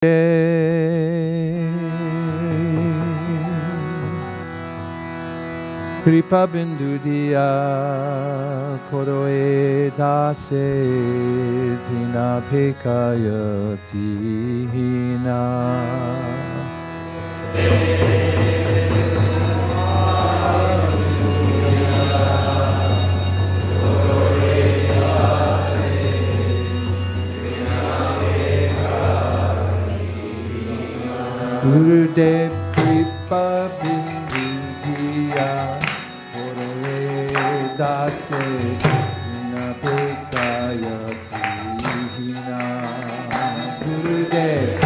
Kripa bindu diya koroe dase dhina pekayati hina. Gurudev Kripa bindu diya Dase dhina pekayati hina. Gurudev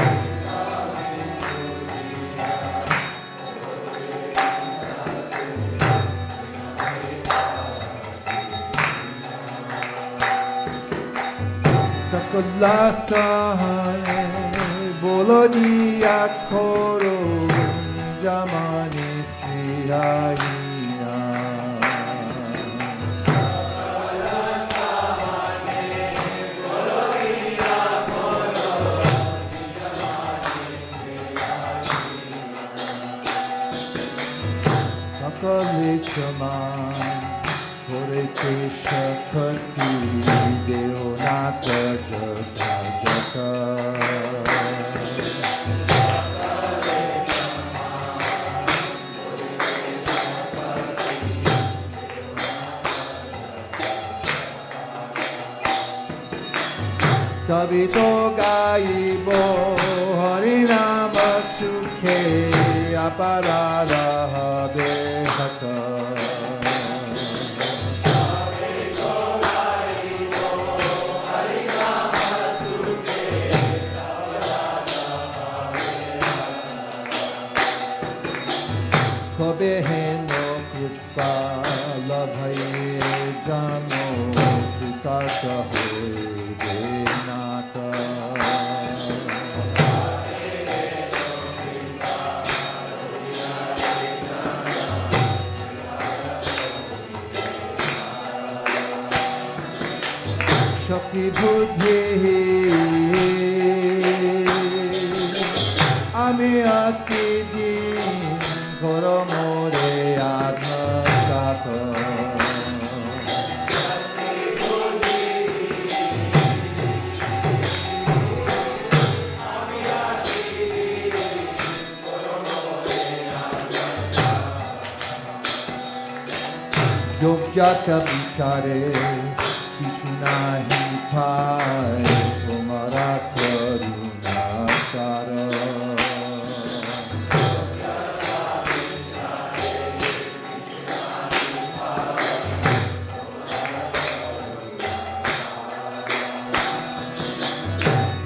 sakala sahane bolo diya koro jamani srihai. Kalichaman Horete Shakati Deonata Jata Jata Tabito Gaibo Harinama Sukhe Aparada Behata Kobeheno Kripa Labhaye Jamo Kritaka Hoye Denata Shakti Buddhi Ami Ati Din Koromore Atma Katha Shakti Buddhi Ami Ati Din Koromore Atma Katha Yogyata Vichare Nahi Pai Tumara Karuna Sara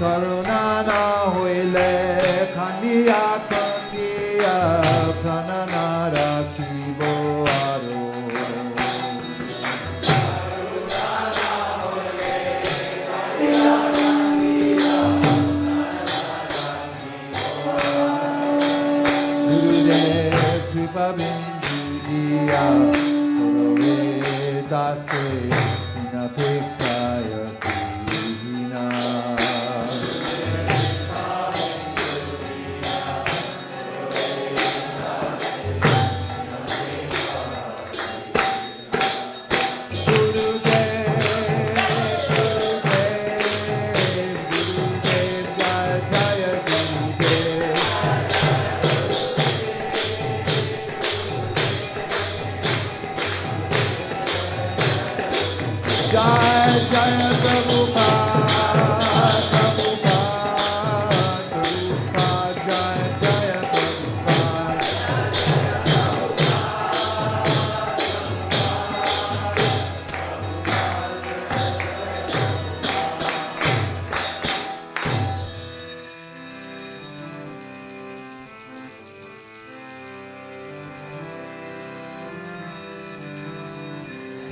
Karuna na hoile Khandiya Khandiya Pranana Rakhibo Aro Kripa bindu diya koroe dase dhina pekayati hina. Jai Jai Prabhupada, Prabhupada, Prabhupada, Jai Jai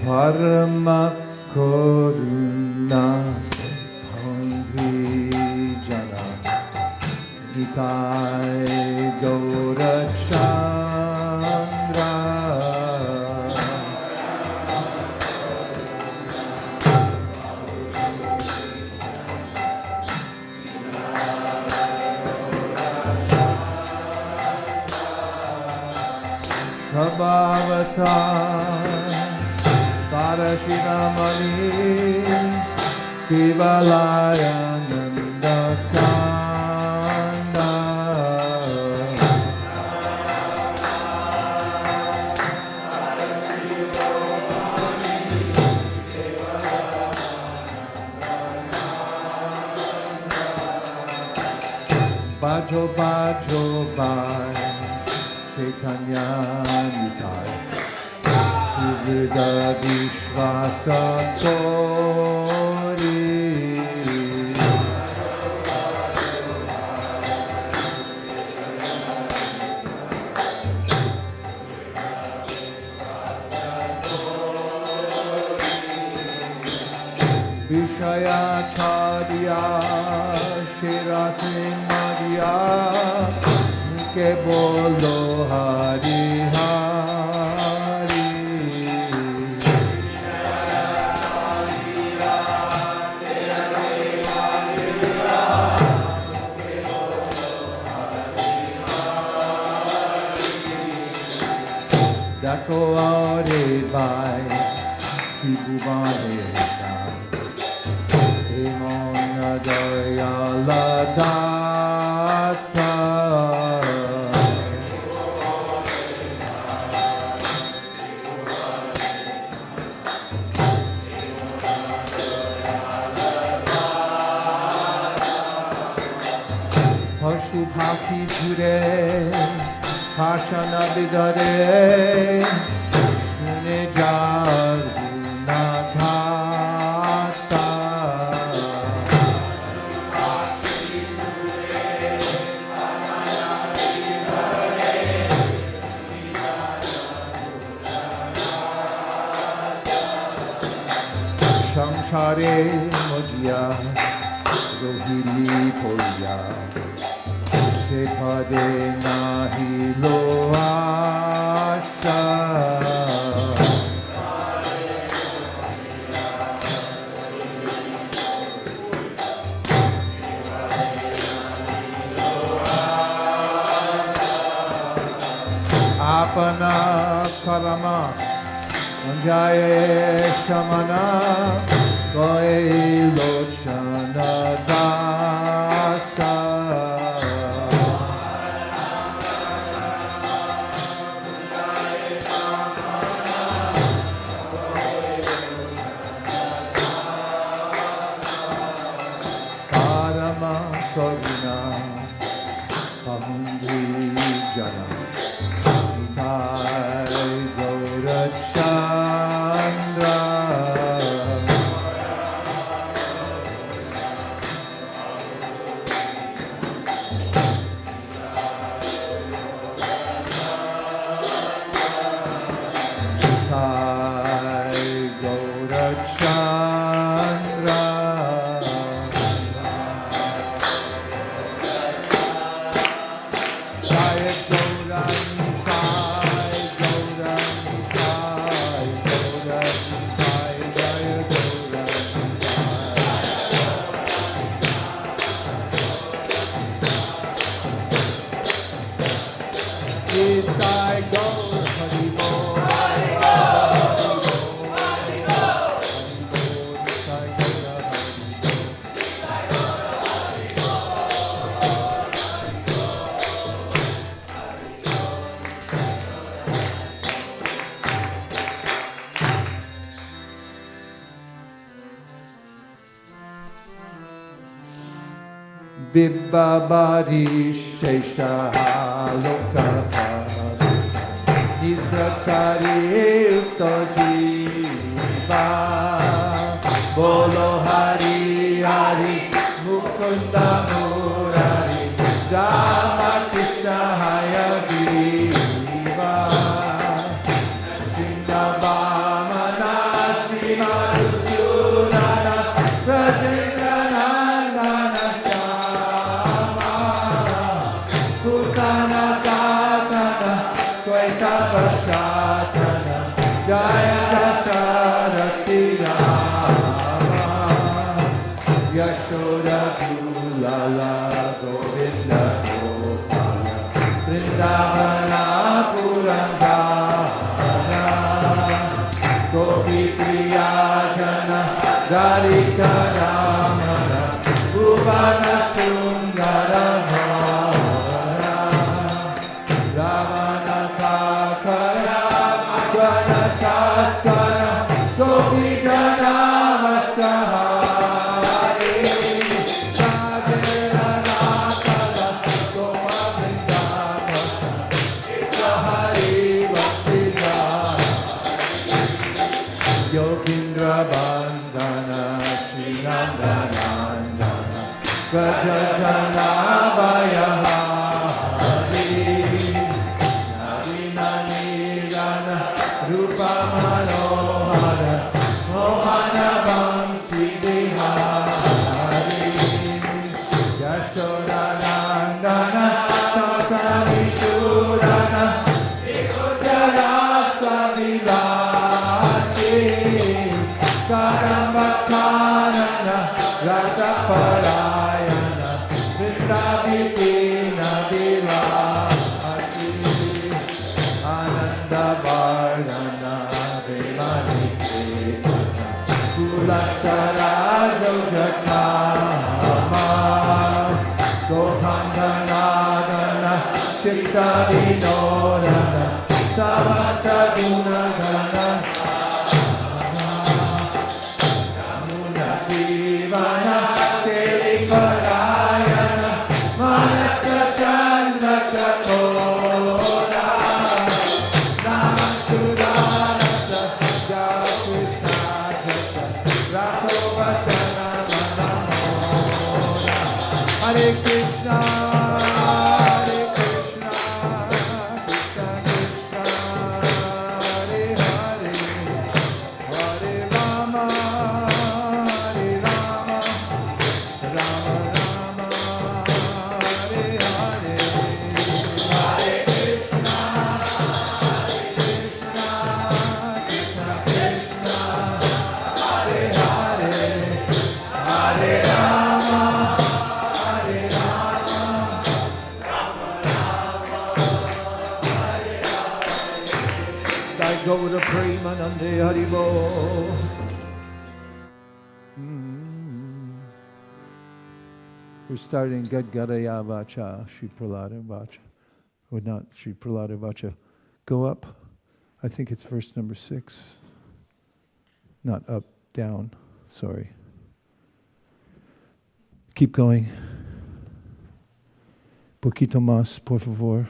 Parama Koruna Bhandvi Jana Gitai Gaura Chandra Prabhavatar Sarashinamani Kevalaya Nanda Kanda Bajo Bajo Bai Chaitanya Nitai Suvida Vishvasa Tori Vishaya Chadya Shira Singh Ke bolo Hari Hari Dako aure bai Tribhuvane Emona Dayala Data Pashupaki Jure Pashana Vidare Shune Jaruna Dhata Shamshare Mojya Rohili Polya Shepade Nahi Loasha Apana Karama Jaye Shamana Goe Lochana Dasa Parama Sorguna Pahundri Jana Nitai Gaurachandra Vibhabari Shesha Lokapa Nidratari Jiva Bolo Hari Hari Mukunda Murari Rama Krishna Haya Diva Sindhavamana Srimadhusurana Rajendrana Jaya Dasa Rati Rama Yashoda Gulala Govinda Gopala Vrindavana Purandara Vipina Vilasi Ananda Vardhana Vimani Krishna Kulatara Jogakama Gohandana Chitta Vinodana Samasta Gunagana Muna Jivana Teliparayana Manasa Chandra Chakora Namasudana Jakrishna Rato Vasana Manamora Hare Krishna Gaura Premanande Haribo. We're starting Gadgadaya Vacha, Sri Prahlada Vacha. Or not Sri Prahlada Vacha. Go up. I think it's verse number 6. Not up, down. Sorry. Keep going. Poquito más, por favor.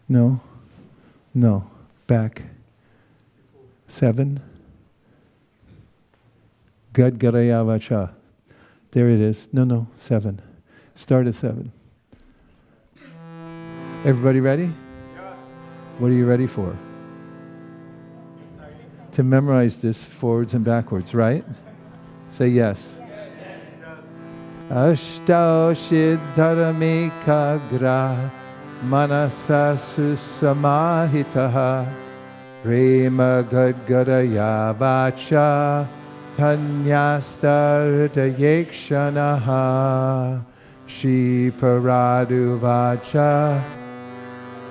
No. No. Back. 7. Gadgaraya Vacha. There it is. No. 7. Start at 7. Everybody ready? Yes. What are you ready for? To memorize this forwards and backwards, right? Say yes. Ashtau Siddharamekagra Manasa Susamahitaha Prema Gadgadaya Vacha Tanyastartayekshanaha Shri Paradu Vacha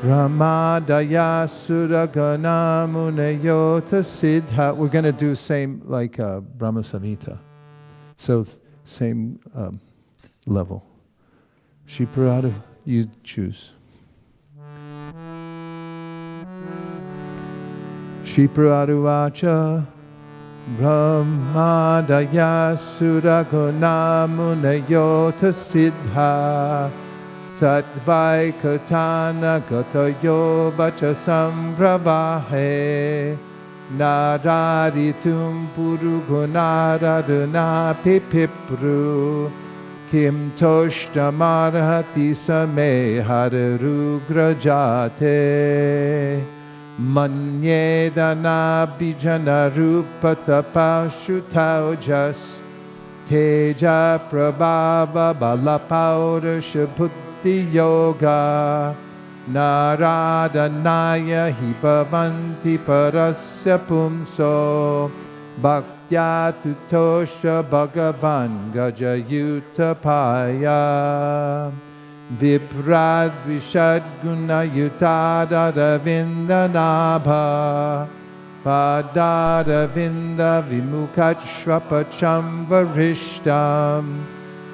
Ramadaya Suragana Munayota Siddha. We're going to do same like Brahma Samhita. So same level. Shiparada, you choose. Shiparadu Vacha Brahmadaya Suragana Munayota Siddha Satvai Katana Gatayo Vacha Sampravahe Naraditum Purugunaraduna Pipipru Kim Toshtamarhati Same Hararugrajate Manyedana Bijana Rupatapashutaujas Teja Prabhava Balapaurisha Buddhi Yoga Naradanaya Hibavanti Parasya Pumso Bhaktya Tutosha Bhagavan Gajayuta Paya Viprad Vishad Gunayutada Ravinda Nabha Padada Vinda Vimukachvapacham Varishtam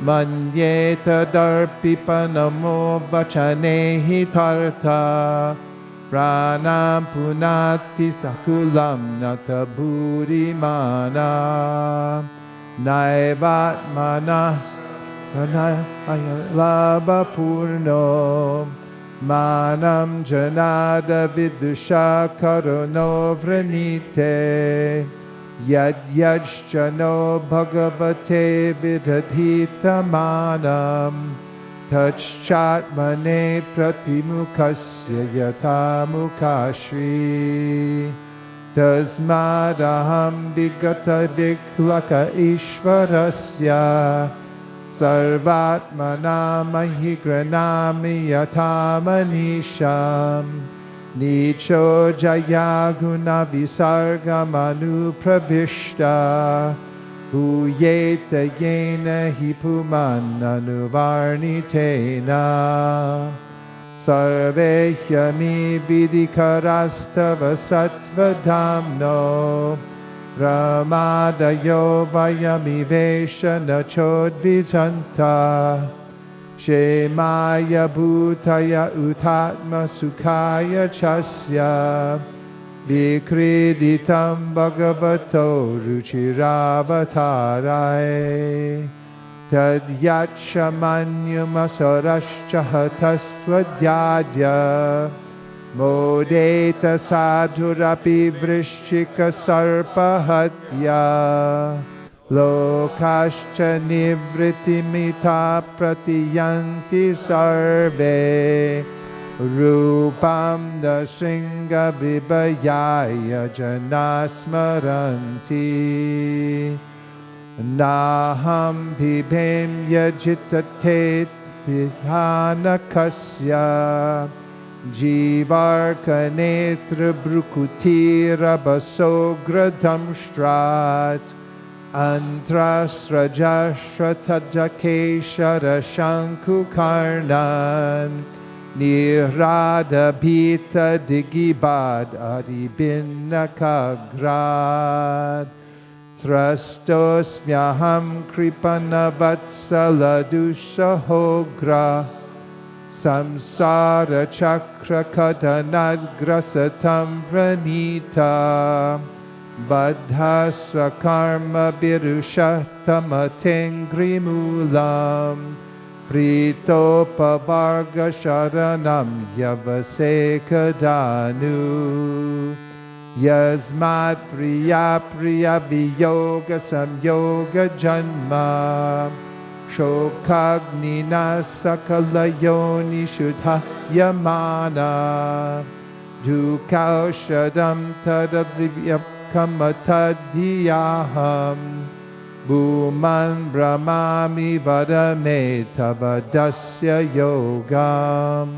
Manyeta Darpipanamo Vachanehi Tarta Pranam Punati Sakulam Nataburi Mana Naivat Manas Laba Purno Manam Janada Vidusha Karuno Vrenite Yad Yajjano Bhagavate Vidadhita Manam Tachchatmane Pratimukasya Yata Mukashri Tasmadaham Vigata Viklaka Ishvarasya Sarvatmanamahi granami yatamanisham Nicho jaya guna visargamanu pravishta Uyeta yena hipumannanuvarnitena Sarvehyami vidikarastava sattvadamno Ramadayo vayamivesha nachodvijanta Shemaya bhutaya utatma sukhaya chasya Vikriditam bhagavato ruchiravataraye Tadyachamanyumasarascha hatastvadhyadya Modeta sadhurapi vrishchika sarpahatya Lokascha nivritimita pratiyanti sarve Rupam dasringa vibhayaya janasmaranti Naham bibhem yajitate tihanakasya Jivarkanetra brukutira basogradam strat Antrasrajashratadjakeshara shankukarnan Nirada bhita digibad adibinakagrad Thrastosmyaham kripanavatsaladushahogra Samsara chakra katanadgrasatam pranita Badhasra karma birushatamatenggrimulam Pritopavarga sharanam yavaseka danu Yasmat priya priya viyoga samyoga janma Shokagnina sakalayoni shudha yamana Dukaushadam tadavyapkamatadhyaham Bhuman brahmami vadame tavadasya yogam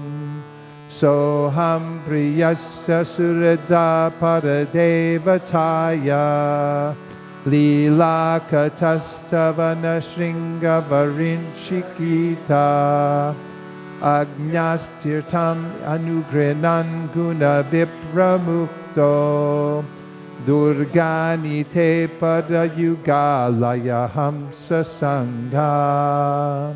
Soham priyasya surada paradevataya Lila katastavana shringa varinchikita Agnyastirtam anugrenan guna vipramukto Durgani te padayugalaya hamsa sangha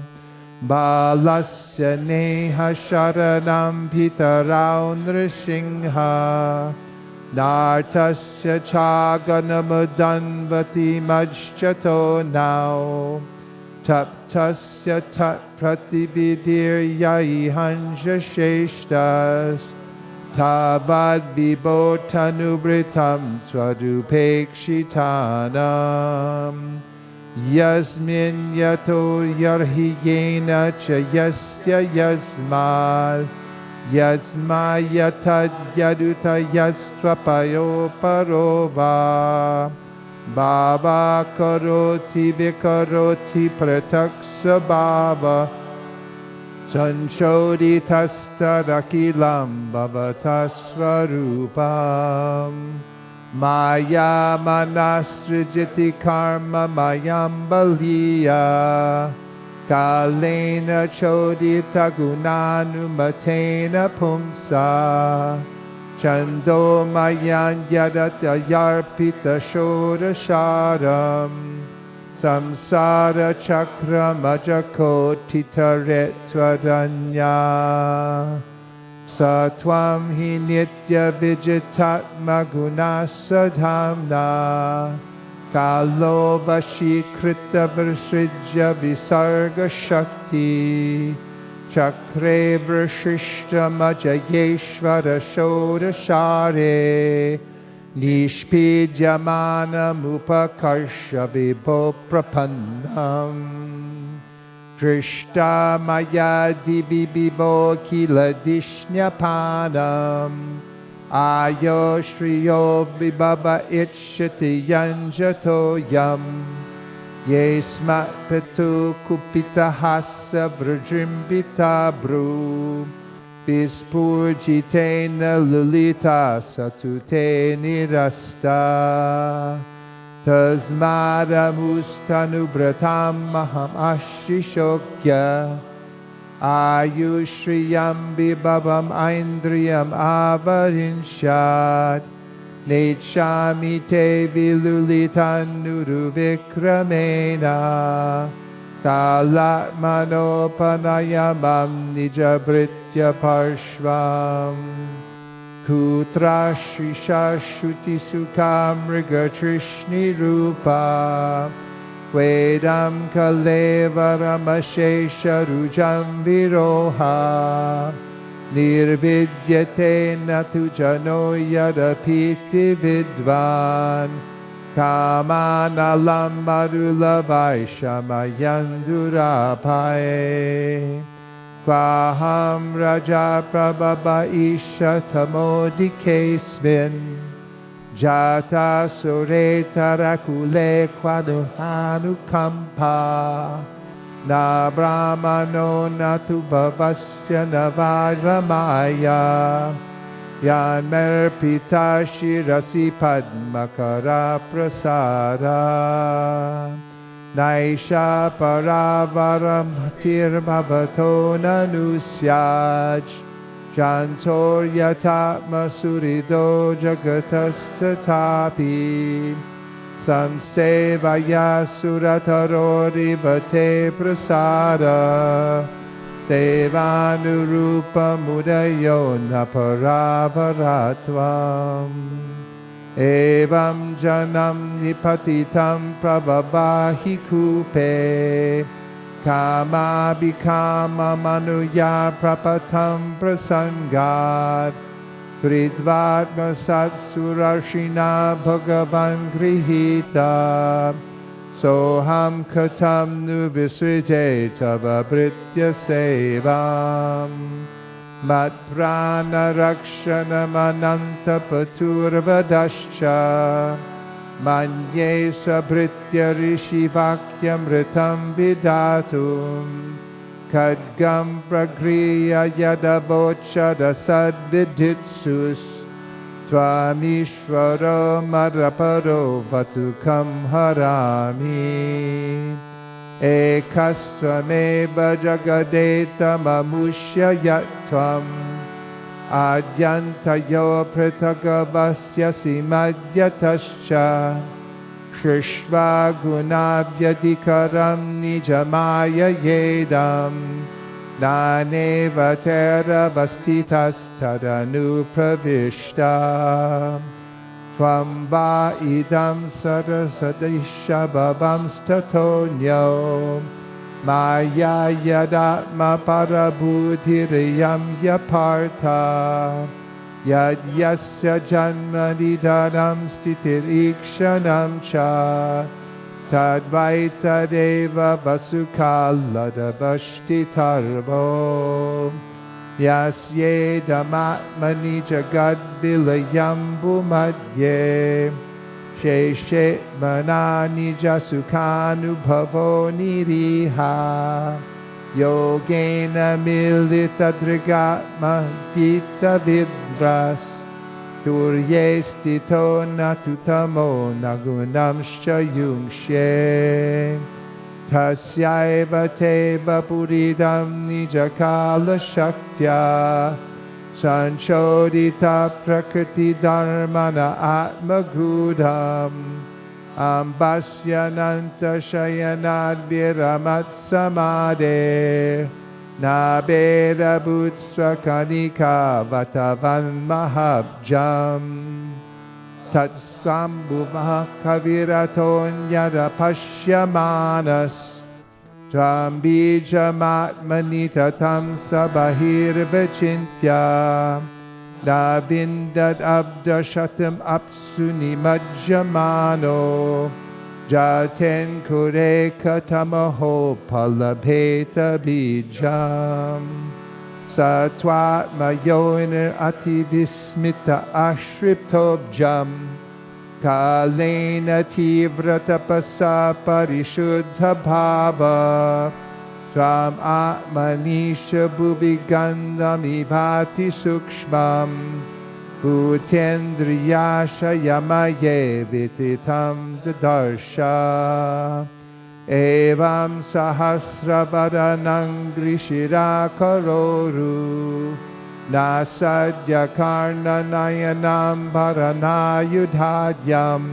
Balasya neha sharanam pitarao nrishingha Nartasya chaganamudanvati majchato now Taptasya tat pratividir yai hanja sheshtas Tavad vibotanubritam swadupekshitanam Yasmin yato yarhiyena cha yasya yasmal Yasma yatad yaduta yasvapayo parova Bhava karoti vikaroti prataksa bhava Sanshoditastadakilam bhavatasvarupam Maya manasrijiti karma mayam baliya Kalena chodita gunanumatena pumsa Chando mayan yadata yarpita shodasharam Samsara chakra majakotita retvadanya Satwam hi nitya vijitatma gunasadhamna Kalo vashikrita vrishija visarga shakti Chakre vrishishta majayeshvara shodashare Nishpijamana mupakarsha vibho prapannam Drishta maya divi bibho kila dishnapanam Ayo shriyo vibhava itshati yanjato yam Ye smat petu kupita hasa vrajrimbita bru. Vispurjitena lulita satute nirasta. Tasmadamustanubratam maham ashishokya. Ayushriyam bibabam aindriyam avarinshat. Nechami te vilulitan nuruvikramena. Kalatmanopanayamam nijabritya parshvam. Kutra Shrisha Shuti Sukha Mriga Trishni Rupa Vedam Kaleva Ramashesha Rujam Viroha Nirvidyate Natu Jano Yadapiti Vidvan Kamanalam Marula Vaishamayandurapae Kvaham Raja Prabhava Isha Tamodikesmin Jata Sureta Rakule Kwaduhanu Kampa Na Brahmano Natu Bhavasya Navajamaya Yan Merpita Shirasi Padmakara Prasada Naisha paravaram tirmavato nanusyaj Jantor yatatma surido jagatastatapi Samsevaya suratarorivate prasada Sevanurupa mudayo naparavaratvam Evam janam nipatitam prabhavahi kupe Kama bikama manuya prapatam prasangat Kritvatma satsurashina bhagavan grihita Soham katam nu visrije tava britya sevam Mat prana rakshana mananta paturvadascha Manye sabritya rishi vakyamritam vidatum Kadgam pragriya yadavochada sadviditsus Tvamishvaro madaparo vatukam harami Ekastvameva jagadeta mamushya yatvam Adyantayo pritagavasyasi madhyatascha Shrishva gunavyadikaram nijamaya yedam Naneva tera vastitas tadanu pravishta Tvam va idam sadasadisha bhavam statonyo Maya yadatma parabhutiriyam yapartha Yad yasya janma nidhanam stitirikshanam cha Tadvaita deva vasukaladabashtitarvo Yasye damatmani jagad vilayambu madhye Sheshet manani jasukhanubhavo niriha Yogena milita drigatma gita vidras Turyestito natutamo nagunamscha yungshe Tasyaiva teva puridam nijakala shaktya Sanchodita prakriti dharmana atmagudam Ambasyananta shayanad viramat samade Nabera butsva kanika vatavan mahabjam Tatsvambhuva kaviraton yada pashyamanas Tvam bijamatmanitatam sabahir vachintya Navindad abdashatam apsuni majjamano Jaten kureka tamaho palabheta bijam Satwatma yoner ativismita ashriptobjam Kalena tivratapasa parishuddha bhava Tvam atmanisha bhuvigandham ivati sukshmam Bhutendriyasha yamaye vititam dadarsha Evam sahasravaranang grishira karoru Nasadya karna nayanam bharanayudhadyam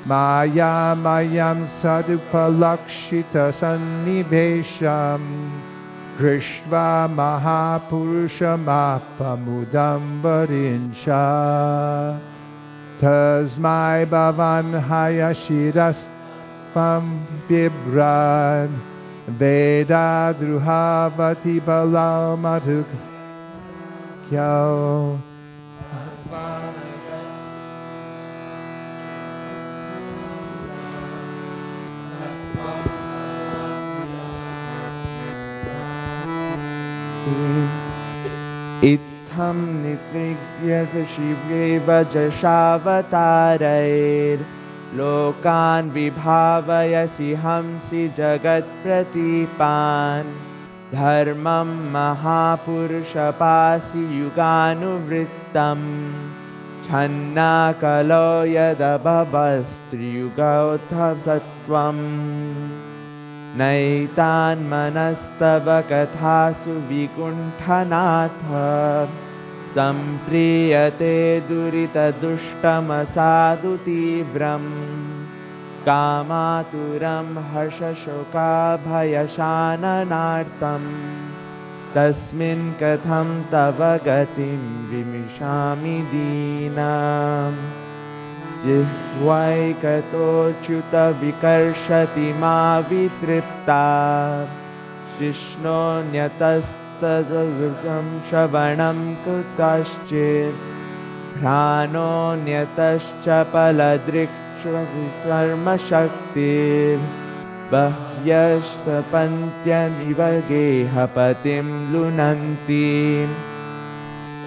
Maya mayam sadupalakshita sannivesham Drishva mahapurushamapamudam varinsha Tasmai bhavan hayashiras pam bibran Veda druhavati balau madhuk Kyo Itham nitrigyat shiveva jashavatareir Lokan vibhavayasi hamsi jagat pratipan Dharmam mahapurusha pasi yuganuvrittam Channa kalo yadabhabastriyugautha sattvam Naitan manastava kathasu vikunthanatha Sampriyate durita dushtamasadu tivram Kamaturam harshashoka bhayashananartam Tasmin katham tava gatim vimishami dinam Jihvaikatochuta vikarshati ma vitripta Shishnonyatastadagam shavanam kutaschit Pranonyatascha paladrikshvavikarma shaktir Bhavyashtapantyaniva gehapatim lunanti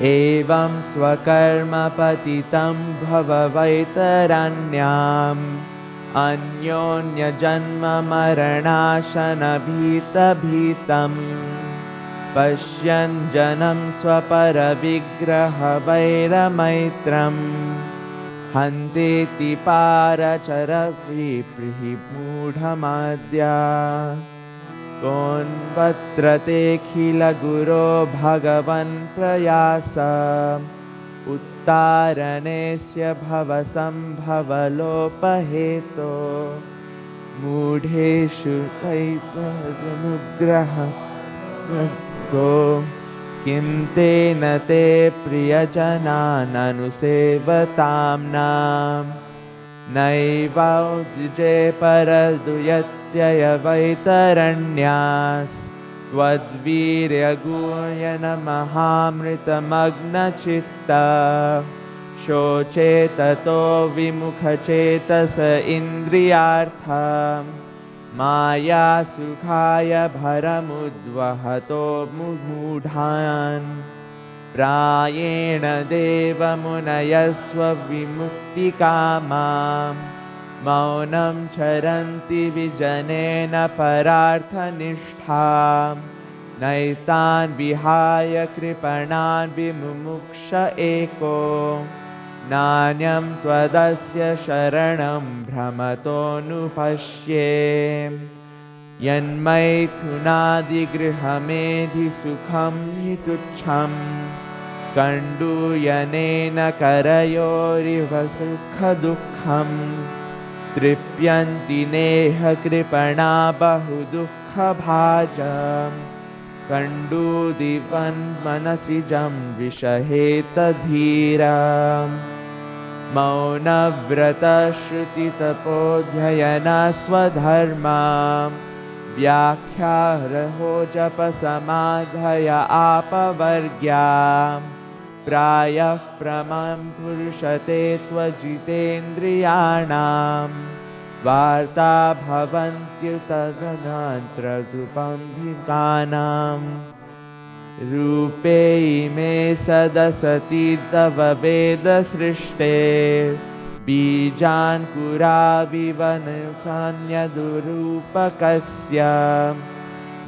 Evam swakarma patitam bhavavaitaranyam Anyonya janma maranashana bhita bhitam Pashyan janam swapara vigraha vairamaitram Hanteti parachara viprihi mudhamadya Konvatrate khila guro bhagavan prayasa Uttaranesya bhavasambhavalopaheto Mudheshu taipajanugraha so Kim tena te priyajanananusevatamnam Naivaudije paraduyatyaya vaitaranyas Tvadvirya guyana mahamrita magna chitta Shochetato vimukha chetasa indriyartha Maya sukhaya bharamudvahato mudhan Prayena deva munayasva vimukti kama Maunam charanti vijanena parartha nishtha Naitan vihaya kripanan vimumuksha eko Nanyam tvadasya sharanam bhramato nupashye Yanmaithunadi grihamedhi sukham hituchham Kanduyanena karayoriva sukha dukkham Tripyanti neha kripana bahu dukha bhajam Kandudivan manasijam vishaheta dhiram Maunavrata shruti tapodhyayana swadharma Vyakhya japa samadhaya apavargya Prayah pramam purushate tvajitendriyanam Varta bhavantyutaganantra dupam bhikanam Rupe ime sadasati tava veda srishte बीजान्कुराविव निशान्यदुरूपकस्य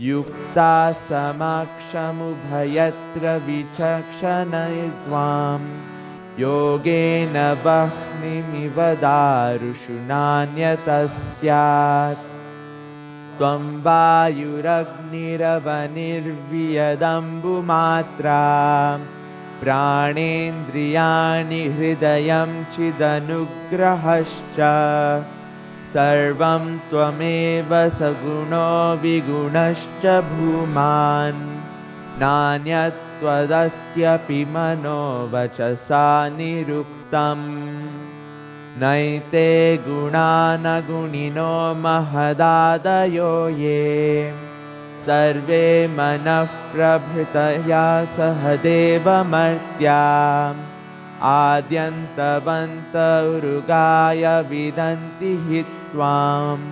युक्ता समाक्षमुभयत्र विचक्षणयित्वाम् योगेन वह्निमिव दारुषु नान्यतस्यात् त्वं वायुरग्निरवनिर्वियदम्बुमात्रा प्राणेन्द्रियाणि हृदयं चिदनुग्रहश्च सर्वं त्वमेव सगुणो विगुणश्च भूमान् नान्यत्त्वदस्त्यपि मनो वचसा निरुक्तम् नैते गुणा न गुणिनो महदादयो ये सर्वे मनः प्रभृतया सह देवमर्त्या आद्यन्तवन्त उरुगाय विदन्ति हि त्वाम्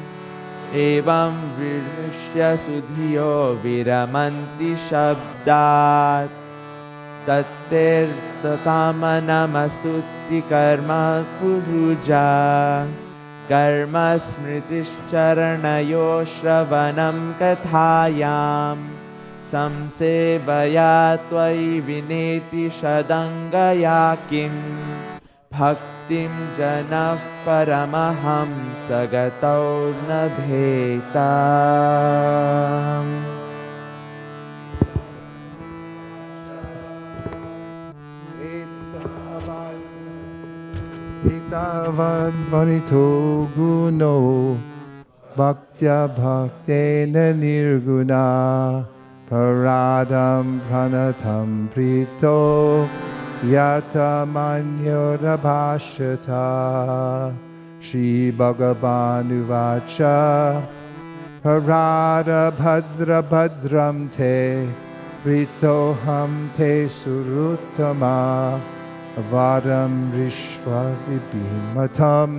एवं विदृश्य सुधियो विरमन्ति शब्दात् तत्तेर्ततामनमस्तुति कर्म पुरुजा कर्म स्मृतिश्चरणयो श्रवणं कथायां संसेवया त्वयि विनेति षदङ्गया किं भक्तिं जनः परमहंसगतौ न भेता Itavan vanito guno bhaktya bhaktena nirguna paradam pranatam prito yata manyodabhashata Shri Bhagavan uvacha parada bhadra bhadram te pritoham te suruttama Avadam Rishva Vibhimatam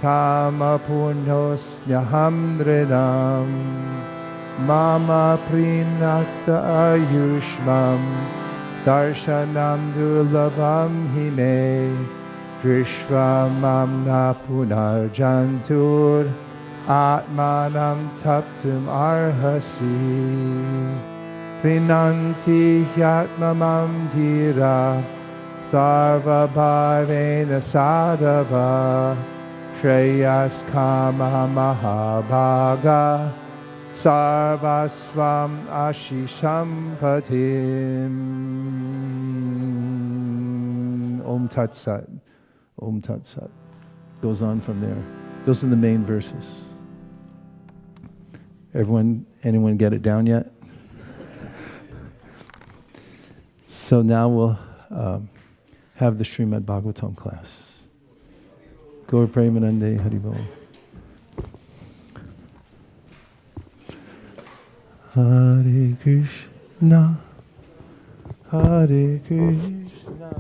Kama Punosnyaham Dridam Mama Prinata Ayushvam Darshanam Dulabham Hime Drishva Mamna Punarjantur Atmanam Taptum Arhasi Prinanti Hyatmamam Dhira Sarva Bhavena Sadhava Shreyas Kama Mahabhaga Sarvasvam Ashisham Patim Om Tat Sat. Om Tat Sat. Goes on from there. Those are the main verses. Anyone get it down yet? So now we'll have the Srimad Bhagavatam class. Gaur Premanande Haribol. Hare Krishna, Hare Krishna.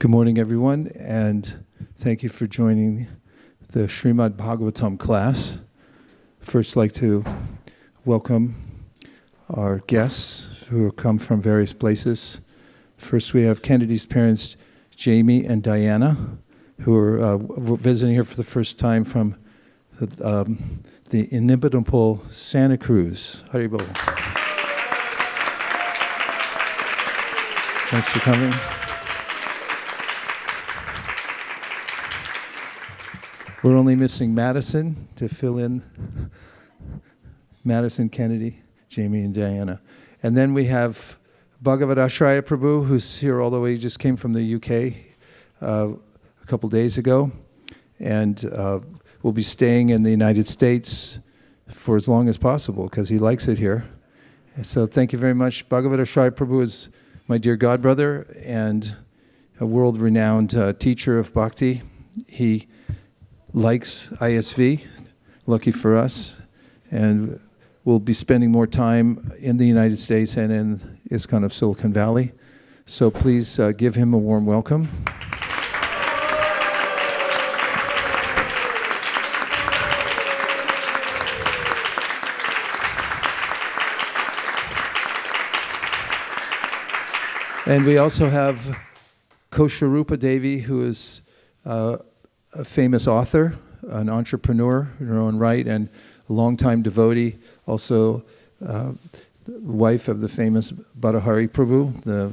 Good morning, everyone, and thank you for joining the Srimad Bhagavatam class. First, I'd like to welcome our guests who have come from various places. First, we have Kennedy's parents, Jamie and Diana, who are visiting here for the first time from the inimitable Santa Cruz. Haribol. Thanks for coming. We're only missing Madison to fill in. Madison, Kennedy, Jamie, and Diana. And then we have Bhagavad Ashraya Prabhu, who's here all the way. He just came from the UK a couple days ago. And will be staying in the United States for as long as possible because he likes it here. And so thank you very much. Bhagavad Ashraya Prabhu is my dear godbrother and a world-renowned teacher of bhakti. He likes ISV, lucky for us, and we'll be spending more time in the United States and in ISKCON of Silicon Valley. So please give him a warm welcome. And we also have Kosharupa Devi, who is a famous author, an entrepreneur in her own right, and a longtime devotee, also the wife of the famous Bharahari Prabhu, the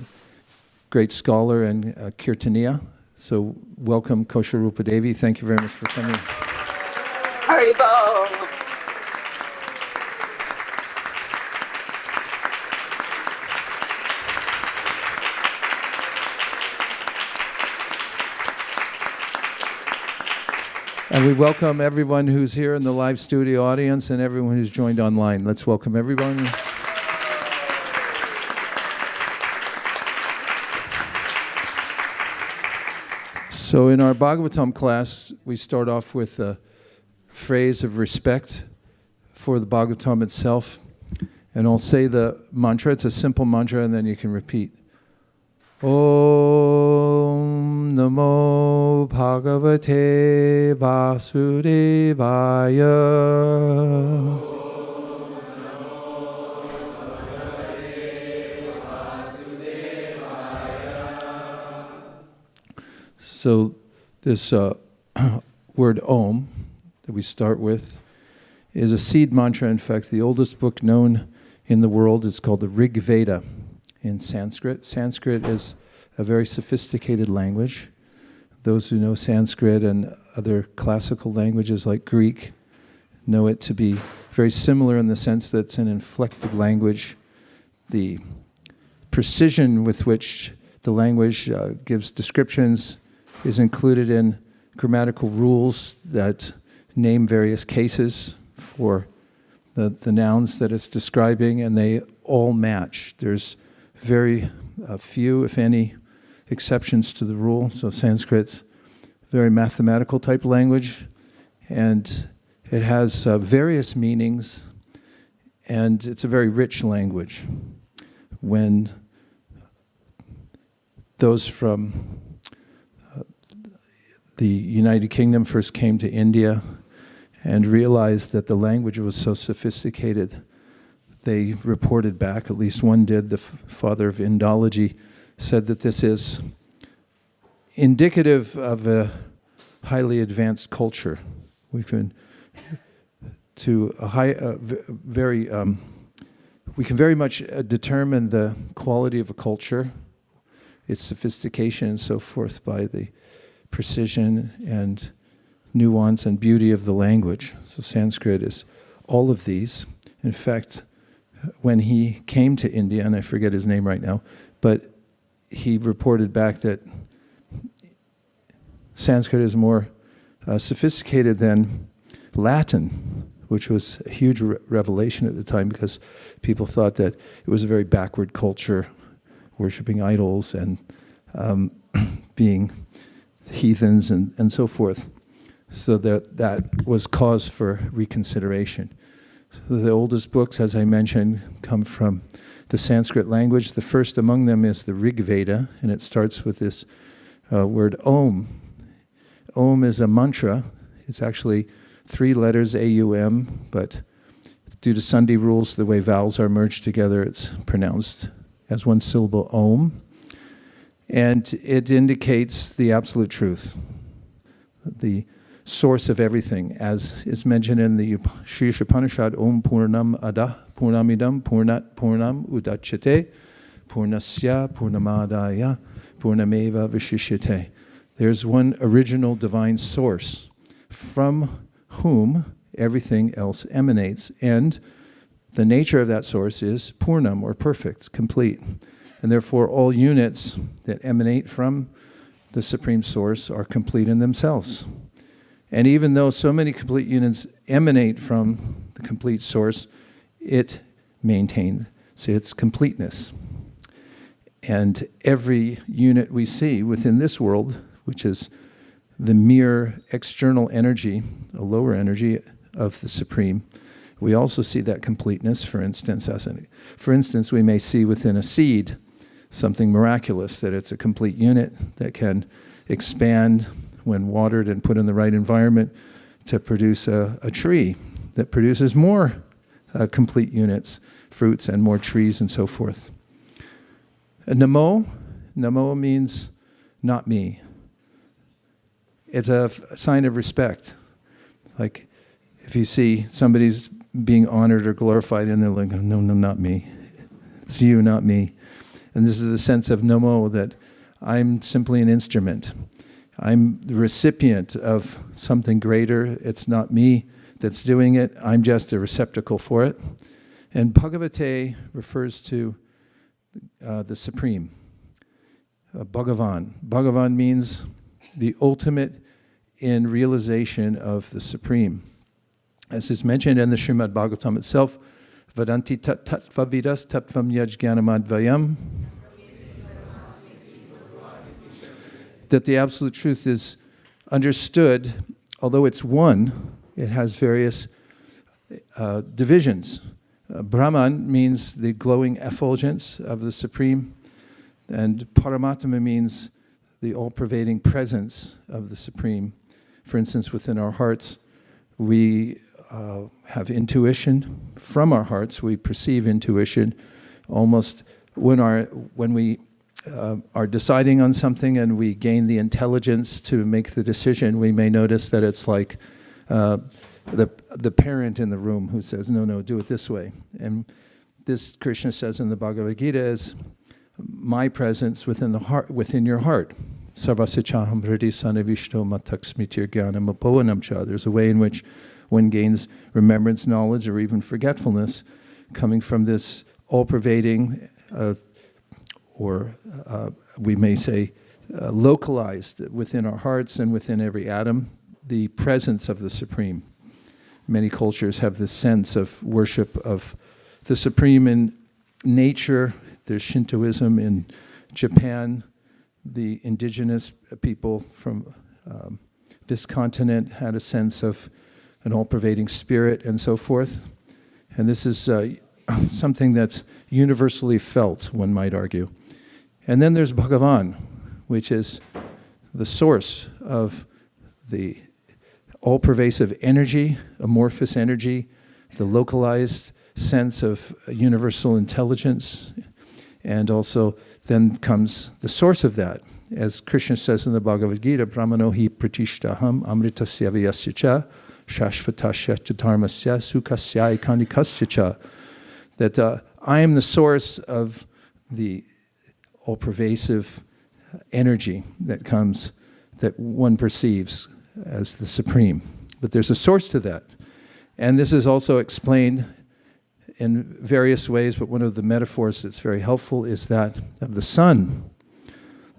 great scholar and Kirtaniya. So welcome, Kosharupa Devi. Thank you very much for coming. Haribol. And we welcome everyone who's here in the live studio audience and everyone who's joined online. Let's welcome everyone. So in our Bhagavatam class, we start off with a phrase of respect for the Bhagavatam itself. And I'll say the mantra. It's a simple mantra, and then you can repeat. Om Namo Bhagavate Vasudevaya. So this word Om that we start with is a seed mantra. In fact, the oldest book known in the world is called the Rig Veda in Sanskrit. Sanskrit is a very sophisticated language. Those who know Sanskrit and other classical languages like Greek know it to be very similar in the sense that it's an inflected language. The precision with which the language gives descriptions is included in grammatical rules that name various cases for the nouns that it's describing, and they all match. There's very few, if any, exceptions to the rule. So Sanskrit's very mathematical type language, and it has various meanings, and it's a very rich language. when those from the United Kingdom first came to India and realized that the language was so sophisticated, they reported back, at least one did, the father of Indology, said that this is indicative of a highly advanced culture. We can very much determine the quality of a culture, its sophistication and so forth, by the precision and nuance and beauty of the language. So Sanskrit is all of these. In fact, when he came to India, and I forget his name right now, but he reported back that Sanskrit is more sophisticated than Latin, which was a huge revelation at the time because people thought that it was a very backward culture, worshipping idols and being heathens and so forth. So that was cause for reconsideration. So the oldest books, as I mentioned, come from the Sanskrit language. The first among them is the Rig Veda, and it starts with this word Om. Om is a mantra. It's actually 3 letters, A-U-M, but due to Sandhi rules, the way vowels are merged together, it's pronounced as one syllable, Om. And it indicates the absolute truth, the source of everything, as is mentioned in the Shri Upanishad, Om Purnam Adah Purnamidam Purnat Purnam Udachyate Purnasya Purnamadaya Purnameva Vishishyate. There's one original divine source from whom everything else emanates, and the nature of that source is Purnam, or perfect, complete. And therefore all units that emanate from the Supreme Source are complete in themselves. And even though so many complete units emanate from the complete source, it maintains its completeness. And every unit we see within this world, which is the mere external energy, a lower energy of the Supreme, we also see that completeness. For instance, we may see within a seed something miraculous, that it's a complete unit that can expand when watered and put in the right environment to produce a tree that produces more complete units, fruits and more trees and so forth. Namo means not me. It's a sign of respect. Like if you see somebody's being honored or glorified and they're like, no, not me. It's you, not me. And this is the sense of Namo, that I'm simply an instrument. I'm the recipient of something greater. It's not me that's doing it. I'm just a receptacle for it. And Bhagavate refers to the Supreme, Bhagavan. Bhagavan means the ultimate in realization of the Supreme. As is mentioned in the Srimad Bhagavatam itself, Vadanti tattvavidas tattvam yajnanamadvayam, that the absolute truth is understood, although it's one, it has various divisions. Brahman means the glowing effulgence of the Supreme, and Paramatma means the all-pervading presence of the Supreme. For instance, within our hearts, we have intuition. From our hearts, we perceive intuition. Almost when we are deciding on something and we gain the intelligence to make the decision, we may notice that it's like the parent in the room who says, no, do it this way. And this, Krishna says in the Bhagavad Gita, is my presence within the heart, within your heart. Sarvasichaham hridi sanavishto mataksmitir jnanam apovanam cha. There's a way in which one gains remembrance, knowledge, or even forgetfulness coming from this all-pervading, or we may say localized within our hearts and within every atom, the presence of the Supreme. Many cultures have this sense of worship of the Supreme in nature. There's Shintoism in Japan. The indigenous people from this continent had a sense of an all-pervading spirit and so forth. And this is something that's universally felt, one might argue. And then there's Bhagavan, which is the source of the all-pervasive energy, amorphous energy, the localized sense of universal intelligence, and also then comes the source of that. As Krishna says in the Bhagavad Gita, Brahmano hi pratishtaham amritasya vyasya cha shashvatasya chatarmasya sukasya ikanikasya cha. That I am the source of the all-pervasive energy that comes, that one perceives as the supreme. But there's a source to that. And this is also explained in various ways, but one of the metaphors that's very helpful is that of the sun.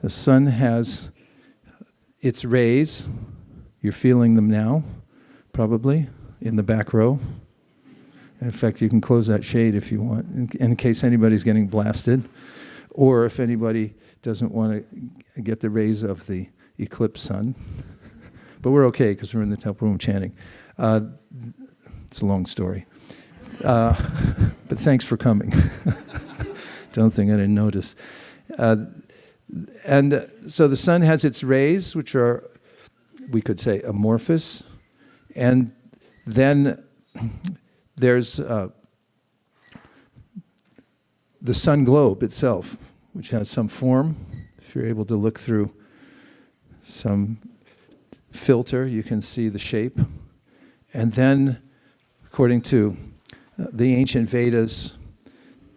The sun has its rays. You're feeling them now, probably, in the back row. In fact, you can close that shade if you want, in case anybody's getting blasted, or if anybody doesn't want to get the rays of the eclipsed sun. But we're okay, because we're in the temple room chanting. It's a long story. But thanks for coming. Don't think I didn't notice. And so the sun has its rays, which are, we could say, amorphous. And then there's the sun globe itself, which has some form. If you're able to look through some filter, you can see the shape. And then, according to the ancient Vedas,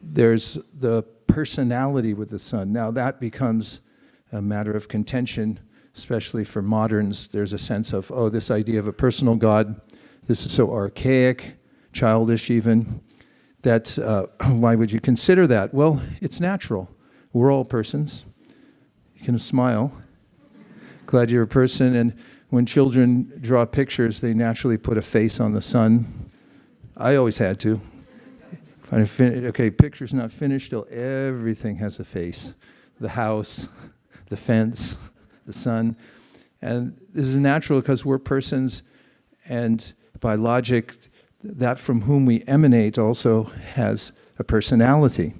there's the personality with the sun. Now that becomes a matter of contention, especially for moderns. There's a sense of, oh, this idea of a personal God, this is so archaic, childish even, that why would you consider that? Well, it's natural. We're all persons. You can smile. Glad you're a person. And when children draw pictures, they naturally put a face on the sun. I always had to. Okay, picture's not finished till everything has a face. The house, the fence, the sun. And this is natural because we're persons, and by logic, that from whom we emanate also has a personality.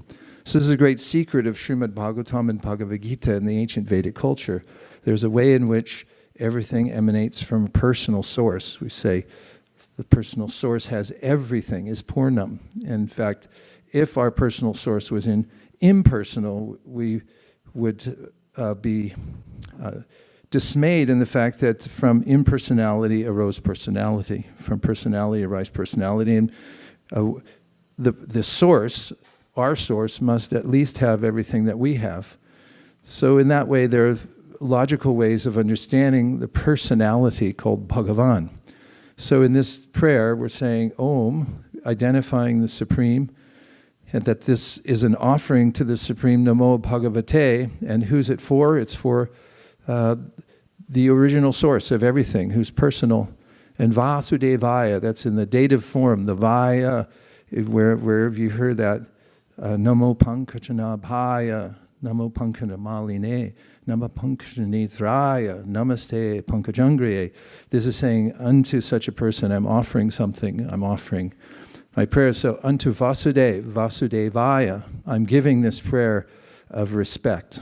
So this is a great secret of Srimad Bhagavatam and Bhagavad Gita in the ancient Vedic culture. There's a way in which everything emanates from a personal source. We say the personal source has everything, is Purnam. In fact, if our personal source was impersonal, we would be dismayed in the fact that from impersonality arose personality. From personality arose personality. And the source, our source, must at least have everything that we have. So in that way, there are logical ways of understanding the personality called Bhagavan. So in this prayer, we're saying Om, identifying the Supreme, and that this is an offering to the Supreme Namo Bhagavate. And who's it for? It's for the original source of everything, who's personal. And Vasudevaya, that's in the dative form, the Vaya, wherever you heard that, Namo Pankajana Bhaya, Namo Pankajana Maline, Namo Pankajana Nitraya, Namaste Pankajangriye. This is saying, unto such a person I'm offering something, I'm offering my prayer. So unto Vasudevaya, I'm giving this prayer of respect.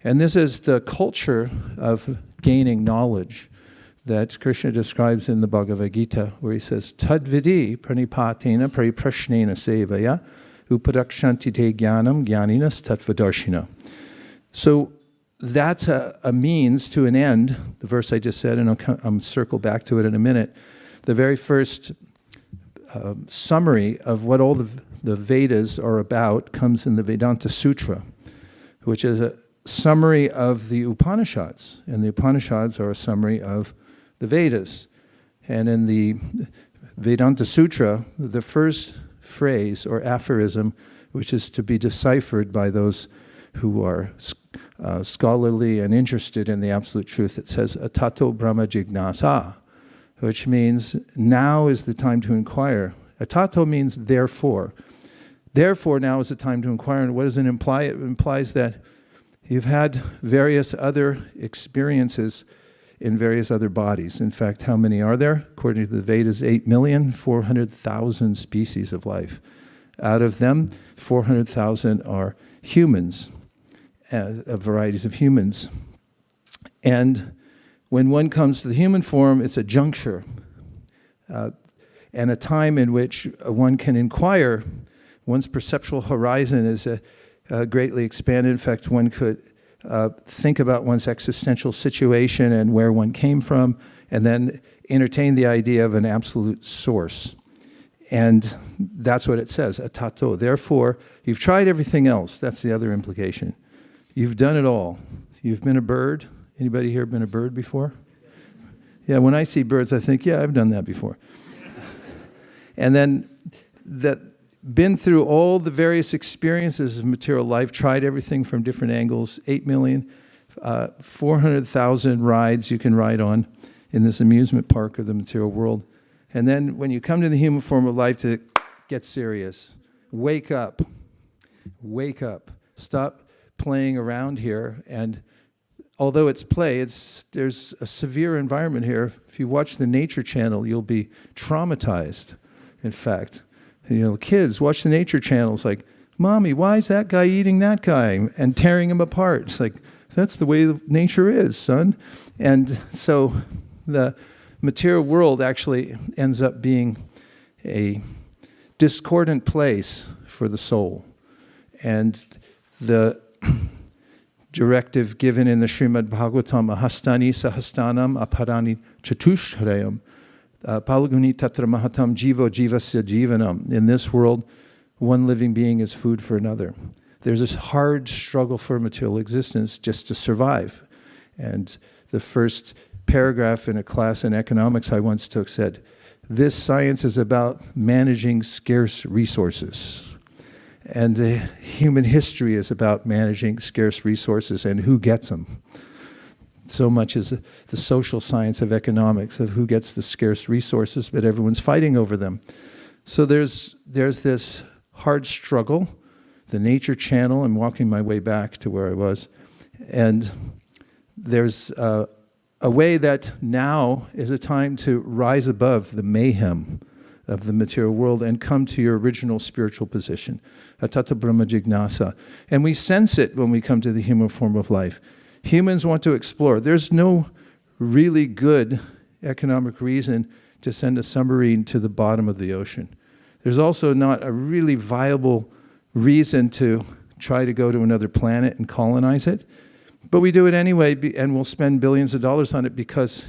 And this is the culture of gaining knowledge that Krishna describes in the Bhagavad Gita, where he says, Tadvidi pranipatena pariprashnena sevaya upadakshanti te jnanam jnaninas tattvadarshina. So that's a means to an end, the verse I just said, and I'll circle back to it in a minute. The very first summary of what all the Vedas are about comes in the Vedanta Sutra, which is a summary of the Upanishads. And the Upanishads are a summary of the Vedas. And in the Vedanta Sutra, the first phrase or aphorism, which is to be deciphered by those who are scholarly and interested in the absolute truth, it says, Atato Brahma Jignasa, which means now is the time to inquire. Atato means therefore. Therefore, now is the time to inquire. And what does it imply? It implies that you've had various other experiences in various other bodies. In fact, how many are there? According to the Vedas, 8,400,000 species of life. Out of them, 400,000 are humans, varieties of humans. And when one comes to the human form, it's a juncture and a time in which one can inquire. One's perceptual horizon is greatly expanded. In fact, one could think about one's existential situation and where one came from, and then entertain the idea of an absolute source. And that's what it says, atato. Therefore, you've tried everything else. That's the other implication. You've done it all. You've been a bird. Anybody here been a bird before? Yeah, when I see birds, I think, yeah, I've done that before. And then been through all the various experiences of material life, tried everything from different angles, 8 million, 400,000 rides you can ride on in this amusement park of the material world. And then when you come to the human form of life, to get serious. Wake up. Wake up. Stop playing around here. And although it's play, there's a severe environment here. If you watch the Nature Channel, you'll be traumatized, in fact. Kids watch the Nature Channel. It's like, Mommy, why is that guy eating that guy? And tearing him apart. It's like, that's the way nature is, son. And so the material world actually ends up being a discordant place for the soul. And the directive given in the Srimad Bhagavatam, ahastani sahastanam aparani chatushrayam, palaguni tatra mahatam jivo jivasya jivanam. In this world, one living being is food for another. There's this hard struggle for material existence just to survive. And the first paragraph in a class in economics I once took said, this science is about managing scarce resources. And human history is about managing scarce resources and who gets them. So much is the social science of economics, of who gets the scarce resources, but everyone's fighting over them. So there's this hard struggle. The Nature Channel, I'm walking my way back to where I was, and there's a way that now is a time to rise above the mayhem of the material world and come to your original spiritual position, atata brahma jignasa. And we sense it when we come to the human form of life. Humans want to explore. There's no really good economic reason to send a submarine to the bottom of the ocean. There's also not a really viable reason to try to go to another planet and colonize it. But we do it anyway, and we'll spend billions of dollars on it because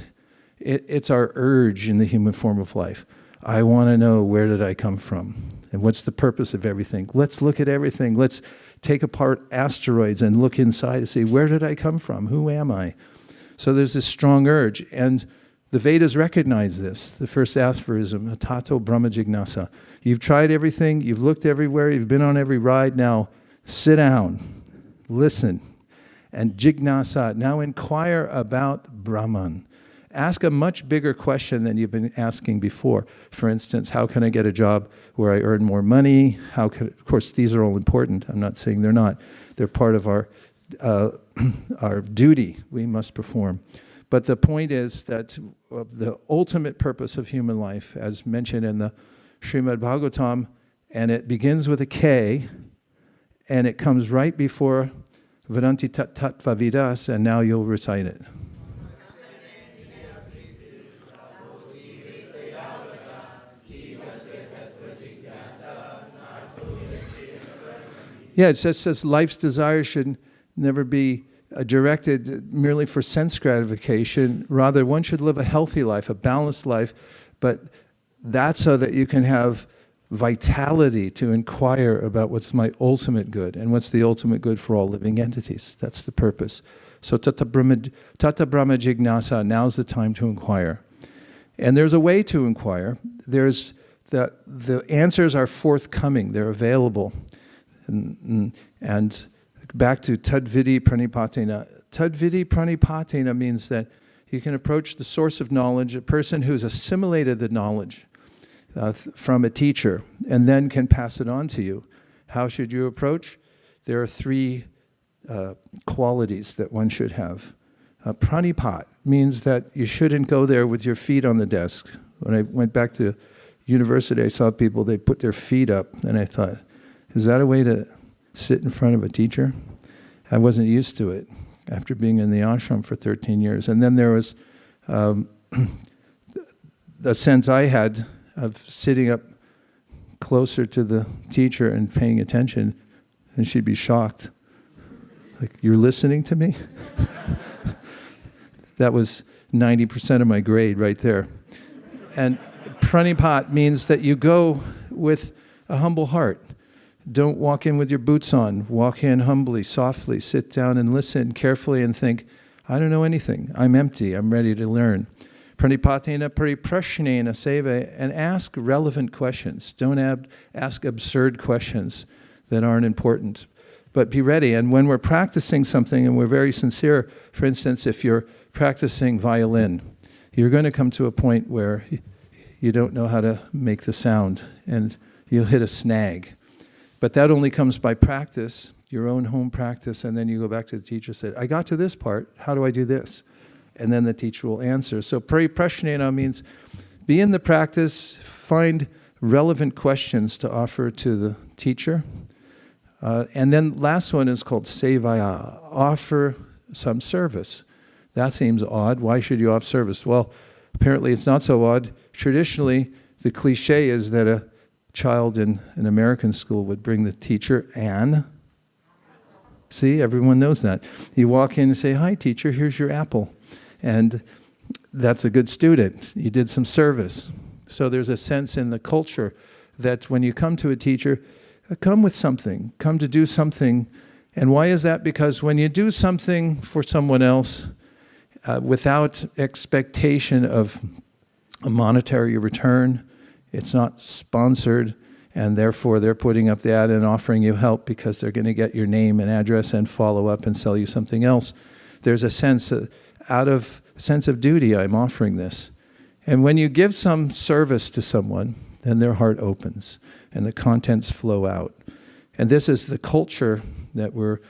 it's our urge in the human form of life. I want to know, where did I come from? And what's the purpose of everything? Let's look at everything. Let's take apart asteroids and look inside to see, where did I come from? Who am I? So there's this strong urge. And the Vedas recognize this. The first aphorism, tato brahma jignasa. You've tried everything. You've looked everywhere. You've been on every ride. Now sit down. Listen. And jignasa, now inquire about Brahman. Ask a much bigger question than you've been asking before. For instance, how can I get a job where I earn more money? Of course, these are all important. I'm not saying they're not. They're part of our duty we must perform. But the point is that the ultimate purpose of human life, as mentioned in the Srimad Bhagavatam, and it begins with a K, and it comes right before Vedanti tat tattva vidas, and now you'll recite it. Yeah, it says life's desires should never be directed merely for sense gratification. Rather, one should live a healthy life, a balanced life, but that's so that you can have vitality to inquire about what's my ultimate good and what's the ultimate good for all living entities. That's the purpose. So tata brahma jignasa, now's the time to inquire. And there's a way to inquire. There's the answers are forthcoming, they're available. And back to tadvidi pranipatina. Tadvidi pranipatina means that you can approach the source of knowledge, a person who's assimilated the knowledge from a teacher, and then can pass it on to you. How should you approach? There are three qualities that one should have. Pranipat means that you shouldn't go there with your feet on the desk. When I went back to university, I saw people, they put their feet up, and I thought, is that a way to sit in front of a teacher? I wasn't used to it after being in the ashram for 13 years. And then there was the sense I had of sitting up closer to the teacher and paying attention, and she'd be shocked. Like, you're listening to me? That was 90% of my grade right there. And pranipat means that you go with a humble heart. Don't walk in with your boots on. Walk in humbly, softly, sit down and listen carefully and think, I don't know anything. I'm empty. I'm ready to learn. Pranipatena pariprashnena seva, and ask relevant questions. Don't ask absurd questions that aren't important. But be ready. And when we're practicing something and we're very sincere, for instance, if you're practicing violin, you're going to come to a point where you don't know how to make the sound and you'll hit a snag. But that only comes by practice, your own home practice, and then you go back to the teacher and say, I got to this part, how do I do this? And then the teacher will answer. So pariprashnena means be in the practice, find relevant questions to offer to the teacher. And then last one is called sevaya, offer some service. That seems odd. Why should you offer service? Well, apparently it's not so odd. Traditionally, the cliche is that a child in an American school would bring the teacher an. See, everyone knows that. You walk in and say, hi, teacher, here's your apple. And that's a good student. You did some service. So there's a sense in the culture that when you come to a teacher, come with something. Come to do something. And why is that? Because when you do something for someone else without expectation of a monetary return, it's not sponsored, and therefore they're putting up the ad and offering you help because they're going to get your name and address and follow up and sell you something else. There's a sense, out of sense of duty, I'm offering this. And when you give some service to someone, then their heart opens and the contents flow out. And this is the culture that we're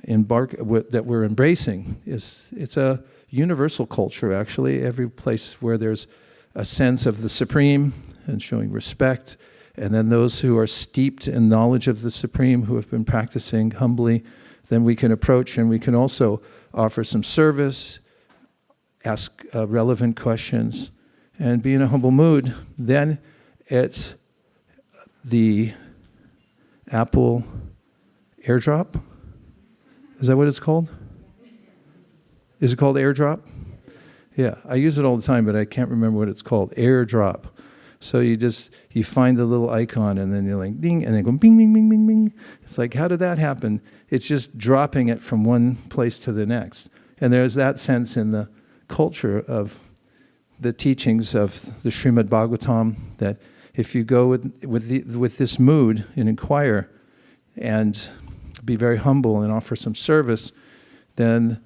embracing. It's a universal culture, actually. Every place where there's a sense of the Supreme and showing respect, and then those who are steeped in knowledge of the Supreme, who have been practicing humbly, then we can approach, and we can also offer some service, ask relevant questions, and be in a humble mood. Then it's the Apple airdrop. Is that what it's called? Is it called airdrop? Yeah, I use it all the time, but I can't remember what it's called. Airdrop. So you find the little icon, and then you're like, ding, and then go bing, bing, bing, bing, bing. It's like, how did that happen? It's just dropping it from one place to the next. And there's that sense in the culture of the teachings of the Srimad Bhagavatam that if you go with this mood and inquire and be very humble and offer some service, then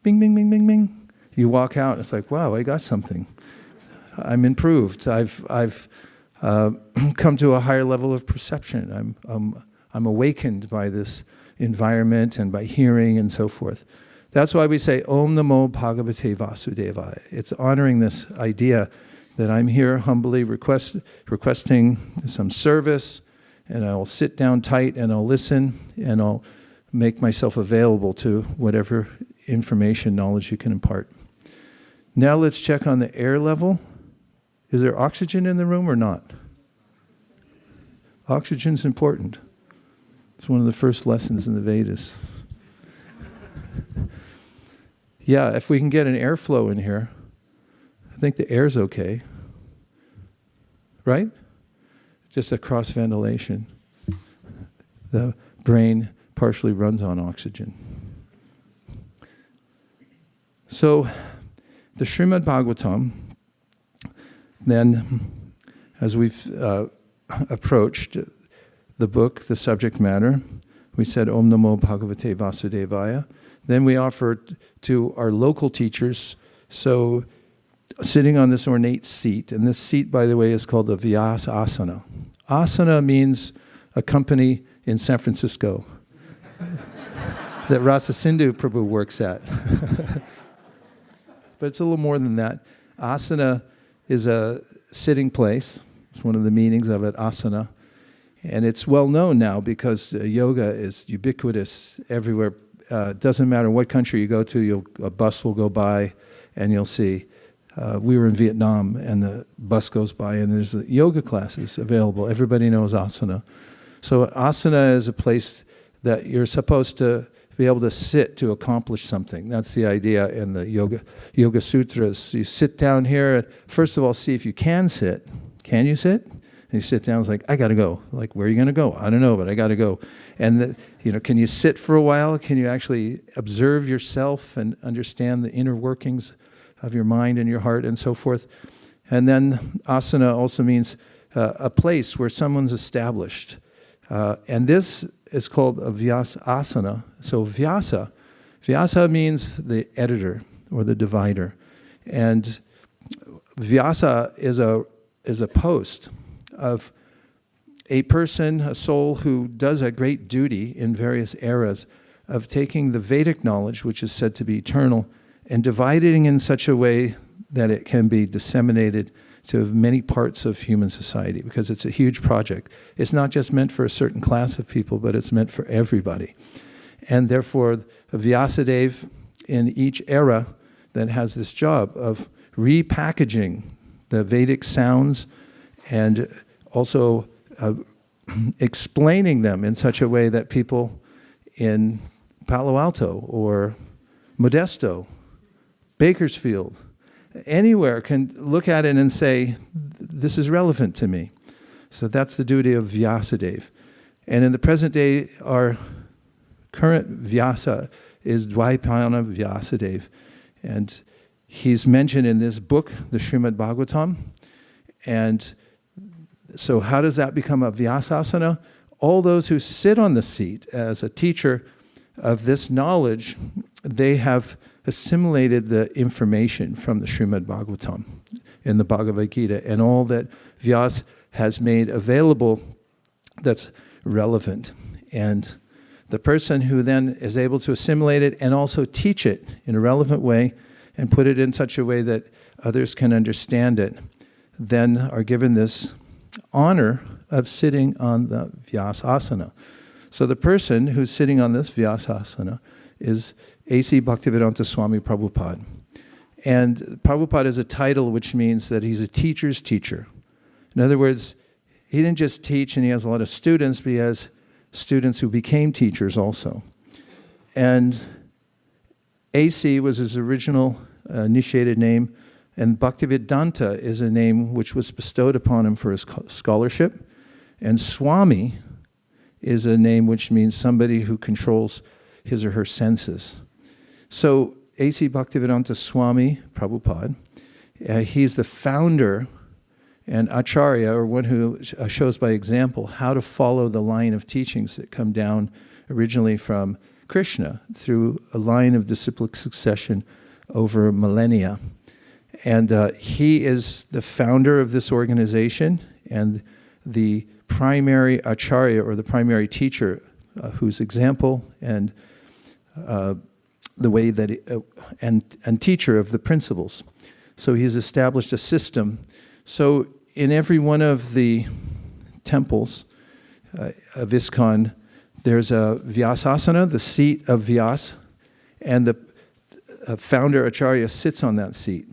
bing, bing, bing, bing, bing. You walk out, it's like, wow, I got something. I'm improved. I've come to a higher level of perception. I'm awakened by this environment and by hearing and so forth. That's why we say Om Namo Bhagavate Vasudevaya. It's honoring this idea that I'm here humbly requesting some service, and I'll sit down tight and I'll listen and I'll make myself available to whatever information, knowledge you can impart. Now let's check on the air level. Is there oxygen in the room or not? Oxygen's important. It's one of the first lessons in the Vedas. Yeah, if we can get an airflow in here, I think the air's okay. Right? Just a cross ventilation. The brain partially runs on oxygen. So, the Srimad Bhagavatam, then, as we've approached the book, the subject matter, we said Om Namo Bhagavate Vasudevaya. Then we offered to our local teachers, so sitting on this ornate seat, and this seat, by the way, is called the Vyasasana. Asana means a company in San Francisco that Rasa Sindhu Prabhu works at. But it's a little more than that. Asana is a sitting place, It's one of the meanings of it, asana. And it's well known now because yoga is ubiquitous everywhere. Doesn't matter what country you go to, a bus will go by and you'll see. We were in Vietnam and the bus goes by and there's yoga classes available. Everybody knows asana. So asana is a place that you're supposed to be able to sit to accomplish something. That's the idea in the Yoga Sutras. You sit down here, first of all, see if you can sit. Can you sit? And you sit down, it's like, I got to go. Like, where are you going to go? I don't know, but I got to go. And, can you sit for a while? Can you actually observe yourself and understand the inner workings of your mind and your heart and so forth? And then asana also means a place where someone's established. And this is called a Vyasasana. So Vyasa means the editor or the divider. And Vyasa is a post of a person, a soul who does a great duty in various eras of taking the Vedic knowledge, which is said to be eternal, and dividing in such a way that it can be disseminated to many parts of human society, because it's a huge project. It's not just meant for a certain class of people, but it's meant for everybody. And therefore, Vyasadeva in each era that has this job of repackaging the Vedic sounds and also explaining them in such a way that people in Palo Alto or Modesto, Bakersfield, anywhere can look at it and say, this is relevant to me. So that's the duty of Vyasadeva. And in the present day, our current Vyasa is Dvaipayana Vyasadeva. And he's mentioned in this book, the Srimad Bhagavatam. And so how does that become a Vyasasana? All those who sit on the seat as a teacher of this knowledge, they have assimilated the information from the Srimad Bhagavatam in the Bhagavad Gita and all that Vyas has made available that's relevant. And the person who then is able to assimilate it and also teach it in a relevant way and put it in such a way that others can understand it, then are given this honor of sitting on the Vyasasana. So the person who's sitting on this Vyasasana is A.C. Bhaktivedanta Swami Prabhupada. And Prabhupada is a title which means that he's a teacher's teacher. In other words, he didn't just teach and he has a lot of students, but he has students who became teachers also. And A.C. was his original initiated name, and Bhaktivedanta is a name which was bestowed upon him for his scholarship. And Swami is a name which means somebody who controls his or her senses. So A.C. Bhaktivedanta Swami Prabhupada, he's the founder and acharya, or one who shows by example how to follow the line of teachings that come down originally from Krishna through a line of disciplic succession over millennia. And he is the founder of this organization and the primary acharya, or the primary teacher, whose example and the way that and teacher of the principles. So he's established a system. So in every one of the temples of ISKCON, there's a Vyasasana, the seat of Vyas, and the founder acharya sits on that seat.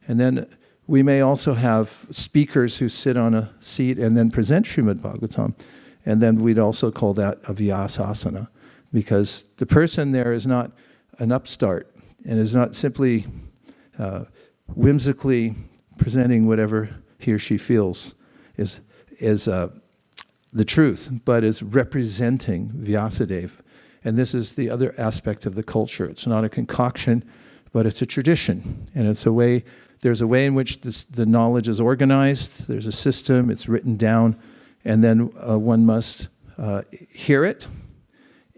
And then we may also have speakers who sit on a seat and then present Srimad Bhagavatam. And then we'd also call that a Vyasasana, because the person there is not an upstart and is not simply whimsically presenting whatever he or she feels is the truth, but is representing Vyasadeva. And this is the other aspect of the culture. It's not a concoction, but it's a tradition. And it's a way, there's a way in which the knowledge is organized, there's a system, it's written down, and then one must hear it.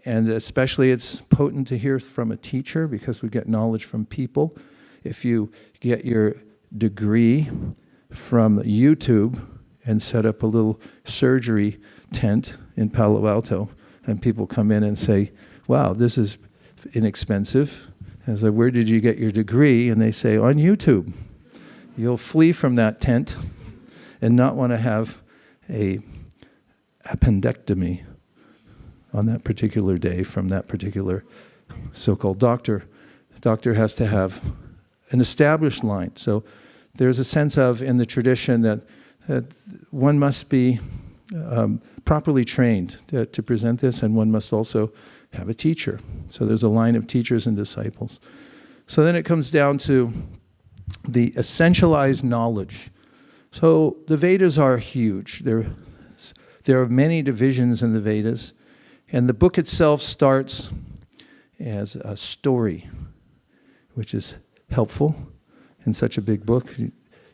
And especially it's potent to hear from a teacher, because we get knowledge from people. If you get your degree from YouTube and set up a little surgery tent in Palo Alto, and people come in and say, wow, this is inexpensive. And I say, where did you get your degree? And they say, on YouTube. You'll flee from that tent and not want to have a appendectomy on that particular day from that particular so-called doctor. The doctor has to have an established line. So there's a sense of, in the tradition, that one must be properly trained to present this, and one must also have a teacher. So there's a line of teachers and disciples. So then it comes down to the essentialized knowledge. So the Vedas are huge. There are many divisions in the Vedas, and the book itself starts as a story, which is helpful in such a big book. You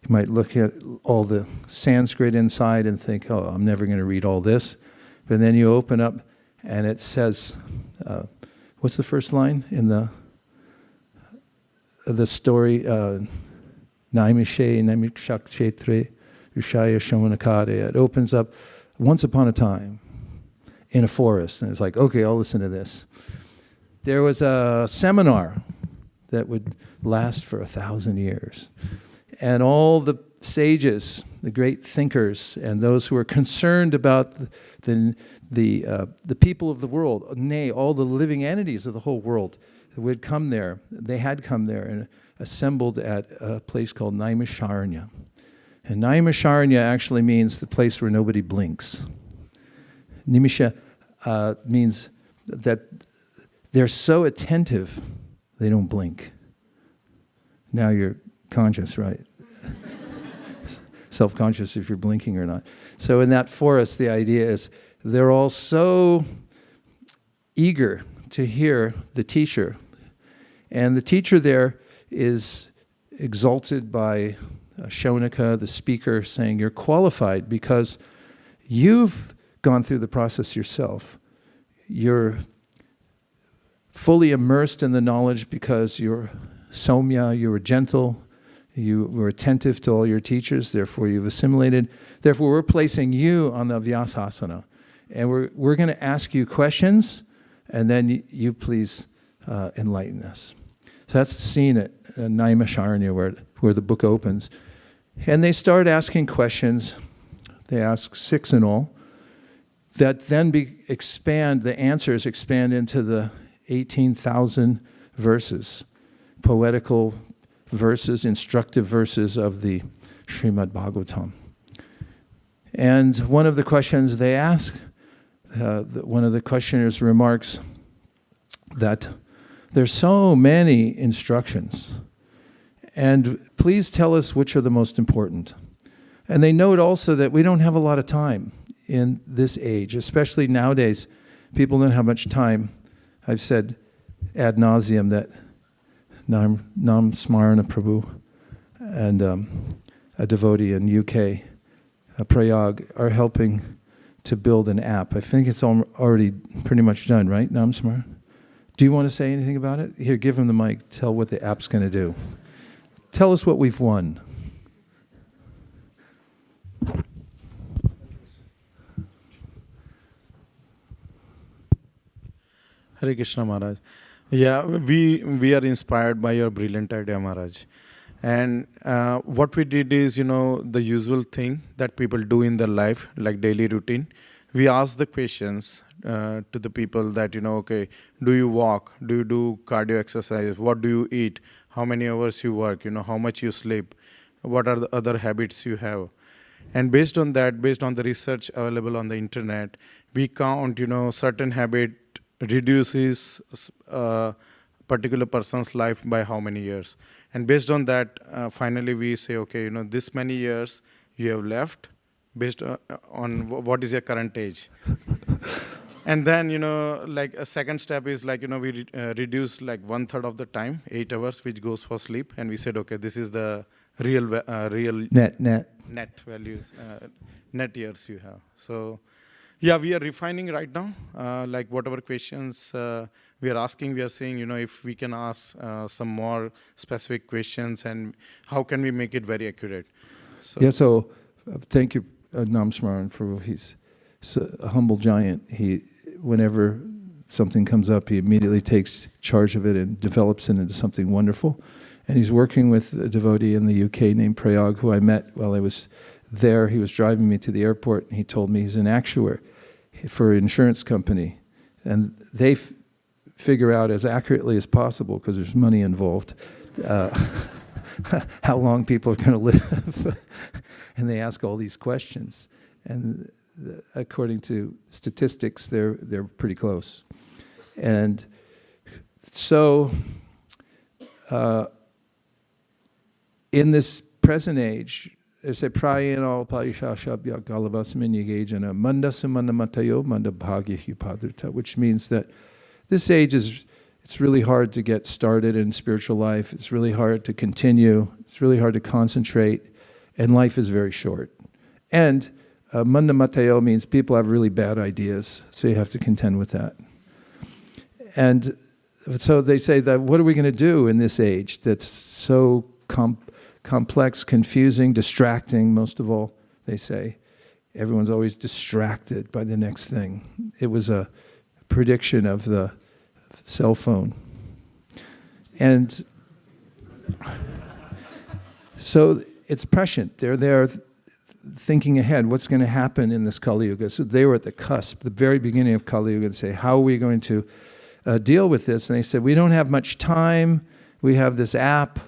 might look at all the Sanskrit inside and think, oh, I'm never going to read all this. But then you open up and it says, what's the first line in the story? Naimishe namikshakshetre Rishaya Shomanakade. It opens up once upon a time in a forest. And it's like, okay, I'll listen to this. There was a seminar that would last for 1,000 years. And all the sages, the great thinkers, and those who were concerned about the people of the world, nay, all the living entities of the whole world, would come there. They had come there and assembled at a place called Naimisharanya. And Naimisharanya actually means the place where nobody blinks. Nimisha means that they're so attentive, they don't blink. Now you're conscious, right? Self-conscious if you're blinking or not. So in that forest, the idea is they're all so eager to hear the teacher. And the teacher there is exalted by Shonaka, the speaker, saying, you're qualified because you've gone through the process yourself. You're fully immersed in the knowledge because you're Somya, you were gentle, you were attentive to all your teachers, therefore you've assimilated. Therefore we're placing you on the Vyasasana. And we're going to ask you questions, and then you please enlighten us. So that's the scene at Naimisharanya where the book opens. And they start asking questions. They ask 6 in all. That then the answers expand into the 18,000 verses, poetical verses, instructive verses of the Srimad Bhagavatam. And one of the questions they ask, one of the questioners remarks that there's so many instructions, and please tell us which are the most important. And they note also that we don't have a lot of time in this age, especially nowadays. People don't have much time. I've said ad nauseum that Nam Smarana Prabhu and a devotee in UK, Prayag, are helping to build an app. I think it's already pretty much done, right, Nam Smarana? Do you want to say anything about it? Here, give him the mic. Tell what the app's going to do. Tell us what we've won. Hare Krishna Maharaj. Yeah, we are inspired by your brilliant idea, Maharaj. And what we did is, the usual thing that people do in their life, like daily routine. We ask the questions to the people that, okay, do you walk? Do you do cardio exercise? What do you eat? How many hours you work? How much you sleep? What are the other habits you have? And based on that, based on the research available on the internet, we count, certain habit reduces a particular person's life by how many years. And based on that, finally we say, okay, this many years you have left based on what is your current age. And then, like a second step is like, we reduce like 1/3 of the time, 8 hours, which goes for sleep. And we said, okay, this is the real net values, net years you have. So, yeah, we are refining right now. Like whatever questions we are asking, we are saying, if we can ask some more specific questions and how can we make it very accurate. So thank you, Nam Smaran, for he's a humble giant. Whenever something comes up, he immediately takes charge of it and develops it into something wonderful. And he's working with a devotee in the UK named Prayag, who I met while I was there. He was driving me to the airport, and he told me he's an actuary for an insurance company. And they figure out as accurately as possible, because there's money involved, how long people are going to live. And they ask all these questions. And according to statistics, they're pretty close. And so in this present age, they say, Prayena Parishashabhya Galavasmin Yagejana Mandasumana Matayo Mandabhagya Hupadrita, which means that this age it's really hard to get started in spiritual life. It's really hard to continue. It's really hard to concentrate. And life is very short. And Manda Mateo means people have really bad ideas, so you have to contend with that. And so they say that what are we going to do in this age that's so complex, confusing, distracting, most of all, they say. Everyone's always distracted by the next thing. It was a prediction of the cell phone. And so it's prescient. They're there thinking ahead, what's going to happen in this Kali-yuga. So they were at the cusp, the very beginning of Kali-yuga, and say, how are we going to deal with this? And they said, we don't have much time. We have this app,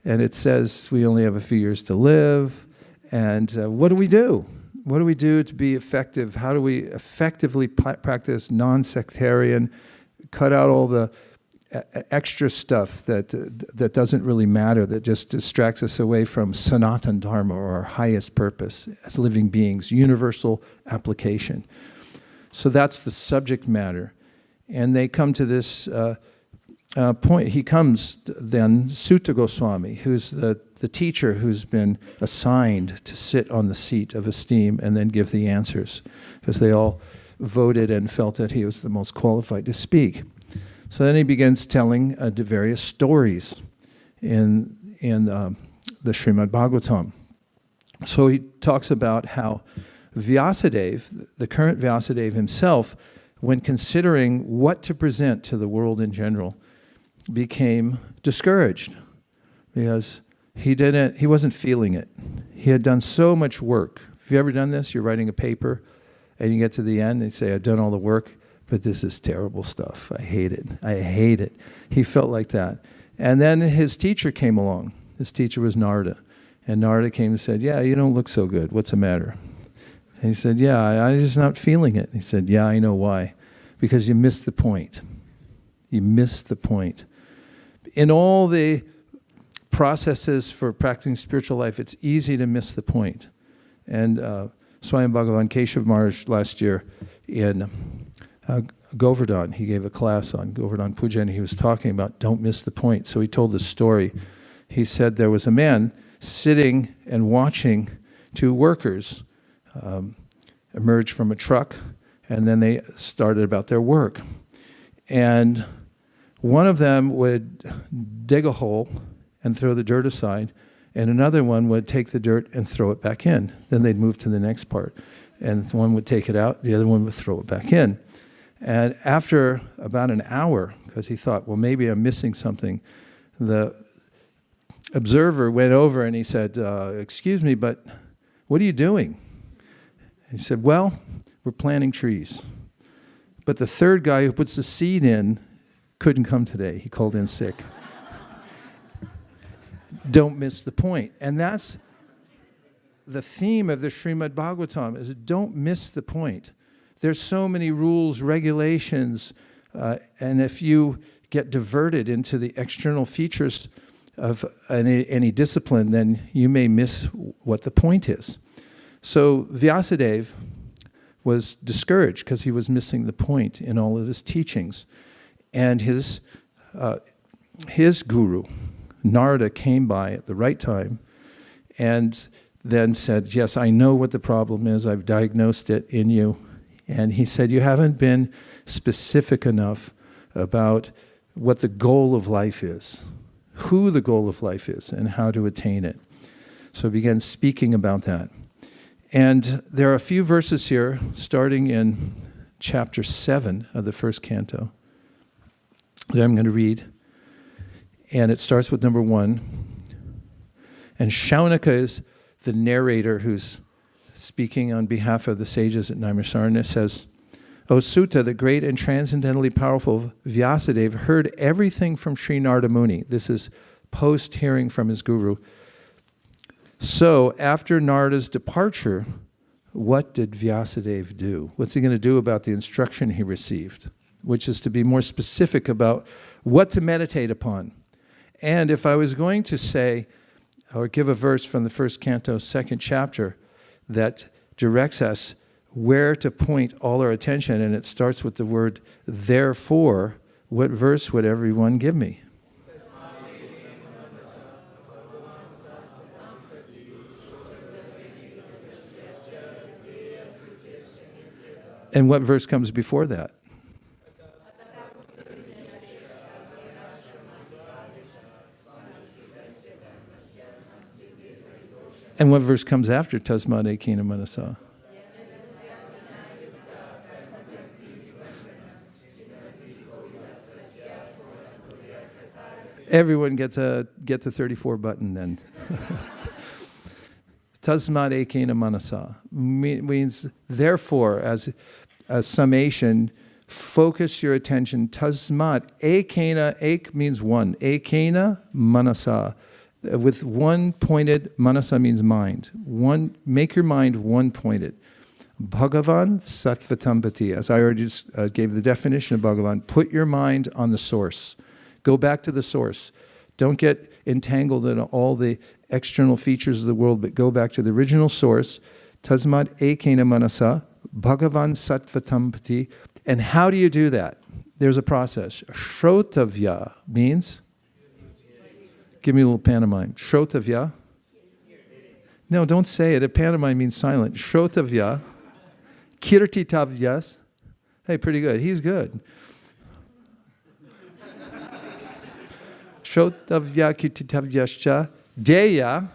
and it says we only have a few years to live. And what do we do? What do we do to be effective? How do we effectively practice non-sectarian, cut out all the extra stuff that doesn't really matter, that just distracts us away from Sanatan Dharma, or our highest purpose as living beings, universal application. So that's the subject matter. And they come to this point. He comes then, Sutta Goswami, who's the teacher who's been assigned to sit on the seat of esteem and then give the answers, because they all voted and felt that he was the most qualified to speak. So then he begins telling the various stories in the Srimad Bhagavatam. So he talks about how Vyasadeva, the current Vyasadeva himself, when considering what to present to the world in general, became discouraged because he wasn't feeling it. He had done so much work. Have you ever done this? You're writing a paper and you get to the end and you say, I've done all the work, but this is terrible stuff. I hate it. I hate it. He felt like that. And then his teacher came along. His teacher was Narada. And Narada came and said, yeah, you don't look so good. What's the matter? And he said, yeah, I'm just not feeling it. He said, yeah, I know why. Because you missed the point. You missed the point. In all the processes for practicing spiritual life, it's easy to miss the point. And Swayam Bhagavan Keshav Maharaj last year in Govardhan, he gave a class on Govardhan Puja, and he was talking about don't miss the point. So he told this story. He said there was a man sitting and watching two workers emerge from a truck, and then they started about their work. And one of them would dig a hole and throw the dirt aside, and another one would take the dirt and throw it back in. Then they'd move to the next part. And one would take it out, the other one would throw it back in. And after about an hour, because he thought, well, maybe I'm missing something, the observer went over and he said, excuse me, but what are you doing? He said, well, we're planting trees. But the third guy who puts the seed in couldn't come today. He called in sick. Don't miss the point. And that's the theme of the Srimad Bhagavatam, is don't miss the point. There's so many rules, regulations, and if you get diverted into the external features of any discipline, then you may miss what the point is. So Vyasadeva was discouraged because he was missing the point in all of his teachings. And his guru, Narada, came by at the right time and then said, yes, I know what the problem is. I've diagnosed it in you. And he said, you haven't been specific enough about what the goal of life is, who the goal of life is, and how to attain it. So he began speaking about that. And there are a few verses here, starting in chapter 7 of the first canto, that I'm going to read. And it starts with number 1. And Shaunaka is the narrator who's speaking on behalf of the sages at Naimisarana, says, O Sutta, the great and transcendently powerful Vyasadeva heard everything from Sri Narada Muni. This is post-hearing from his guru. So, after Narada's departure, what did Vyasadeva do? What's he going to do about the instruction he received? Which is to be more specific about what to meditate upon. And if I was going to say, or give a verse from the first canto, second chapter, that directs us where to point all our attention, and it starts with the word therefore, what verse would everyone give me? And what verse comes before that? And what verse comes after Tasmad Ekena Manasa? Everyone get the 34 button then. Tasmad Ekena Manasa means therefore, as a summation, focus your attention. Tasmad Ekena, ek means one. Ekena Manasa. With one pointed, manasa means mind. One, make your mind one pointed. Bhagavan Sattvatambhati. As I already gave the definition of Bhagavan, put your mind on the source. Go back to the source. Don't get entangled in all the external features of the world, but go back to the original source. Tasmad ekena manasa, Bhagavan Sattvatambhati. And how do you do that? There's a process. Shrotavya means? Give me a little pantomime. Shrotavya. No, don't say it. A pantomime means silent. Shrotavya. Kirtitavyas. Hey, pretty good. He's good. Shrotavya kirtitavyascha. Deya.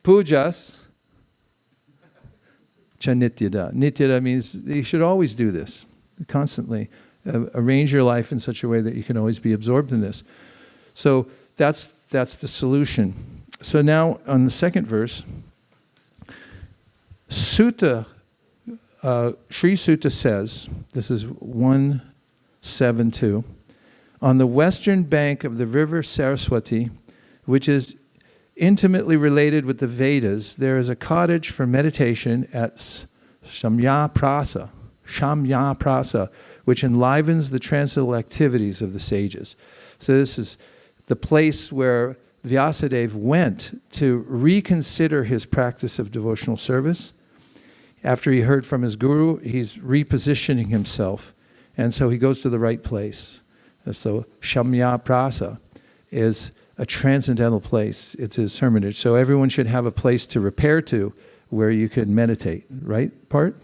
Pujas. Cha nityada. Nityada means you should always do this. Constantly. Arrange your life in such a way that you can always be absorbed in this. So that's the solution. So now on the second verse, Sutta, Sri Sutta says, this is 172, on the western bank of the river Saraswati, which is intimately related with the Vedas, there is a cottage for meditation at Shamya Prasa, which enlivens the transcendental activities of the sages. So this is the place where Vyasadeva went to reconsider his practice of devotional service. After he heard from his guru, he's repositioning himself. And so he goes to the right place. And so Shamya Prasa is a transcendental place. It's his hermitage. So everyone should have a place to repair to where you can meditate. Right, Part?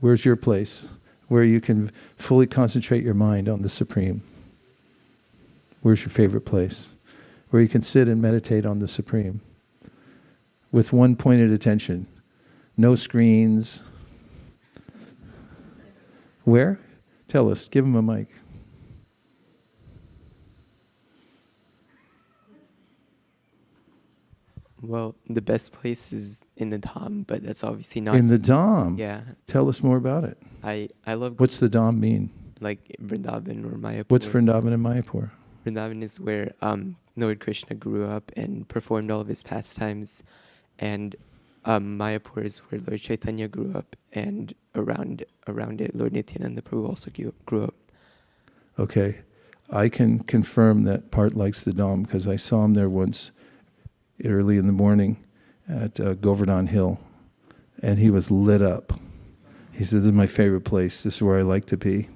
Where's your place? Where you can fully concentrate your mind on the Supreme. Where's your favorite place? Where you can sit and meditate on the Supreme with one pointed attention. No screens. Where? Tell us. Give him a mic. Well, the best place is in the Dham, but that's obviously not... In the Dham? Yeah. Tell us more about it. I love... What's the Dham mean? Like Vrindavan or Mayapur. What's Vrindavan and Mayapur? Vrindavan is where Lord Krishna grew up and performed all of his pastimes. And Mayapur is where Lord Chaitanya grew up. And around it, Lord Nityananda Prabhu also grew up. Okay. I can confirm that Part likes the Dham because I saw him there once early in the morning at Govardhan Hill. And he was lit up. He said, this is my favorite place. This is where I like to be.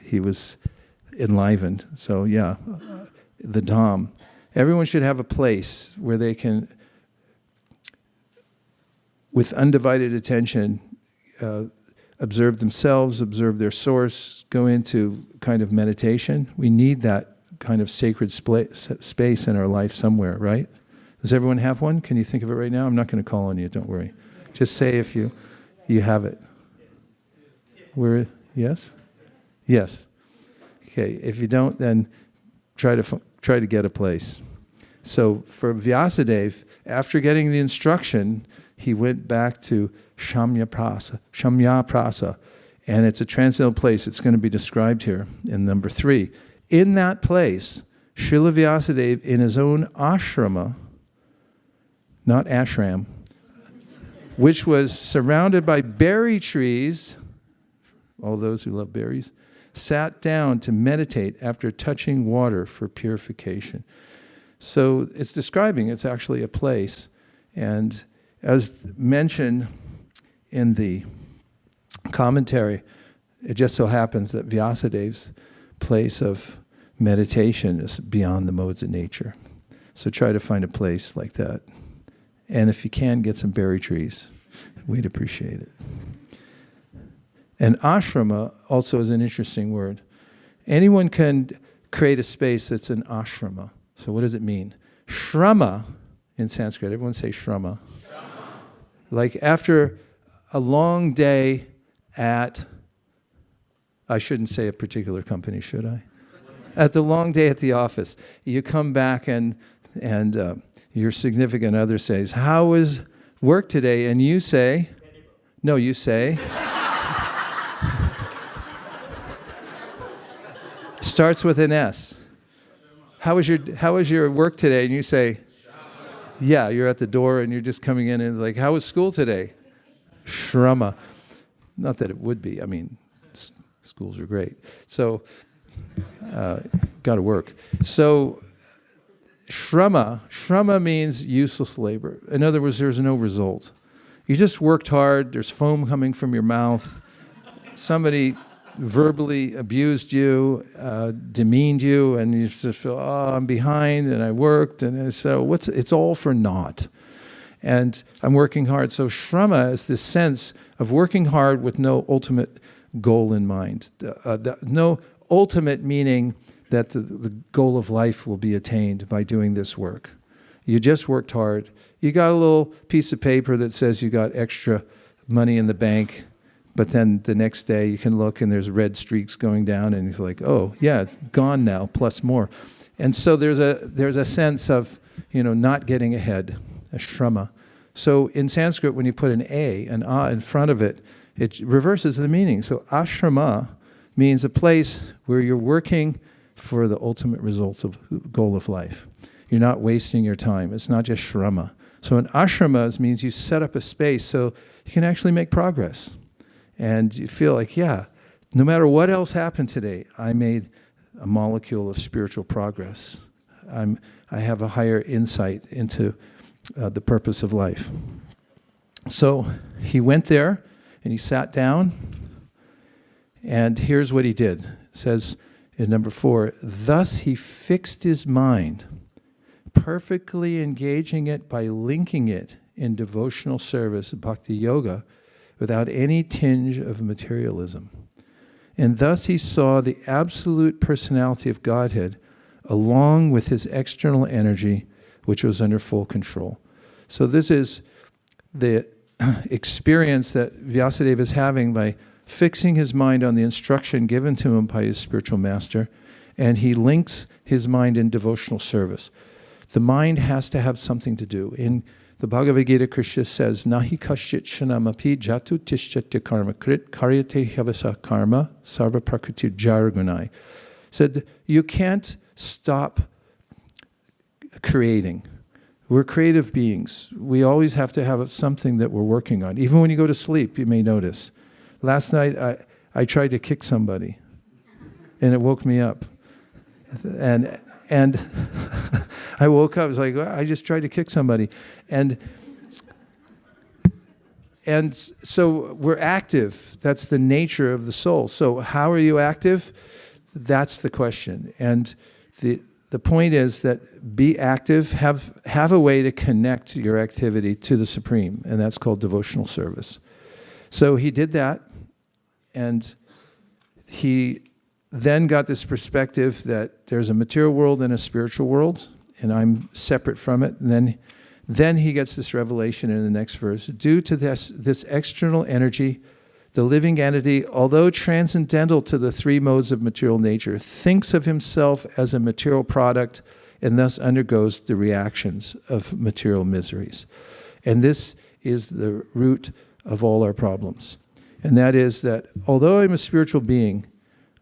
He was enlivened. So yeah, the Dham. Everyone should have a place where they can, with undivided attention, observe themselves, observe their source, go into kind of meditation. We need that kind of sacred space in our life somewhere, right? Does everyone have one? Can you think of it right now? I'm not going to call on you, don't worry. Just say if you have it. Where? Yes? Yes. Okay, if you don't, then try to get a place. So for Vyasadeva, after getting the instruction, he went back to Shamyaprasa, and it's a transcendental place. It's going to be described here in number 3. In that place, Srila Vyasadeva, in his own ashrama, not ashram, which was surrounded by berry trees, all those who love berries, sat down to meditate after touching water for purification. So it's describing, it's actually a place. And as mentioned in the commentary, it just so happens that Vyasadeva's place of meditation is beyond the modes of nature. So try to find a place like that. And if you can, get some berry trees. We'd appreciate it. And ashrama also is an interesting word. Anyone can create a space that's an ashrama. So what does it mean? Shrama in Sanskrit, everyone say shrama. Like after a long day at, I shouldn't say a particular company, should I? At the long day at the office, you come back and your significant other says, "How was work today?" And you say, no, you say, starts with an S. How was your work today? And you say, yeah, you're at the door and you're just coming in and it's like, how was school today? Shrama. Not that it would be. I mean, schools are great. So, got to work. So, Shrama means useless labor. In other words, there's no result. You just worked hard, there's foam coming from your mouth, somebody verbally abused you, demeaned you, and you just feel, oh, I'm behind, and I worked, and so it's all for naught. And I'm working hard. So Shrama is this sense of working hard with no ultimate goal in mind. No ultimate meaning that the goal of life will be attained by doing this work. You just worked hard. You got a little piece of paper that says you got extra money in the bank, but then the next day you can look and there's red streaks going down and you're like, oh, yeah, it's gone now, plus more. And so there's a sense of, not getting ahead, a shrama. So in Sanskrit, when you put an in front of it, it reverses the meaning. So ashrama means a place where you're working for the ultimate result of goal of life. You're not wasting your time. It's not just shrama. So an ashrama means you set up a space so you can actually make progress. And you feel like, yeah, no matter what else happened today, I made a molecule of spiritual progress. I have a higher insight into the purpose of life. So he went there and he sat down. And here's what he did. It says in number 4, thus he fixed his mind, perfectly engaging it by linking it in devotional service, bhakti yoga, without any tinge of materialism. And thus he saw the absolute personality of Godhead along with his external energy, which was under full control. So this is the experience that Vyasadeva is having by fixing his mind on the instruction given to him by his spiritual master, and he links his mind in devotional service. The mind has to have something to do. In the Bhagavad Gita, Krishna says, Nahi kashit shanamapi jatu tishyatya karma krit karyate havasa karma sarva prakriti jargunai. Said, you can't stop creating. We're creative beings. We always have to have something that we're working on. Even when you go to sleep, you may notice. Last night, I tried to kick somebody, and it woke me up. And I woke up, I was like, I just tried to kick somebody. And so we're active. That's the nature of the soul. So how are you active? That's the question. And the point is that be active, have a way to connect your activity to the Supreme, and that's called devotional service. So he did that, and he then got this perspective that there's a material world and a spiritual world, and I'm separate from it. And then he gets this revelation in the next verse. Due to this external energy, the living entity, although transcendental to the 3 modes of material nature, thinks of himself as a material product and thus undergoes the reactions of material miseries. And this is the root of all our problems. And that is that although I'm a spiritual being,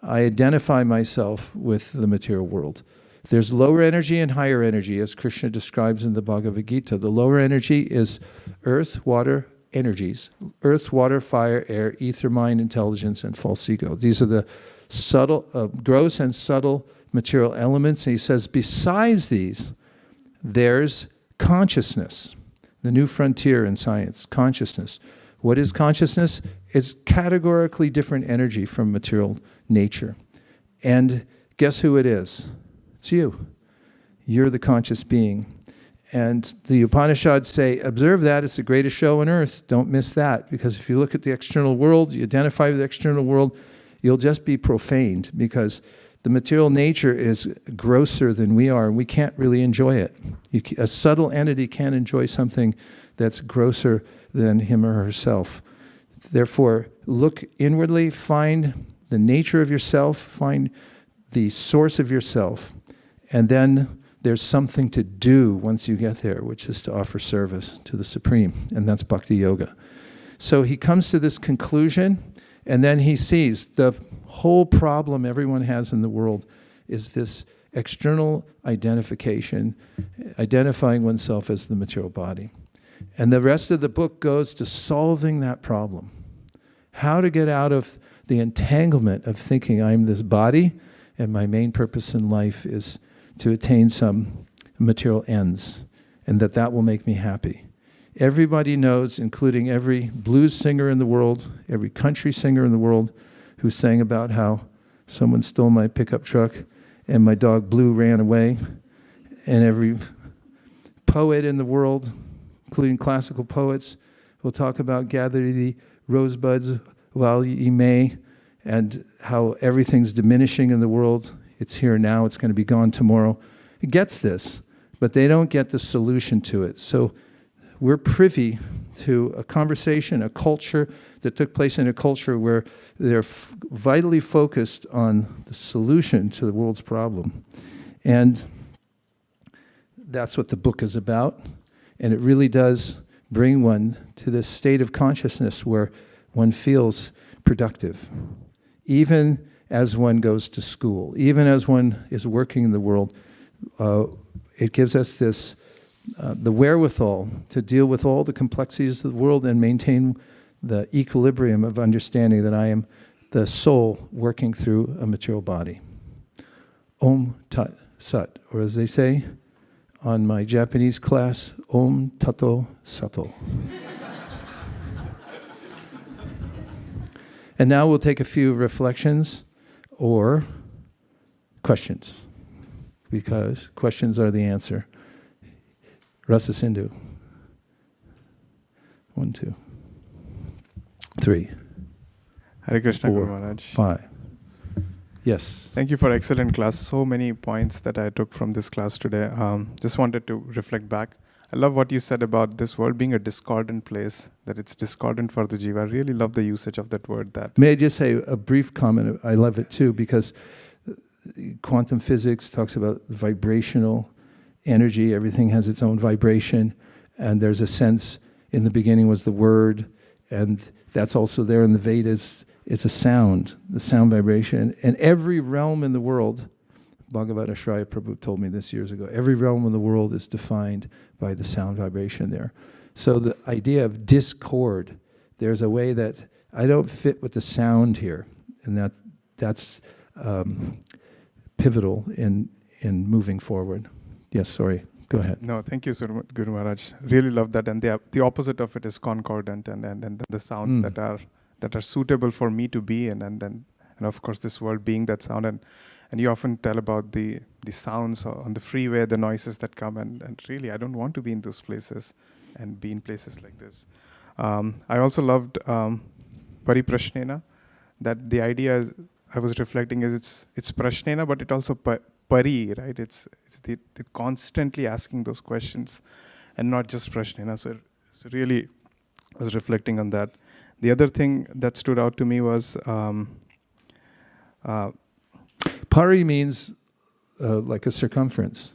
I identify myself with the material world. There's lower energy and higher energy, as Krishna describes in the Bhagavad Gita. The lower energy is earth, water, energies. Earth, water, fire, air, ether, mind, intelligence, and false ego. These are the subtle, gross and subtle material elements. And he says, besides these, there's consciousness. The new frontier in science, consciousness. What is consciousness? It's categorically different energy from material nature. And guess who it is? It's you. You're the conscious being. And the Upanishads say, observe that, it's the greatest show on earth. Don't miss that. Because if you look at the external world, you identify with the external world, you'll just be profaned, because the material nature is grosser than we are, and we can't really enjoy it. A subtle entity can't enjoy something that's grosser than him or herself. Therefore, look inwardly, find the nature of yourself, find the source of yourself, and then there's something to do once you get there, which is to offer service to the Supreme, and that's Bhakti Yoga. So he comes to this conclusion, and then he sees the whole problem everyone has in the world is this external identification, identifying oneself as the material body. And the rest of the book goes to solving that problem. How to get out of the entanglement of thinking I'm this body, and my main purpose in life is to attain some material ends, and that will make me happy. Everybody knows, including every blues singer in the world, every country singer in the world, who sang about how someone stole my pickup truck and my dog Blue ran away, and every poet in the world, including classical poets, will talk about gather the rosebuds while ye may, and how everything's diminishing in the world. It's here now, it's going to be gone tomorrow. It gets this, but they don't get the solution to it. So we're privy to a conversation, a culture that took place in a culture where they're vitally focused on the solution to the world's problem. And that's what the book is about. And it really does bring one to this state of consciousness where one feels productive. Even as one goes to school, even as one is working in the world, it gives us this the wherewithal to deal with all the complexities of the world and maintain the equilibrium of understanding that I am the soul working through a material body. Om Tat Sat, or as they say on my Japanese class, Om Tato Sato. And now we'll take a few reflections or questions, because questions are the answer. Rasa Sindhu. 1, 2, 3, Hare Krishna, 4, Guru Maharaj. 5. Yes. Thank you for excellent class. So many points that I took from this class today. Just wanted to reflect back. I love what you said about this world being a discordant place, that it's discordant for the jiva. I really love the usage of that word. That. May I just say a brief comment? I love it too, because quantum physics talks about vibrational energy. Everything has its own vibration, and there's a sense, in the beginning was the word, and that's also there in the Vedas. It's a sound, the sound vibration. And every realm in the world, Bhagavata Shraya Prabhu told me this years ago, every realm in the world is defined by the sound vibration there. So the idea of discord, there's a way that I don't fit with the sound here, and that's pivotal in moving forward. Yes, sorry, go ahead. No, thank you, Guru Maharaj. Really love that. And the opposite of it is concordant, and the sounds that are suitable for me to be in, and of course this world being that sound. And you often tell about the sounds on the freeway, the noises that come, and really I don't want to be in those places and be in places like this. I also loved Pariprashnena, that the idea is, I was reflecting, is it's Prashnena, but it also Pari, right? It's the constantly asking those questions and not just Prashnena. So really I was reflecting on that. The other thing that stood out to me was Pari means like a circumference.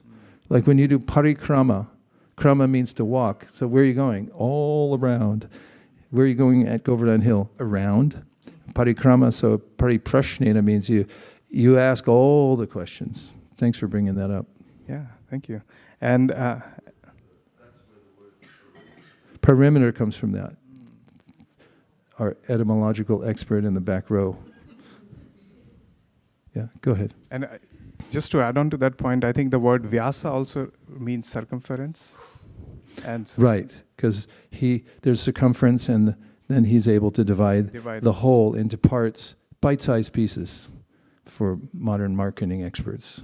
Like when you do parikrama, krama means to walk. So where are you going? All around. Where are you going at Govardhan Hill? Around. Parikrama, so pariprashnena means you ask all the questions. Thanks for bringing that up. Yeah, thank you. And perimeter comes from that. Our etymological expert in the back row. Yeah, go ahead. And just to add on to that point, I think the word Vyasa also means circumference. And so Right, because there's circumference, and then he's able to divide the whole into parts, bite-sized pieces for modern marketing experts.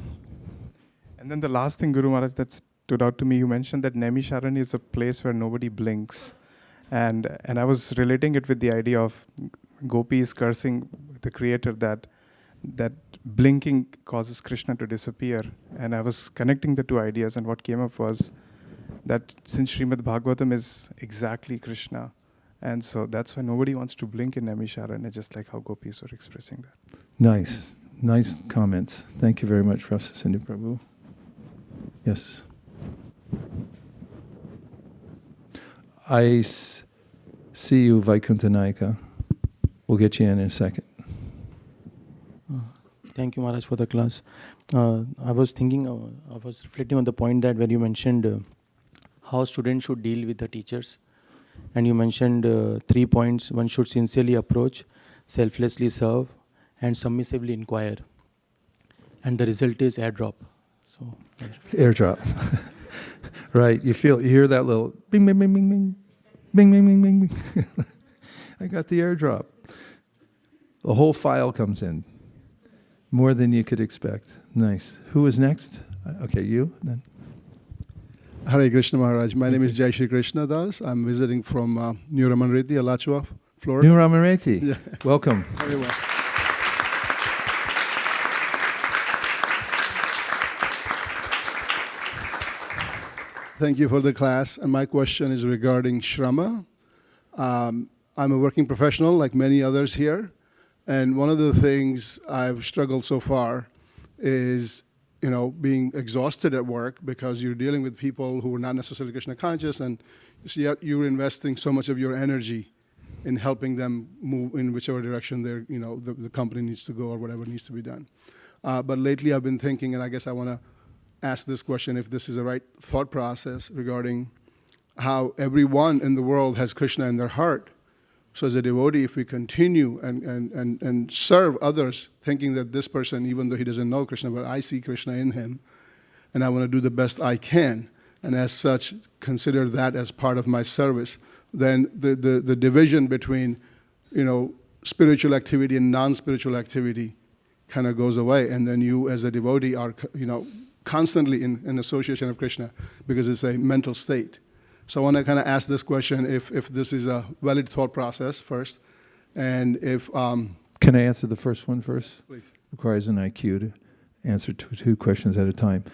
And then the last thing, Guru Maharaj, that stood out to me, you mentioned that Naimisharanya is a place where nobody blinks. And I was relating it with the idea of gopis cursing the creator that blinking causes Krishna to disappear. And I was connecting the two ideas, and what came up was that since Srimad Bhagavatam is exactly Krishna, and so that's why nobody wants to blink in Naimisharanya, just like how gopis were expressing that. Nice comments. Thank you very much, Rasa Sindhu Prabhu. Yes. I see you, Vaikuntha Nayaka. We'll get you in a second. Thank you, Maharaj, for the class. I was reflecting on the point that when you mentioned how students should deal with the teachers, and you mentioned 3 points. One should sincerely approach, selflessly serve, and submissively inquire. And the result is airdrop. So Airdrop. Right. You hear that little bing, bing, bing, bing, bing, bing, bing, bing, bing, bing. I got the airdrop. The whole file comes in. More than you could expect. Nice. Who is next? Okay, you then. Hare Krishna Maharaj. My name is Jai Shri Krishna Das. I'm visiting from New Ramanreti, Alachua, Florida. New Ramareti. Yeah. Welcome. Very well. Thank you for the class. And my question is regarding Shrama. I'm a working professional like many others here. And one of the things I've struggled so far is being exhausted at work because you're dealing with people who are not necessarily Krishna conscious, and yet you're investing so much of your energy in helping them move in whichever direction the company needs to go or whatever needs to be done. But lately I've been thinking, and I guess I want to ask this question, if this is the right thought process regarding how everyone in the world has Krishna in their heart. So as a devotee, if we continue and serve others, thinking that this person, even though he doesn't know Krishna, but I see Krishna in him, and I want to do the best I can, and as such, consider that as part of my service, then the division between, spiritual activity and non-spiritual activity kind of goes away. And then you, as a devotee, are, constantly in association of Krishna, because it's a mental state. So I want to kind of ask this question, if this is a valid thought process first, and if... Can I answer the first one first? Please. Requires an IQ to answer two questions at a time.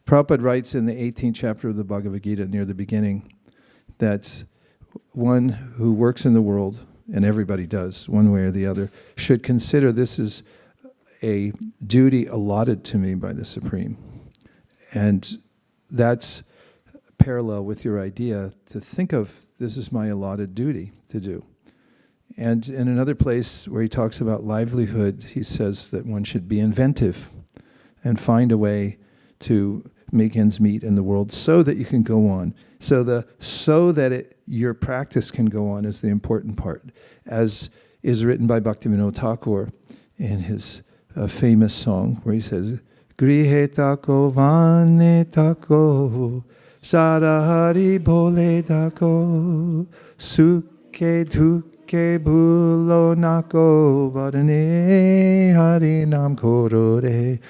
Prabhupada writes in the 18th chapter of the Bhagavad Gita, near the beginning, that one who works in the world, and everybody does, one way or the other, should consider this is a duty allotted to me by the Supreme. And that's parallel with your idea to think of this is my allotted duty to do. And in another place where he talks about livelihood, he says that one should be inventive and find a way to make ends meet in the world so that you can go on. So that your practice can go on is the important part, as is written by Bhaktivinoda Thakur in his famous song where he says, Grihe tako vane tako sarahari bole tako sukhe dukke bhulo nako varane hari nam koro re.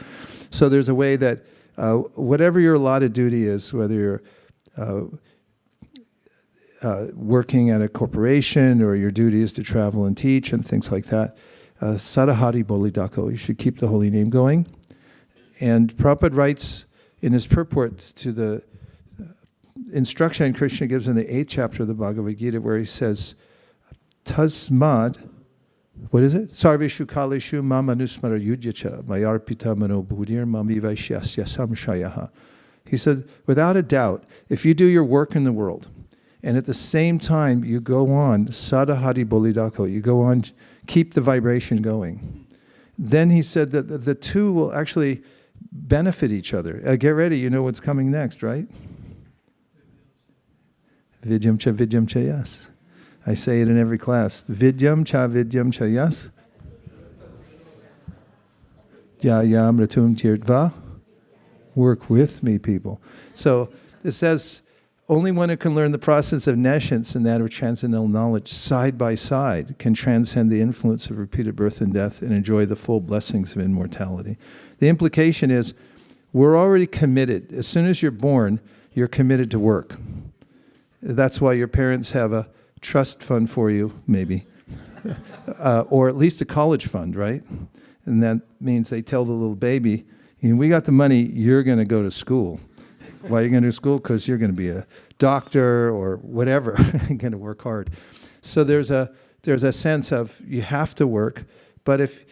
So there's a way that whatever your allotted duty is, whether you're working at a corporation or your duty is to travel and teach and things like that, sarahari bole tako, you should keep the holy name going. And Prabhupada writes in his purport to the instruction Krishna gives in the 8th chapter of the Bhagavad Gita, where he says, Tasmad What is it? Sarveshu kaleshu mama nusmara yudyacha mayarpita mano budir mami vaishyasya samshayaha. He said, without a doubt, if you do your work in the world, and at the same time you go on, sadahari bolidako, you go on, keep the vibration going, then he said that the two will actually benefit each other. Get ready, you know what's coming next, right? Vidyam cha, yes. I say it in every class. Vidyam cha, yes. Jayam ratum tirtva. Work with me, people. So it says, only one who can learn the process of nescience and that of transcendental knowledge side by side can transcend the influence of repeated birth and death and enjoy the full blessings of immortality. The implication is, we're already committed. As soon as you're born, you're committed to work. That's why your parents have a trust fund for you, maybe, or at least a college fund, right? And that means they tell the little baby, we got the money, you're going to go to school. Why are you going to go to school? Because you're going to be a doctor or whatever. You're going to work hard. So there's a sense of you have to work, but if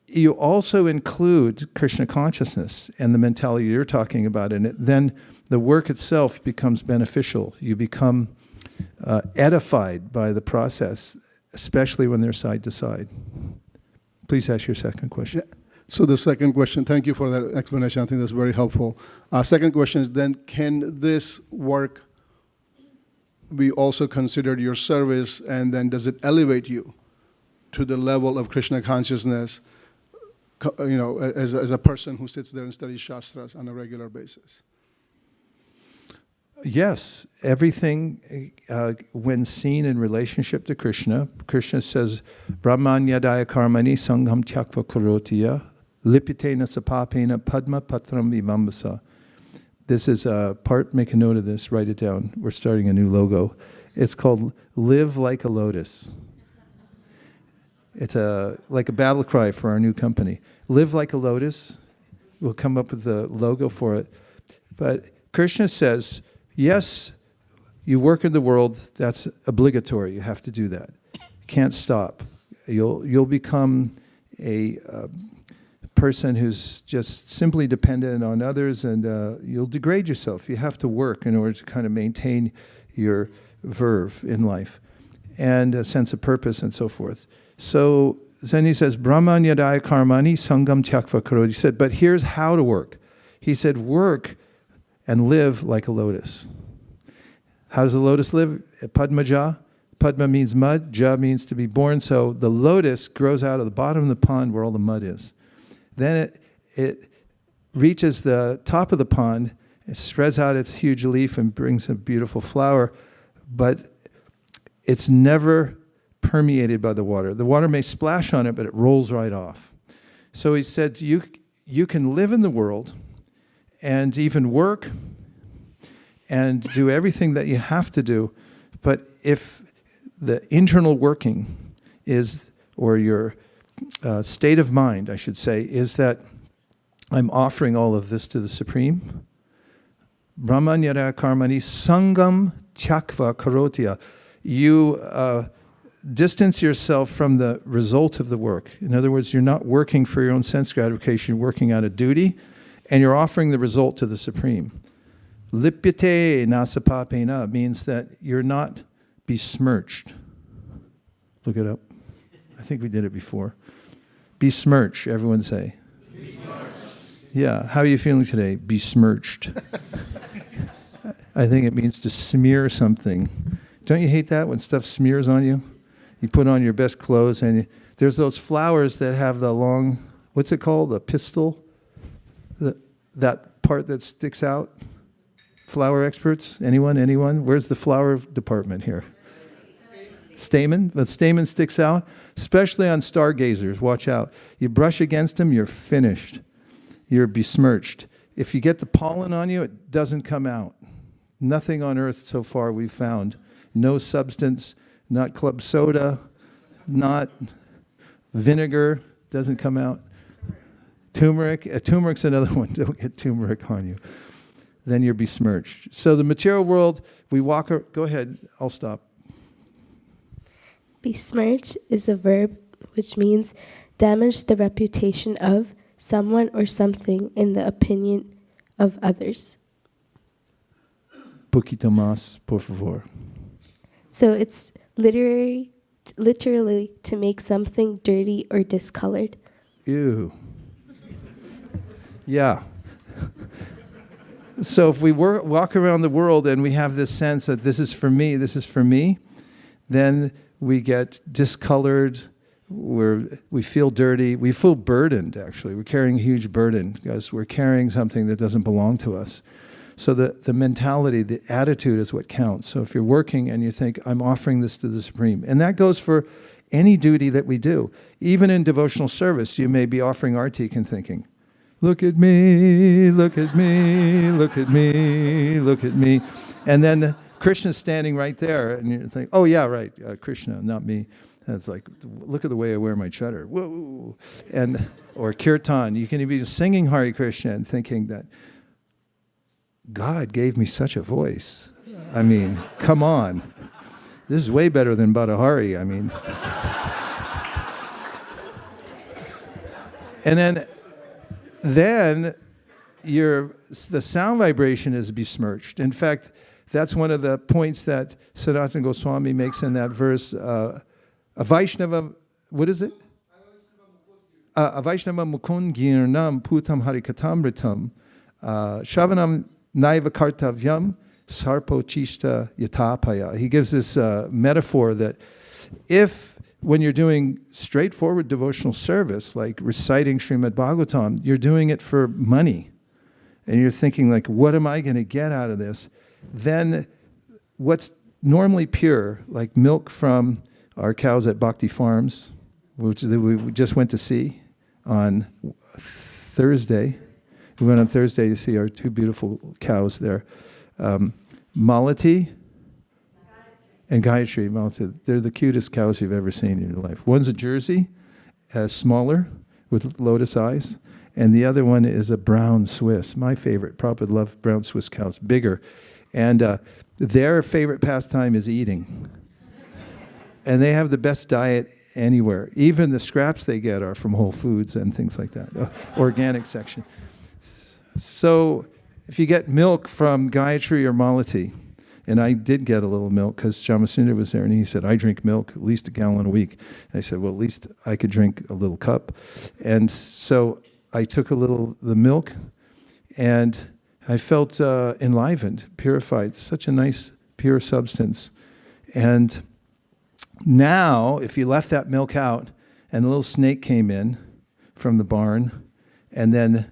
you also include Krishna consciousness and the mentality you're talking about in it, then the work itself becomes beneficial. You become edified by the process, especially when they're side to side. Please ask your second question. Yeah. So the second question, thank you for that explanation. I think that's very helpful. Second question is then, can this work be also considered your service, and then does it elevate you to the level of Krishna consciousness, as a person who sits there and studies Shastras on a regular basis? Yes, everything, when seen in relationship to Krishna, Krishna says, Brahman yadaya karmani sangham tyakva karotiya, lipitena sapapena padma patram vivambasa. This is a part, make a note of this, write it down. We're starting a new logo. It's called Live Like a Lotus. It's like a battle cry for our new company. Live like a lotus. We'll come up with the logo for it. But Krishna says, yes, you work in the world, that's obligatory. You have to do that. You can't stop. You'll become a person who's just simply dependent on others, and you'll degrade yourself. You have to work in order to kind of maintain your verve in life and a sense of purpose and so forth. So then he says, Brahman yadaya karmani sangam tyakva karoti. He said, but here's how to work. He said, work and live like a lotus. How does the lotus live? Padmaja. Padma means mud, ja means to be born. So the lotus grows out of the bottom of the pond where all the mud is. Then it reaches the top of the pond, it spreads out its huge leaf and brings a beautiful flower, but it's never permeated by the water. The water may splash on it, but it rolls right off. So he said, you can live in the world and even work and do everything that you have to do, but if the internal working is, or your state of mind, I should say, is that I'm offering all of this to the Supreme. Brahman yada karmani sangam tyakva karotiya. You distance yourself from the result of the work. In other words, you're not working for your own sense gratification, you're working out of duty, and you're offering the result to the Supreme. Lipyate nasapapena means that you're not besmirched. Look it up. I think we did it before. Besmirch, everyone say. Besmirched. Yeah, how are you feeling today? Besmirched. I think it means to smear something. Don't you hate that when stuff smears on you? You put on your best clothes and there's those flowers that have the long, what's it called? The pistil? That part that sticks out? Flower experts? Anyone? Where's the flower department here? Stamen. The stamen sticks out, especially on stargazers. Watch out. You brush against them, you're finished. You're besmirched. If you get the pollen on you, it doesn't come out. Nothing on earth so far we've found. No substance, not club soda, not vinegar, doesn't come out. Turmeric. Turmeric's another one. Don't get turmeric on you. Then you're besmirched. So the material world, we walk. Go ahead. I'll stop. Besmirch is a verb which means damage the reputation of someone or something in the opinion of others. Poquito más, por favor. So it's literally to make something dirty or discolored. Ew. Yeah. So if we walk around the world and we have this sense that this is for me, then we get discolored, we feel dirty, we feel burdened, actually. We're carrying a huge burden because we're carrying something that doesn't belong to us. So the mentality, the attitude is what counts. So if you're working and you think, I'm offering this to the Supreme, and that goes for any duty that we do. Even in devotional service, you may be offering artik and thinking, look at me, look at me, look at me, look at me. And then Krishna's standing right there, and you think, oh yeah, right, Krishna, not me. And it's like, look at the way I wear my chadar. Whoa. Or kirtan, you can be singing Hare Krishna and thinking that God gave me such a voice. I mean, come on. This is way better than Badahari, I mean. And then the sound vibration is besmirched. In fact, that's one of the points that Sanatana Goswami makes in that verse. A Vaishnava, what is it? A Vaishnava mukund girnam putam harikatamritam shavanam naiva kartavyam sarpo chishta yatapaya. He gives this metaphor that when you're doing straightforward devotional service, like reciting Srimad Bhagavatam, you're doing it for money. And you're thinking, like, what am I going to get out of this? Then what's normally pure, like milk from our cows at Bhakti Farms, which we just went to see on Thursday. We went on Thursday to see our two beautiful cows there. Malati and Gayatri. Malati, they're the cutest cows you've ever seen in your life. One's a Jersey, smaller, with lotus eyes, and the other one is a brown Swiss. My favorite. Prabhupada loved brown Swiss cows, bigger. And their favorite pastime is eating. And they have the best diet anywhere. Even the scraps they get are from Whole Foods and things like that, organic section. So if you get milk from Gayatri or Malati, and I did get a little milk because Shamasundar was there, and he said, I drink milk at least a gallon a week. And I said, well, at least I could drink a little cup. And so I took the milk, and I felt enlivened, purified, such a nice, pure substance. And now, if you left that milk out, and a little snake came in from the barn, and then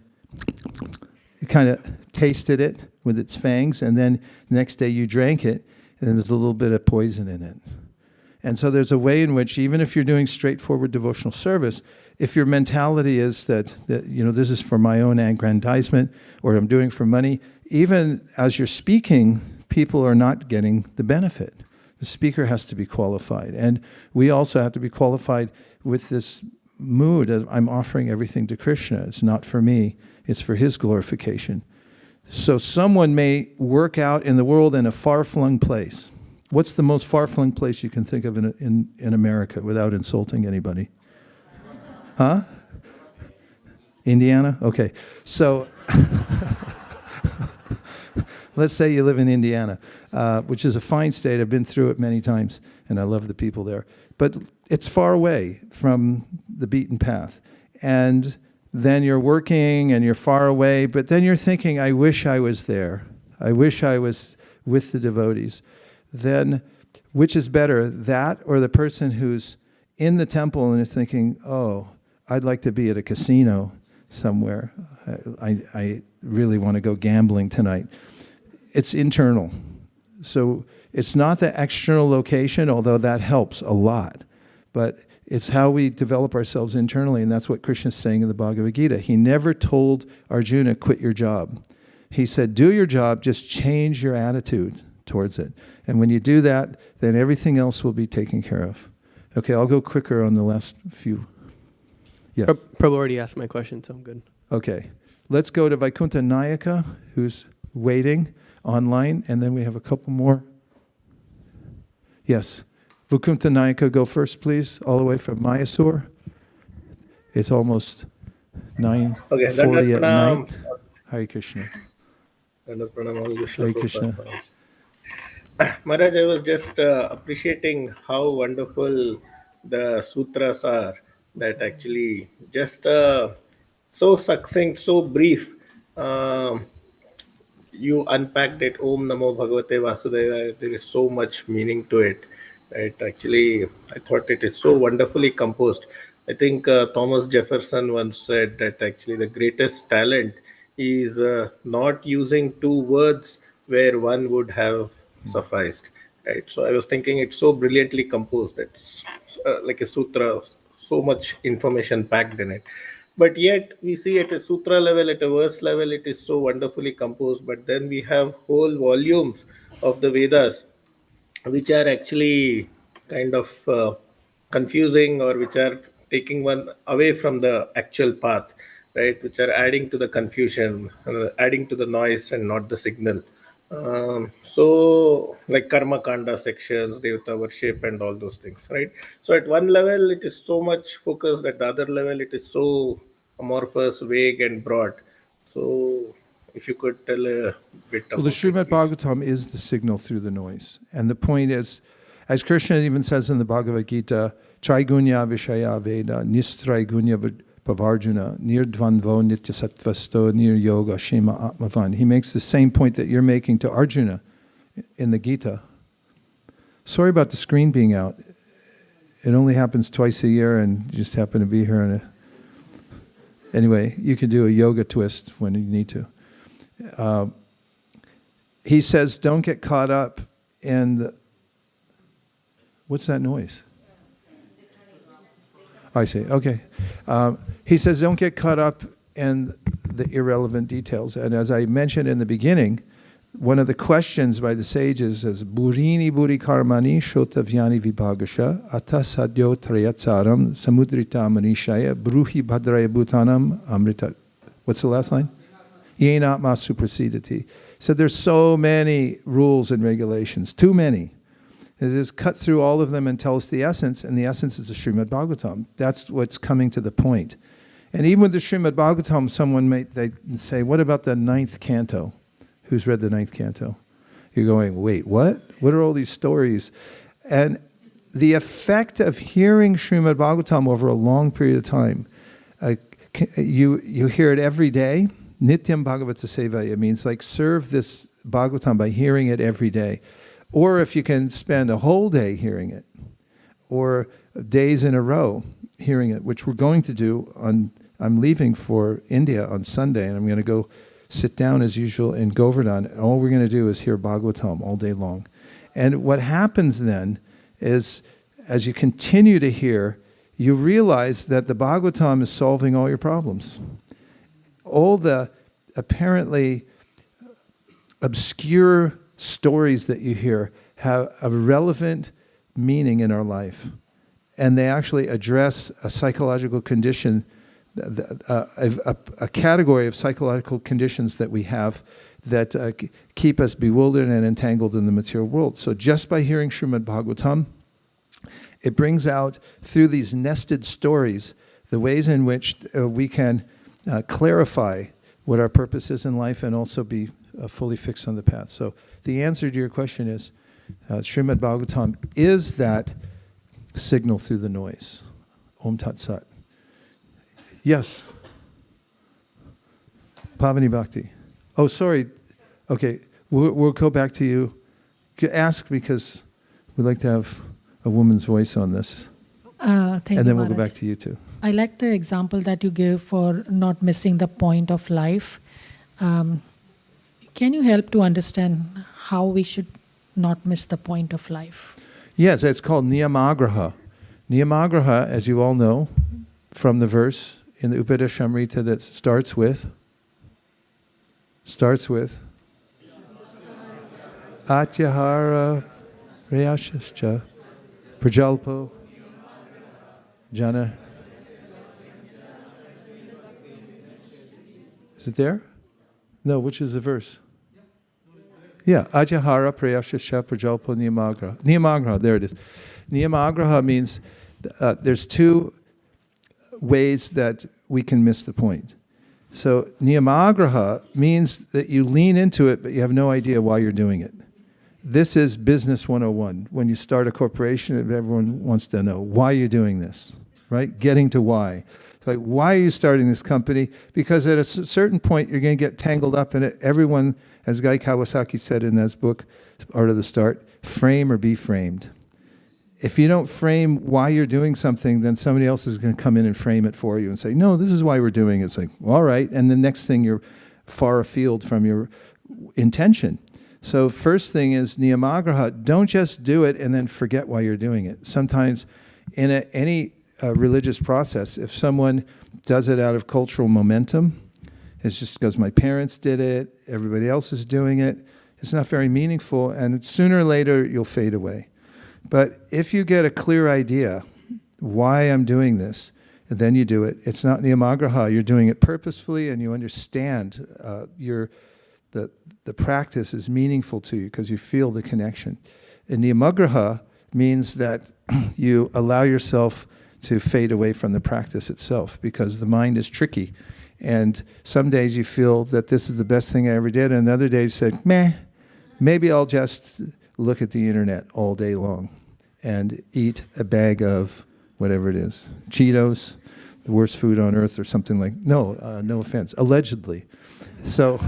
you kind of tasted it with its fangs, and then the next day you drank it, and then there's a little bit of poison in it. And so there's a way in which, even if you're doing straightforward devotional service, if your mentality is that this is for my own aggrandizement, or I'm doing for money, even as you're speaking, people are not getting the benefit. The speaker has to be qualified. And we also have to be qualified with this mood of, I'm offering everything to Krishna. It's not for me. It's for his glorification. So someone may work out in the world in a far-flung place. What's the most far-flung place you can think of in America without insulting anybody? Huh? Indiana? Okay. So let's say you live in Indiana, which is a fine state. I've been through it many times, and I love the people there. But it's far away from the beaten path. And then you're working, and you're far away, but then you're thinking, I wish I was there. I wish I was with the devotees. Then which is better, that or the person who's in the temple and is thinking, oh, I'd like to be at a casino somewhere. I really want to go gambling tonight. It's internal. So it's not the external location, although that helps a lot. But it's how we develop ourselves internally, and that's what Krishna's saying in the Bhagavad Gita. He never told Arjuna, quit your job. He said, do your job, just change your attitude towards it. And when you do that, then everything else will be taken care of. Okay, I'll go quicker on the last few. Yeah. Prabhu already asked my question, so I'm good. Okay. Let's go to Vaikuntha Nayaka, who's waiting online, and then we have a couple more. Yes. Vukunta Nayaka, go first, please, all the way from Mysore. It's almost 9:40 at night. Hare Krishna. Hare Krishna. Maharaj, I was just appreciating how wonderful the sutras are, that actually just so succinct, so brief. You unpacked it, Om Namo Bhagavate Vasudeva. There is so much meaning to it. Right? Actually, I thought it is so wonderfully composed. I think Thomas Jefferson once said that actually the greatest talent is not using two words where one would have sufficed. Right. So I was thinking it's so brilliantly composed. It's like a sutra, so much information packed in it. But yet we see at a sutra level, at a verse level, it is so wonderfully composed. But then we have whole volumes of the Vedas, which are actually kind of confusing, or which are taking one away from the actual path, right? Which are adding to the confusion, adding to the noise and not the signal. So like karma kanda sections, devata worship and all those things, right? So at one level it is so much focused, at the other level it is so amorphous, vague and broad. So if you could tell a bit Well, about the it, Srimad please. Bhagavatam is the signal through the noise. And the point is, as Krishna even says in the Bhagavad Gita, Traigunya Vishaya Veda, Nistraigunya Pavarjuna, Nirdvanvo Nityasatvasto, Nir Yoga Shema Atmavan. He makes the same point that you're making to Arjuna in the Gita. Sorry about the screen being out. It only happens twice a year and you just happen to be here. Anyway, you can do a yoga twist when you need to. He says, don't get caught up in what's that noise? I see, okay. He says, don't get caught up in the irrelevant details. And as I mentioned in the beginning, one of the questions by the sages is, Burini Buri Karmani Shotavyani Vibhagasha Ata Sadyo Trayatsaram Samudrita Manishaya Bruhi Bhadraya Bhutanam Amrita. What's the last line? Yenatma Suprasidati. So there's so many rules and regulations, too many. It is cut through all of them and tells the essence, and the essence is the Srimad Bhagavatam. That's what's coming to the point. And even with the Srimad Bhagavatam, someone might say, what about the 9th canto? Who's read the 9th canto? You're going, wait, what? What are all these stories? And the effect of hearing Srimad Bhagavatam over a long period of time, you hear it every day. Nityam Bhagavata Sevaya means like serve this Bhagavatam by hearing it every day. Or if you can spend a whole day hearing it, or days in a row hearing it, which we're going to do I'm leaving for India on Sunday, and I'm going to go sit down as usual in Govardhan. And all we're going to do is hear Bhagavatam all day long. And what happens then is, as you continue to hear, you realize that the Bhagavatam is solving all your problems. All the apparently obscure stories that you hear have a relevant meaning in our life. And they actually address a psychological condition, a category of psychological conditions that we have that keep us bewildered and entangled in the material world. So just by hearing Srimad Bhagavatam, it brings out through these nested stories the ways in which we can clarify what our purpose is in life and also be fully fixed on the path. So the answer to your question is, Srimad Bhagavatam is that signal through the noise. Om Tat Sat. Yes. Pavani Bhakti. Oh, sorry. Okay, we'll go back to you. Ask, because we'd like to have a woman's voice on this. Thank and then you, we'll go Maharaj. back to you too. I like the example that you gave for not missing the point of life. Can you help to understand how we should not miss the point of life? Yes, it's called Niyamagraha. Niyamagraha, as you all know, from the verse in the Upadeshamrita that starts with Atyahara Rayashascha Prajalpo Jana. Is it there? No, which is the verse? Yeah, Atyahara Prayashascha Prajalpo Niyamagraha. Niyamagraha, there it is. Niyamagraha means there's two ways that we can miss the point. So niyamagraha means that you lean into it, but you have no idea why you're doing it. This is business 101. When you start a corporation, everyone wants to know why you're doing this, right? Getting to why. Like, why are you starting this company? Because at a certain point, you're going to get tangled up in it. Everyone, as Guy Kawasaki said in his book, Art of the Start, frame or be framed. If you don't frame why you're doing something, then somebody else is going to come in and frame it for you and say, no, this is why we're doing it. It's like, all right. And the next thing, you're far afield from your intention. So first thing is niyamagraha. Don't just do it and then forget why you're doing it. Sometimes in any religious process, if someone does it out of cultural momentum, it's just because my parents did it, everybody else is doing it, it's not very meaningful, and sooner or later you'll fade away. But if you get a clear idea why I'm doing this, and then you do it, it's not niyamagraha, you're doing it purposefully and you understand the practice is meaningful to you because you feel the connection. And niyamagraha means that you allow yourself to fade away from the practice itself because the mind is tricky. And some days you feel that this is the best thing I ever did, and other days said, meh, maybe I'll just look at the internet all day long and eat a bag of whatever it is, Cheetos, the worst food on earth or something like, no offense, allegedly. So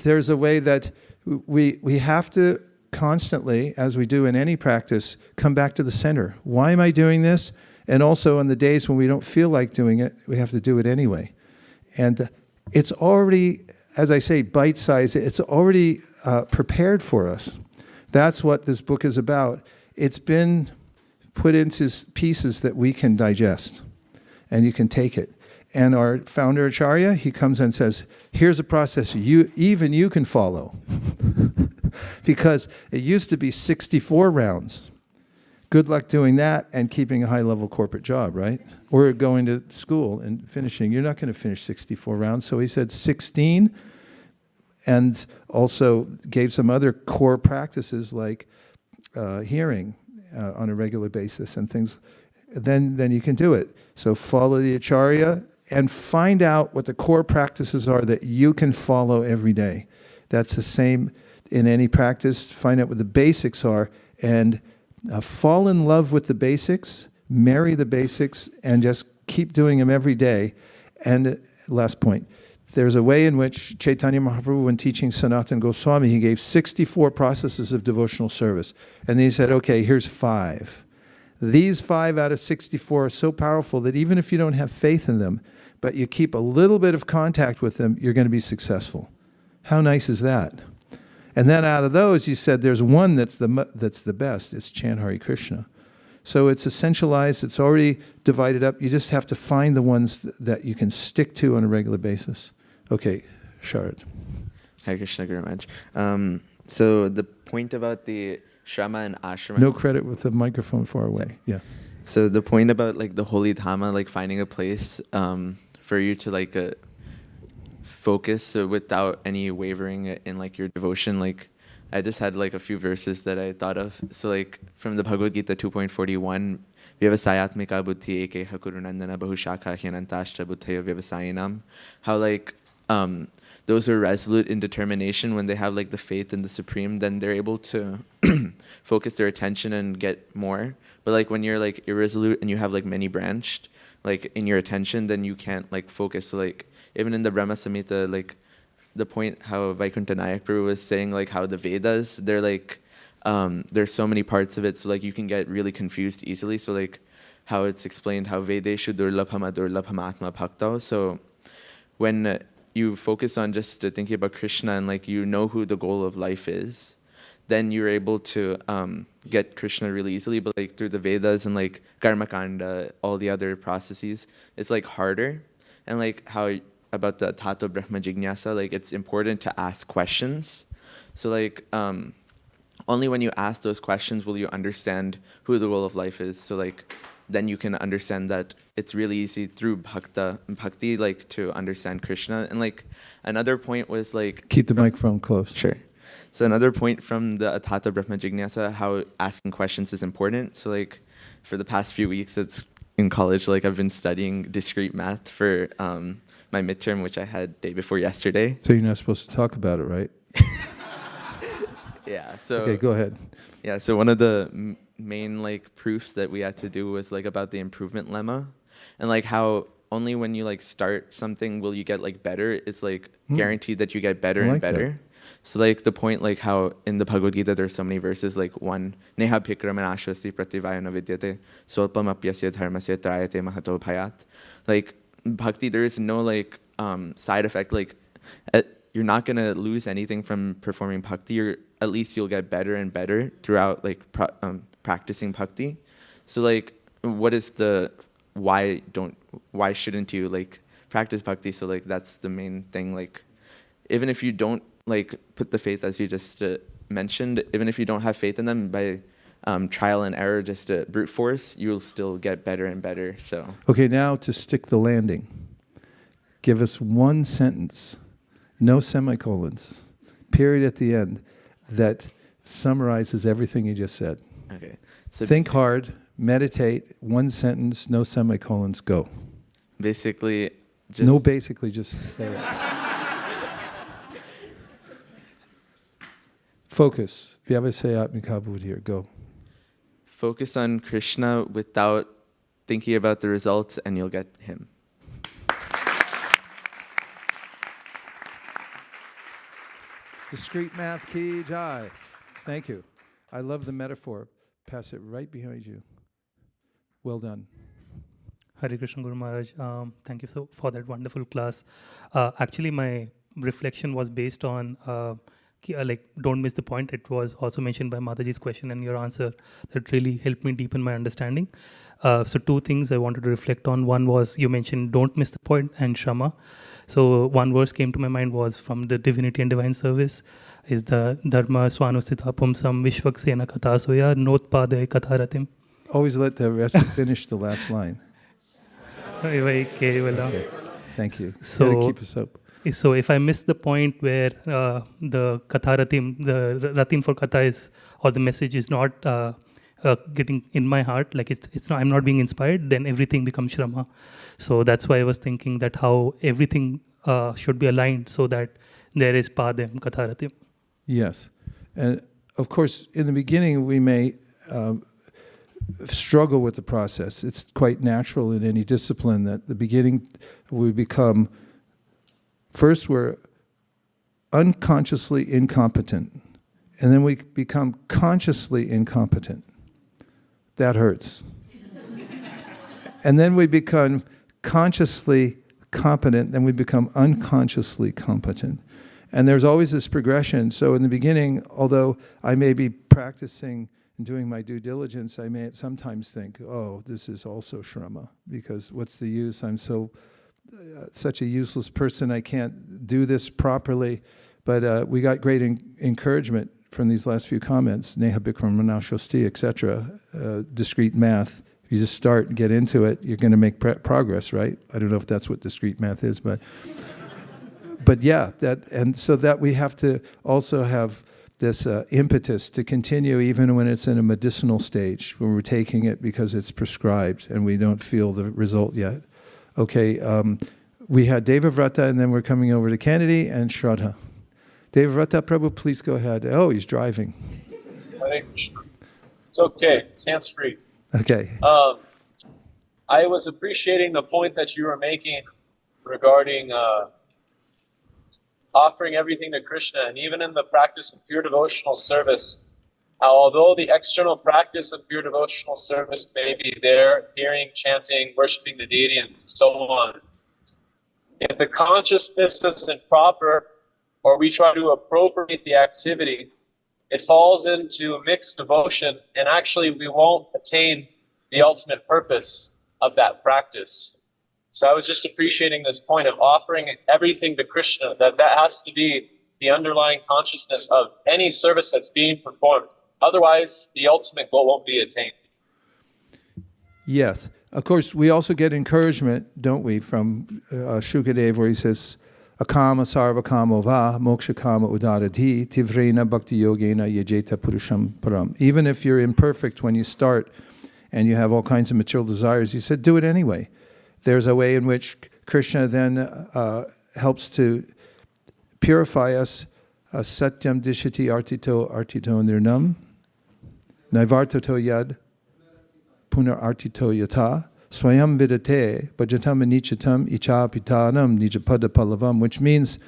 there's a way that we have to constantly, as we do in any practice, come back to the center. Why am I doing this? And also on the days when we don't feel like doing it, we have to do it anyway. And it's already, as I say, bite-sized. It's already prepared for us. That's what this book is about. It's been put into pieces that we can digest, and you can take it. And our founder Acharya, he comes and says, here's a process even you can follow. Because it used to be 64 rounds. Good luck doing that and keeping a high-level corporate job, right? Or going to school and finishing. You're not going to finish 64 rounds. So he said 16, and also gave some other core practices like hearing on a regular basis and things. Then you can do it. So follow the Acharya and find out what the core practices are that you can follow every day. That's the same in any practice. Find out what the basics are and fall in love with the basics, marry the basics, and just keep doing them every day. And last point, there's a way in which Chaitanya Mahaprabhu, when teaching Sanatana Goswami, he gave 64 processes of devotional service. And then he said, okay, here's 5. These 5 out of 64 are so powerful that even if you don't have faith in them, but you keep a little bit of contact with them, you're going to be successful. How nice is that? And then out of those, you said there's one that's the best. It's chant Hare Krishna. So it's essentialized. It's already divided up. You just have to find the ones that you can stick to on a regular basis. Okay, Sharad. Hare Krishna Guru Maharaj. So the point about the Shrama and Ashrama. No credit with the microphone far away. Yeah. So the point about like the holy Dhamma, like finding a place for you to like focus without any wavering in like your devotion. Like I just had like a few verses that I thought of. So like from the Bhagavad Gita 2.41, Vyavasayatmika buddhi eke hakurunandana bahushaka hyanantashta buddhayo vyavasayinam. How like those who are resolute in determination, when they have like the faith in the Supreme, then they're able to focus their attention and get more. But like when you're like irresolute and you have like many branched like in your attention, then you can't like focus. So like even in the Brahma Samhita, like the point how Vaikuntha Nayak Prabhu was saying like how the Vedas, they're like there's so many parts of it, so like you can get really confused easily. So like how it's explained how Vedeshu durlabhama durlabhama atma bhakta. So when you focus on just thinking about Krishna and like you know who the goal of life is, then you're able to get Krishna really easily. But like through the Vedas and like Karmakanda, all the other processes, it's like harder. And like how about the Tato Brahma Jignasa, like it's important to ask questions. So like only when you ask those questions will you understand who the goal of life is. So like then you can understand that it's really easy through bhakti like to understand Krishna. And like another point was like keep the microphone close. Sure. So another point from the Atata Brahma Jignasa, how asking questions is important. So like for the past few weeks, it's in college, like I've been studying discrete math for my midterm, which I had day before yesterday. So you're not supposed to talk about it, right? Yeah. So Okay, go ahead. yeah. So one of the main like proofs that we had to do was like about the improvement lemma, and like how only when you like start something will you get like better. It's like guaranteed that you get better and better. That. So like the point, like how in the Bhagavad Gita there's so many verses, like one neha bhikramanashvasi prativayana vidyate swalpam apyasya dharmasya trayate mahato bhayat. Like bhakti, there is no like side effect. Like you're not gonna lose anything from performing bhakti. At least you'll get better and better throughout like practicing bhakti. So like, what is the why shouldn't you like practice bhakti? So like that's the main thing. Like even if you don't like put the faith, as you just mentioned, even if you don't have faith in them, by trial and error, just brute force, you'll still get better and better. So Okay, now to stick the landing. Give us one sentence, no semicolons, period at the end, that summarizes everything you just said. okay. So Think hard, meditate, one sentence, no semicolons, go. basically, Basically, just say it. Focus. Vyavasayatmika buddhir, go. focus on Krishna without thinking about the results, and you'll get him. Discrete math ki jai. Thank you. I love the metaphor. Pass it right behind you. Well done. Hare Krishna Guru Maharaj, thank you for that wonderful class. Actually, my reflection was based on like don't miss the point. It was also mentioned by Mataji's question and your answer that really helped me deepen my understanding. So two things I wanted to reflect on. One was you mentioned don't miss the point and Shama. So one verse came to my mind was from the Divinity and Divine Service, is the Dharma Swanusthita Pumsam Vishvaksena Kathasoya Notpade Katharatim. Always let the rest finish the last line. Okay. Thank you. So gotta keep us up. So if I miss the point where the Katha Ratim, the Ratim for Katha is, or the message is not getting in my heart, like it's not, I'm not being inspired, then everything becomes Shrama. So that's why I was thinking that how everything should be aligned so that there is Padam, Katha Ratim. Yes. And of course, in the beginning, we may struggle with the process. It's quite natural in any discipline that the beginning we become, first we're unconsciously incompetent, and then we become consciously incompetent. That hurts. And then we become consciously competent, then we become unconsciously competent. And there's always this progression. So in the beginning, although I may be practicing and doing my due diligence, I may sometimes think, oh, this is also Shrama, because what's the use? I'm such a useless person, I can't do this properly. But we got great encouragement from these last few comments, Neha Bikram Manashosti, etc., discrete math. If you just start and get into it, you're going to make progress, right? I don't know if that's what discrete math is, but yeah, so that we have to also have this impetus to continue even when it's in a medicinal stage, when we're taking it because it's prescribed and we don't feel the result yet. Okay, we had Devavrata, and then we're coming over to Kennedy and Shraddha. Devavrata Prabhu, please go ahead. Oh, he's driving. It's okay. It's hands-free. Okay. I was appreciating the point that you were making regarding offering everything to Krishna, and even in the practice of pure devotional service, how although the external practice of pure devotional service may be there, hearing, chanting, worshiping the deity, and so on, if the consciousness isn't proper, or we try to appropriate the activity, it falls into mixed devotion, and actually we won't attain the ultimate purpose of that practice. So I was just appreciating this point of offering everything to Krishna, that has to be the underlying consciousness of any service that's being performed. Otherwise, the ultimate goal won't be attained. Yes. Of course, we also get encouragement, don't we, from Shukadev, where he says, akama sarva kamo va moksha kama udaradhi tivrena bhakti yogena yajeta purusham param. Even if you're imperfect when you start and you have all kinds of material desires, he said, do it anyway. There's a way in which Krishna then helps to purify us. Satyam dishati artito nirnam naivartato yad punar artito yata swayam vidate bhajatam anichatam icha pitanam nijapada palavam, which means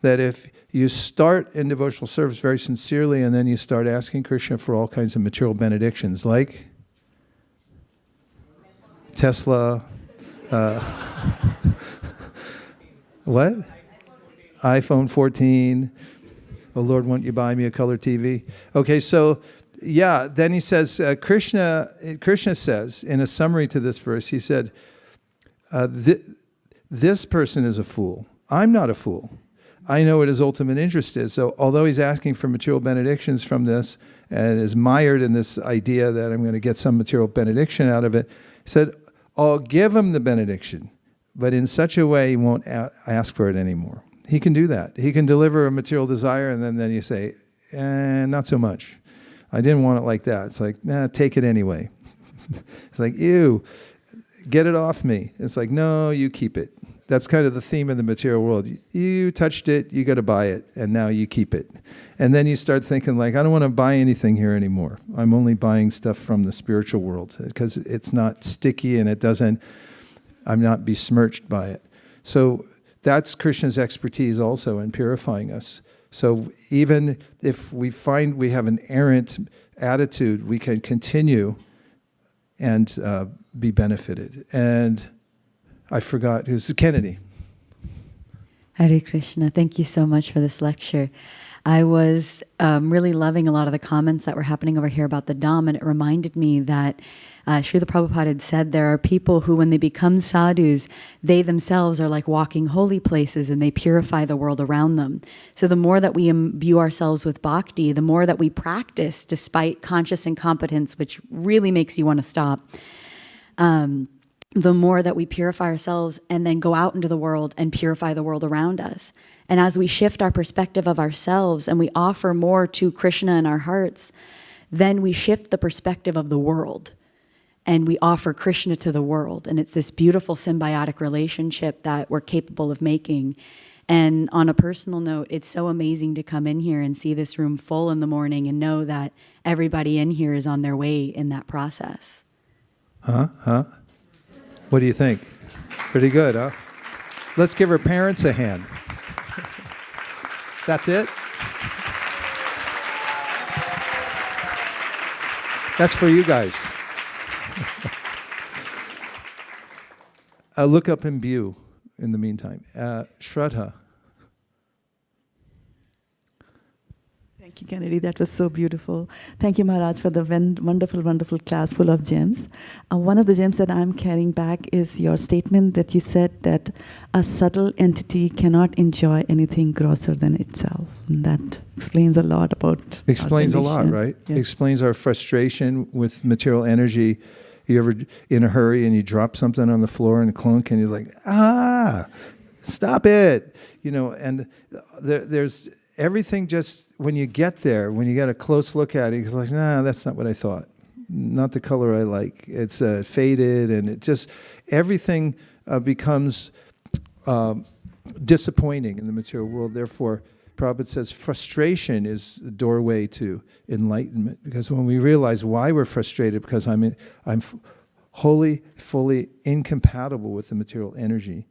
that if you start in devotional service very sincerely and then you start asking Krishna for all kinds of material benedictions like Tesla, what? iPhone 14. Oh Lord, won't you buy me a color TV? Okay, so yeah, then he says, Krishna says, in a summary to this verse, he said, this person is a fool. I'm not a fool. I know what his ultimate interest is. So although he's asking for material benedictions from this and is mired in this idea that I'm going to get some material benediction out of it, he said, I'll give him the benediction, but in such a way he won't ask for it anymore. He can do that. He can deliver a material desire, and then you say, not so much. I didn't want it like that. It's like, nah, take it anyway. It's like, ew, get it off me. It's like, no, you keep it. That's kind of the theme of the material world. You touched it, you got to buy it, and now you keep it. And then you start thinking like, I don't want to buy anything here anymore. I'm only buying stuff from the spiritual world because it's not sticky and I'm not besmirched by it. So that's Krishna's expertise also in purifying us. So even if we find we have an errant attitude, we can continue and be benefited. And I forgot, who's Kennedy? Hare Krishna. Thank you so much for this lecture. I was really loving a lot of the comments that were happening over here about the Dham, and it reminded me that Srila Prabhupada had said there are people who, when they become sadhus, they themselves are like walking holy places and they purify the world around them. So the more that we imbue ourselves with bhakti, the more that we practice despite conscious incompetence, which really makes you want to stop, the more that we purify ourselves and then go out into the world and purify the world around us. And as we shift our perspective of ourselves and we offer more to Krishna in our hearts, then we shift the perspective of the world and we offer Krishna to the world. And it's this beautiful symbiotic relationship that we're capable of making. And on a personal note, it's so amazing to come in here and see this room full in the morning and know that everybody in here is on their way in that process. What do you think? Pretty good, huh? Let's give her parents a hand. That's it? That's for you guys. Look up imbue in the meantime. Shraddha. Thank you, Kennedy. That was so beautiful. Thank you, Maharaj, for the wonderful, wonderful class full of gems. One of the gems that I'm carrying back is your statement that you said that a subtle entity cannot enjoy anything grosser than itself. And that explains a lot about Explains a lot, right? Yes. Explains our frustration with material energy. You ever in a hurry and you drop something on the floor and clunk and you're like, stop it. You know, and there's everything just, when you get there, when you get a close look at it, it's like, nah, that's not what I thought. Not the color I like. It's faded, and it just, everything becomes disappointing in the material world. Therefore, Prabhupada says frustration is the doorway to enlightenment. Because when we realize why we're frustrated, because I'm wholly, fully incompatible with the material energy,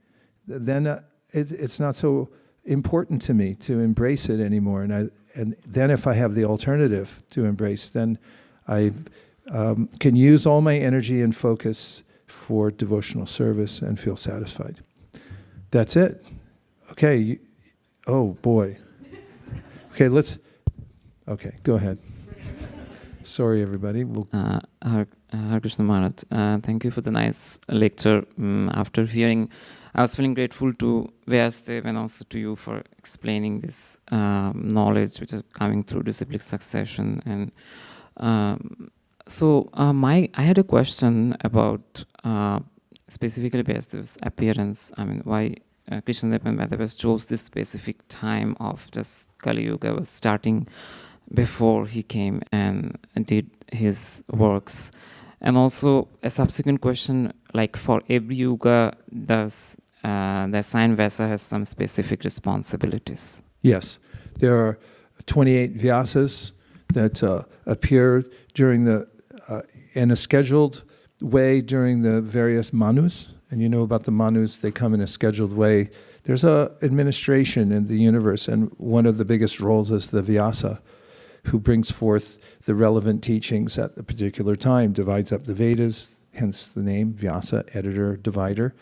then it's not so important to me to embrace it anymore. And then if I have the alternative to embrace, then I can use all my energy and focus for devotional service and feel satisfied. That's it. Okay. Oh, boy. Okay, go ahead. Sorry, everybody. Hare Krishna Maharaj, thank you for the nice lecture. After hearing, I was feeling grateful to Vyasadeva and also to you for explaining this knowledge which is coming through disciplic succession. And I had a question about specifically Vyasadeva's appearance. I mean, why Krishnadeva and Vyasadeva chose this specific time of just Kali-yuga was starting before he came and did his works. And also a subsequent question, like for every yuga, does the assigned Vyasa has some specific responsibilities? Yes, there are 28 Vyasas that appear during in a scheduled way during the various manus. And you know about the manus, they come in a scheduled way. There's a administration in the universe, and one of the biggest roles is the Vyasa, who brings forth the relevant teachings at the particular time, divides up the Vedas, hence the name Vyasa, editor, divider.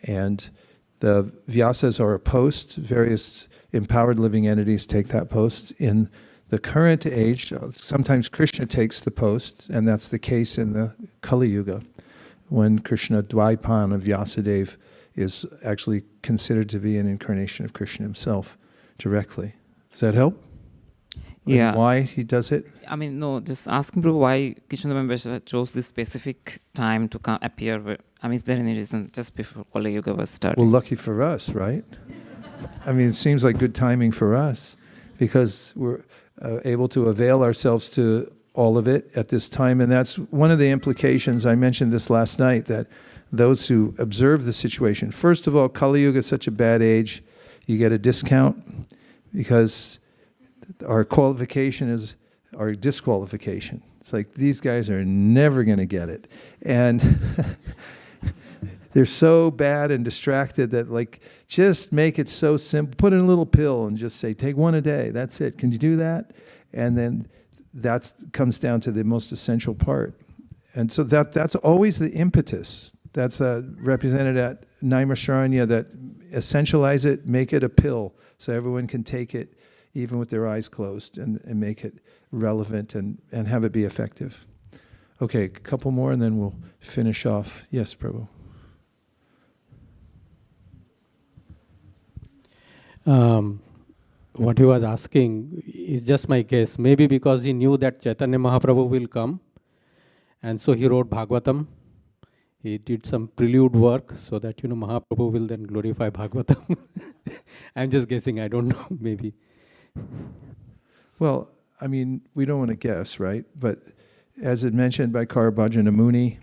And the Vyasas are a post. Various empowered living entities take that post. In the current age, sometimes Krishna takes the post, and that's the case in the Kali-yuga, when Krishna Dvaipan of Vyasadeva is actually considered to be an incarnation of Krishna himself directly. Does that help? Yeah. And why he does it? I mean, no, just asking Prabhu why Krishnadeva and Vaisesika chose this specific time to appear. I mean, is there any reason just before Kali-yuga was started? Well, lucky for us, right? I mean, it seems like good timing for us because we're able to avail ourselves to all of it at this time. And that's one of the implications. I mentioned this last night, that those who observe the situation, first of all, Kali-yuga is such a bad age, you get a discount because our qualification is our disqualification. It's like these guys are never going to get it. And they're so bad and distracted that, like, just make it so simple. Put in a little pill and just say, take one a day. That's it. Can you do that? And then that comes down to the most essential part. And so that's always the impetus. That's represented at Naimisharanya, that essentialize it, make it a pill so everyone can take it even with their eyes closed and make it relevant and have it be effective. Okay, a couple more and then we'll finish off. Yes, Prabhu. What he was asking is just my guess. Maybe because he knew that Chaitanya Mahaprabhu will come, and so he wrote Bhagavatam. He did some prelude work so that, Mahaprabhu will then glorify Bhagavatam. I'm just guessing, I don't know, maybe. Well, I mean, we don't want to guess, right? But as it mentioned by Karabhajana Muni,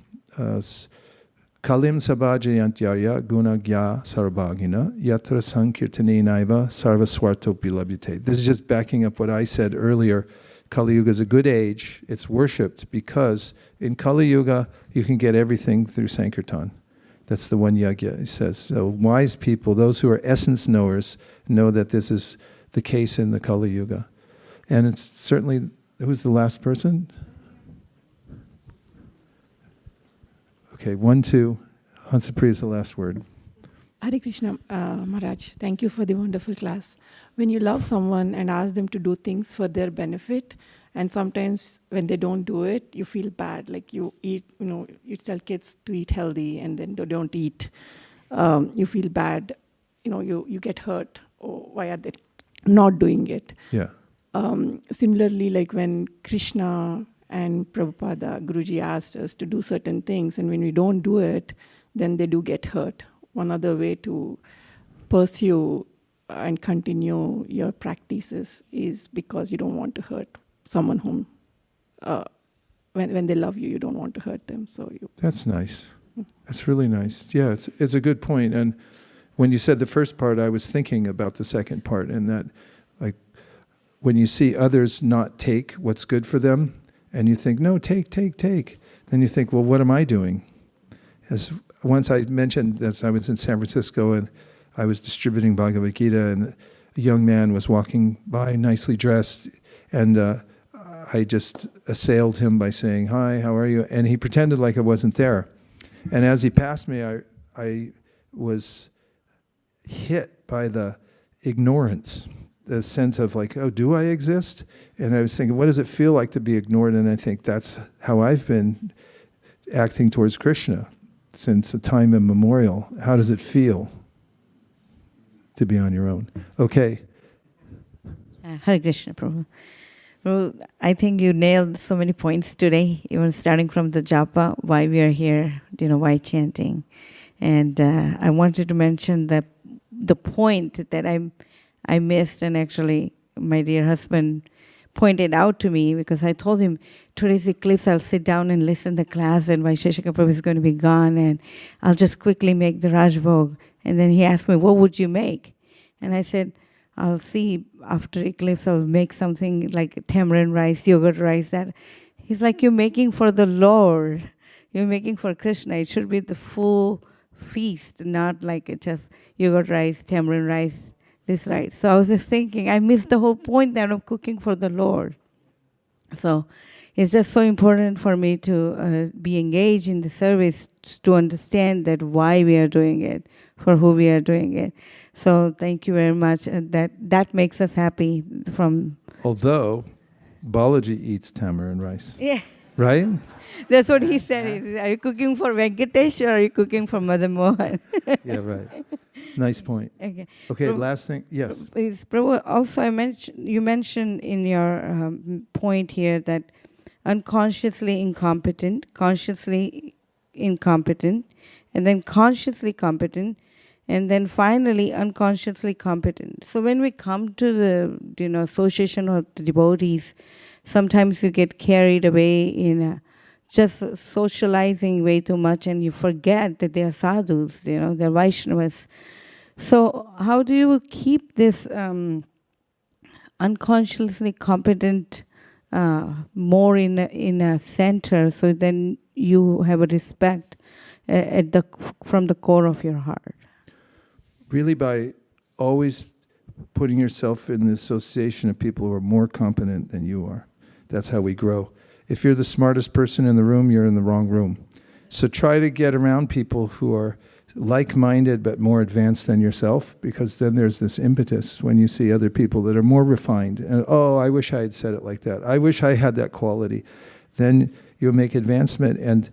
Kalim sabhajayantyarya gunagya sarvagina yatra sankirtane naiva sarvaswartopi labhyate. This is just backing up what I said earlier. Kali-yuga is a good age. It's worshipped because in Kali-yuga, you can get everything through Sankirtan. That's the one yagya, he says. So wise people, those who are essence knowers, know that this is the case in the Kali-yuga. And it's certainly, who's the last person? Okay, 1, 2. Hansapriya is the last word. Hare Krishna, Maharaj. Thank you for the wonderful class. When you love someone and ask them to do things for their benefit, and sometimes when they don't do it, you feel bad. Like you eat, you tell kids to eat healthy and then they don't eat. You feel bad. You get hurt. Oh, why are they not doing it? Yeah. Similarly, like when Krishna and Prabhupada, Guruji asked us to do certain things, and when we don't do it, then they do get hurt. One other way to pursue and continue your practices is because you don't want to hurt someone whom, when they love you, you don't want to hurt them. So That's nice. That's really nice. Yeah, it's a good point. And when you said the first part, I was thinking about the second part, and that, like, when you see others not take what's good for them, and you think, no, take. Then you think, well, what am I doing? As once I mentioned that I was in San Francisco and I was distributing Bhagavad Gita, and a young man was walking by, nicely dressed, and I just assailed him by saying, hi, how are you? And he pretended like I wasn't there. And as he passed me, I was hit by the ignorance, the sense of like, oh, do I exist? And I was thinking, what does it feel like to be ignored? And I think that's how I've been acting towards Krishna since a time immemorial. How does it feel to be on your own? Okay. Hare Krishna, Prabhu. Prabhu, I think you nailed so many points today, even starting from the japa, why we are here, why chanting. And I wanted to mention that the point that I missed, and actually my dear husband pointed out to me, because I told him, today's eclipse, I'll sit down and listen to class, and Vaisesika Prabhu is going to be gone, and I'll just quickly make the Rajbhog. And then he asked me, what would you make? And I said, I'll see after eclipse, I'll make something like tamarind rice, yogurt rice. That he's like, you're making for the Lord. You're making for Krishna. It should be the full feast, not like it just yogurt rice, tamarind rice, this right. So I was just thinking, I missed the whole point that of cooking for the Lord. So it's just so important for me to be engaged in the service, to understand that why we are doing it, for who we are doing it. So thank you very much. That makes us happy. Although Balaji eats tamarind rice. Yeah. Right? That's what he said. Are you cooking for Venkatesh or are you cooking for Mother Mohan? Yeah, right. Nice point. Okay. Okay, last thing. Yes. Prabhu, also you mentioned in your point here that unconsciously incompetent, consciously incompetent, and then consciously competent, and then finally unconsciously competent. So when we come to the association of the devotees, sometimes you get carried away in just socializing way too much, and you forget that they are sadhus, they're Vaishnavas. So how do you keep this unconsciously competent more in a center, so then you have a respect from the core of your heart? Really by always putting yourself in the association of people who are more competent than you are. That's how we grow. If you're the smartest person in the room, you're in the wrong room. So try to get around people who are like-minded but more advanced than yourself, because then there's this impetus when you see other people that are more refined. And, oh, I wish I had said it like that. I wish I had that quality. Then you'll make advancement, and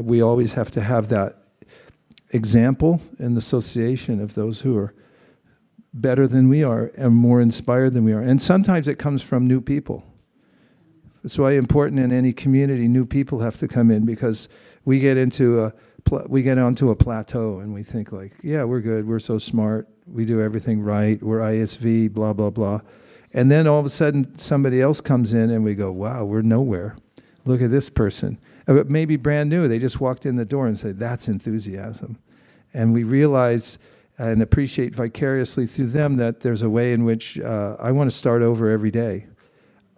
we always have to have that example and the association of those who are better than we are and more inspired than we are. And sometimes it comes from new people. It's why important in any community, new people have to come in, because we get onto a plateau and we think like, yeah, we're good, we're so smart, we do everything right, we're ISV, blah, blah, blah. And then all of a sudden somebody else comes in and we go, wow, we're nowhere. Look at this person. Maybe brand new, they just walked in the door and said, that's enthusiasm. And we realize and appreciate vicariously through them that there's a way in which I want to start over every day.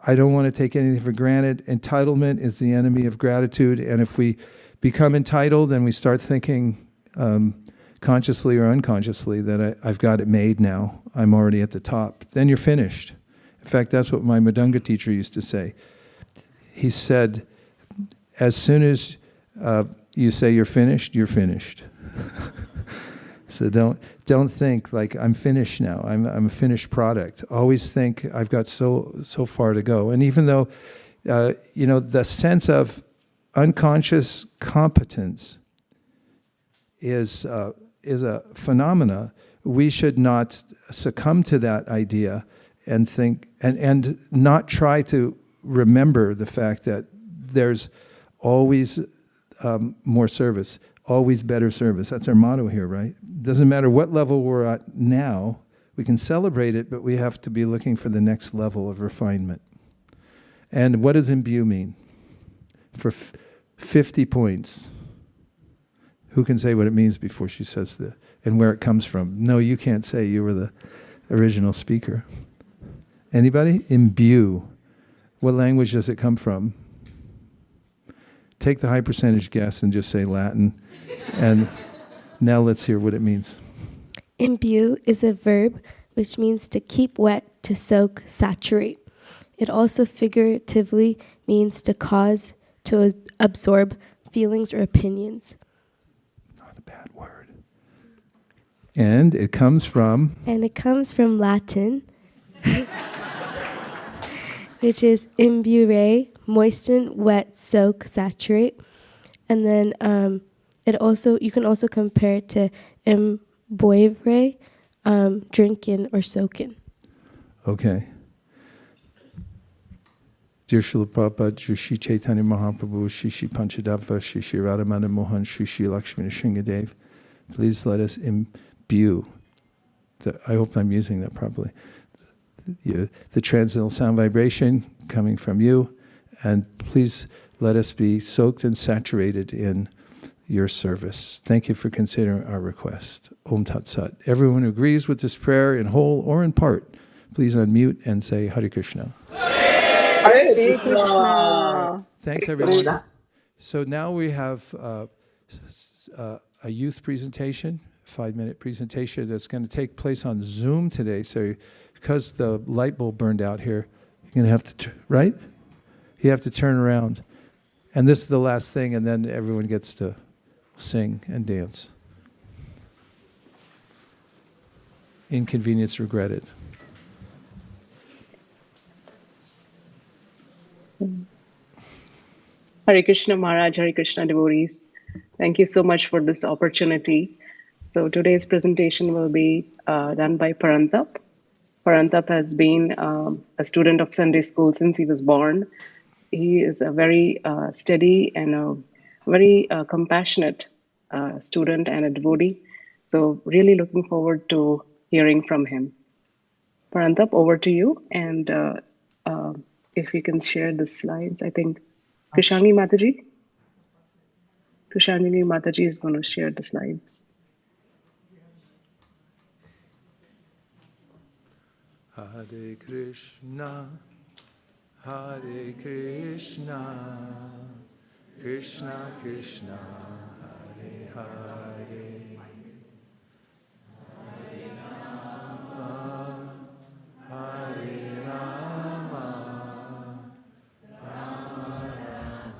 I don't want to take anything for granted. Entitlement is the enemy of gratitude. And if we become entitled and we start thinking consciously or unconsciously that I've got it made now, I'm already at the top, then you're finished. In fact, that's what my Madanga teacher used to say. He said, as soon as you say you're finished, you're finished. So don't think like I'm finished now. I'm a finished product. Always think I've got so far to go. And even though the sense of unconscious competence is a phenomena, we should not succumb to that idea and think and not try to remember the fact that there's always more service. Always better service. That's our motto here, right? Doesn't matter what level we're at now, we can celebrate it, but we have to be looking for the next level of refinement. And what does imbue mean? For 50 points. Who can say what it means before she says and where it comes from? No, you can't say, you were the original speaker. Anybody? Imbue. What language does it come from? Take the high percentage guess and just say Latin. And now let's hear what it means. Imbue is a verb which means to keep wet, to soak, saturate. It also figuratively means to cause, to absorb feelings or opinions. Not a bad word. And it comes from? And it comes from Latin, which is imbuere, moisten, wet, soak, saturate. And then you can also compare it to imboivre, drinking or soaking. Okay. Dear Srila Prabhupada, Shri Chaitanya Mahaprabhu, Shri Panchadava, Shri Radhamana Mohan, Shri Lakshmana Shringadev, please let us imbue I hope I'm using that properly. The transcendental sound vibration coming from you, and please let us be soaked and saturated in your service. Thank you for considering our request. Om Tat Sat. Everyone who agrees with this prayer in whole or in part, please unmute and say Hare Krishna. Hare Krishna. Thanks, everyone. So now we have a youth presentation, 5-minute presentation that's going to take place on Zoom today. So because the light bulb burned out here, you're going to have to, right? You have to turn around. And this is the last thing, and then everyone gets to sing and dance. Inconvenience regretted. Hare Krishna Maharaj, Hare Krishna devotees. Thank you so much for this opportunity. So today's presentation will be done by Parantap. Parantap has been a student of Sunday school since he was born. He is a very steady and a very compassionate student and a devotee. So really looking forward to hearing from him. Parantap, over to you. And if you can share the slides, I think Krishangi Mataji. Krishangi Mataji is going to share the slides. Hare Krishna, Hare Krishna, Krishna Krishna, Hare Hare, Hare Rama, Hare Rama, Rama Rama.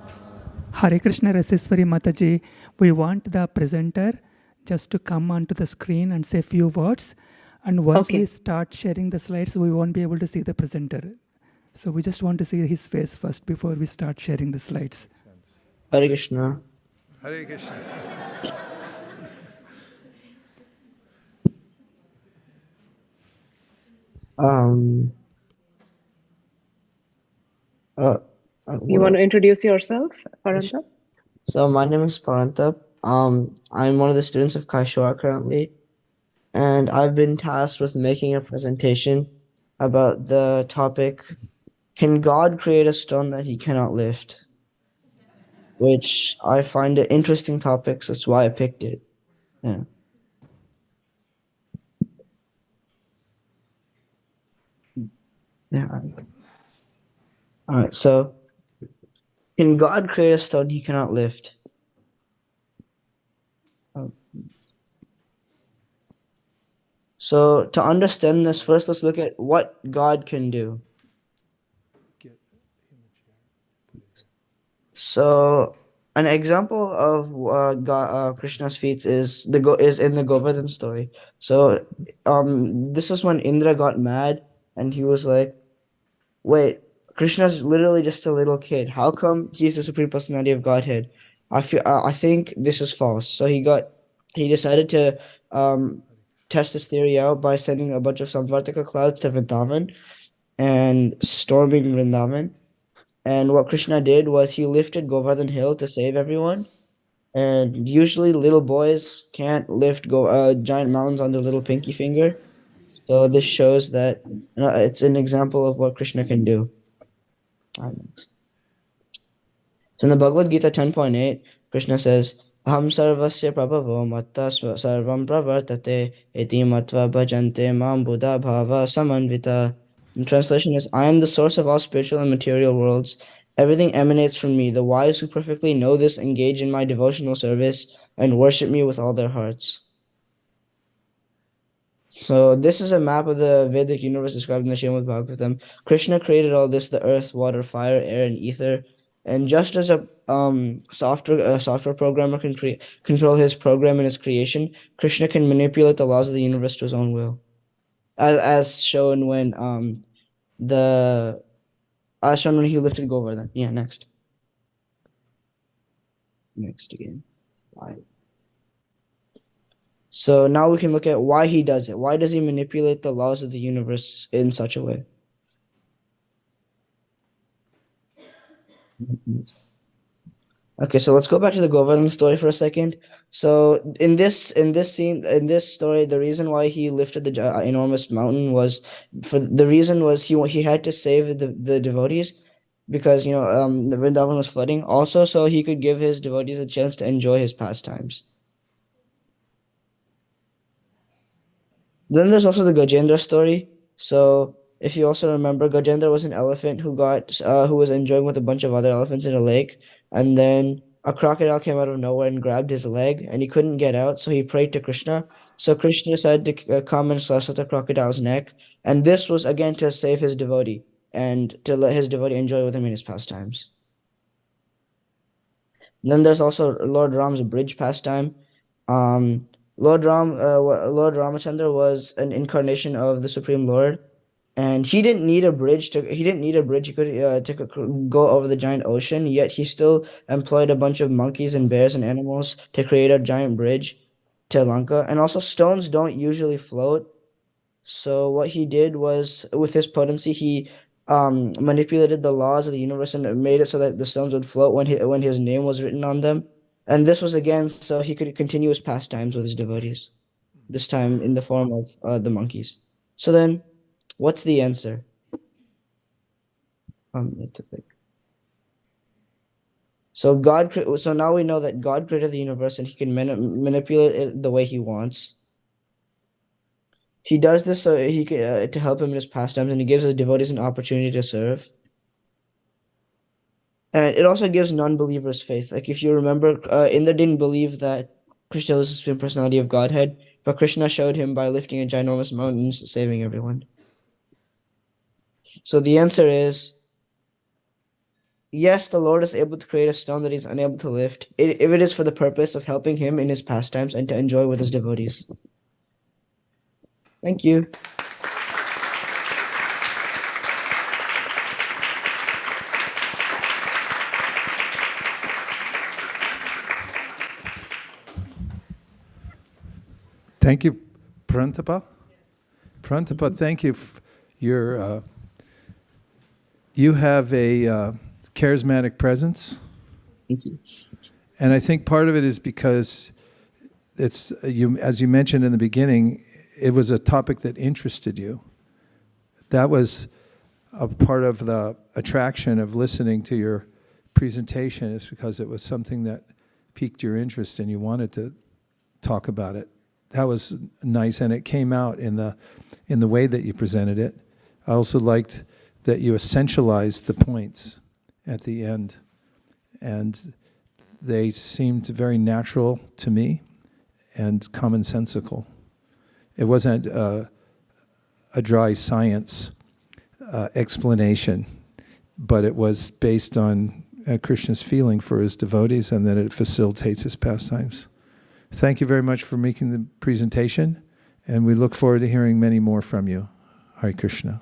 Hare Krishna Raseswari Mataji, we want the presenter just to come onto the screen and say few words. And once we start sharing the slides, we won't be able to see the presenter. So we just want to see his face first before we start sharing the slides. Hare Krishna. Hare Krishna. You want to introduce yourself, Parantap? So my name is Parantap. I'm one of the students of Kaishwar currently, and I've been tasked with making a presentation about the topic, can God create a stone that he cannot lift? Which I find an interesting topic, so that's why I picked it. Yeah. Yeah. All right, so can God create a stone he cannot lift? So to understand this, first let's look at what God can do. So an example of Krishna's feats is in the Govardhan story. So this is when Indra got mad and he was like, wait, Krishna's literally just a little kid. How come he's the Supreme Personality of Godhead? I think this is false. So he decided to test this theory out by sending a bunch of Samvartaka clouds to Vrindavan and storming Vrindavan. And what Krishna did was he lifted Govardhan Hill to save everyone. And usually little boys can't lift giant mountains on their little pinky finger. So this shows that it's an example of what Krishna can do. So in the Bhagavad Gita 10.8, Krishna says, Aham sarvasya prabhavo matta sarvam pravartate iti matva bhajante mam buddha bhava samanvita. In translation is, I am the source of all spiritual and material worlds. Everything emanates from me. The wise who perfectly know this engage in my devotional service and worship me with all their hearts. So this is a map of the Vedic universe described in the Srimad Bhagavatam. Krishna created all this, the earth, water, fire, air, and ether. And just as a software programmer can control his program and his creation, Krishna can manipulate the laws of the universe to his own will. As shown when he lifted Govardhan. Yeah, next. Next again. Right. So now we can look at why he does it. Why does he manipulate the laws of the universe in such a way? Okay, so let's go back to the Govardhan story for a second. So in this story, the reason why he lifted the enormous mountain was he had to save the devotees because the Vrindavan was flooding. Also, so he could give his devotees a chance to enjoy his pastimes. Then there's also the Gajendra story. So if you also remember, Gajendra was an elephant who was enjoying with a bunch of other elephants in a lake, and then a crocodile came out of nowhere and grabbed his leg, and he couldn't get out, so he prayed to Krishna. So Krishna decided to come and slice out the crocodile's neck, and this was again to save his devotee and to let his devotee enjoy with him in his pastimes. And then there's also Lord Ram's bridge pastime. Lord Ramachandra was an incarnation of the Supreme Lord, and he didn't need a bridge. He could go over the giant ocean. Yet he still employed a bunch of monkeys and bears and animals to create a giant bridge to Lanka. And also, stones don't usually float. So what he did was, with his potency, he manipulated the laws of the universe and made it so that the stones would float when his name was written on them. And this was again so he could continue his pastimes with his devotees, this time in the form of the monkeys. So then, what's the answer? So now we know that God created the universe and he can manipulate it the way he wants. He does this so he can to help him in his pastimes, and he gives his devotees an opportunity to serve. And it also gives non-believers faith. Like if you remember, Indra didn't believe that Krishna was the Supreme Personality of Godhead, but Krishna showed him by lifting a ginormous mountain and saving everyone. So the answer is yes, the Lord is able to create a stone that he's unable to lift, if it is for the purpose of helping him in his pastimes and to enjoy with his devotees. Thank you. Thank you, Prantapa. Prantapa, thank you. You have a charismatic presence. Thank you. And I think part of it is because as you mentioned in the beginning, it was a topic that interested you. That was a part of the attraction of listening to your presentation, is because it was something that piqued your interest and you wanted to talk about it. That was nice, and it came out in the way that you presented it. I also liked that you essentialized the points at the end, and they seemed very natural to me and commonsensical. It wasn't a dry science explanation, but it was based on Krishna's feeling for his devotees, and that it facilitates his pastimes. Thank you very much for making the presentation, and we look forward to hearing many more from you. Hare Krishna.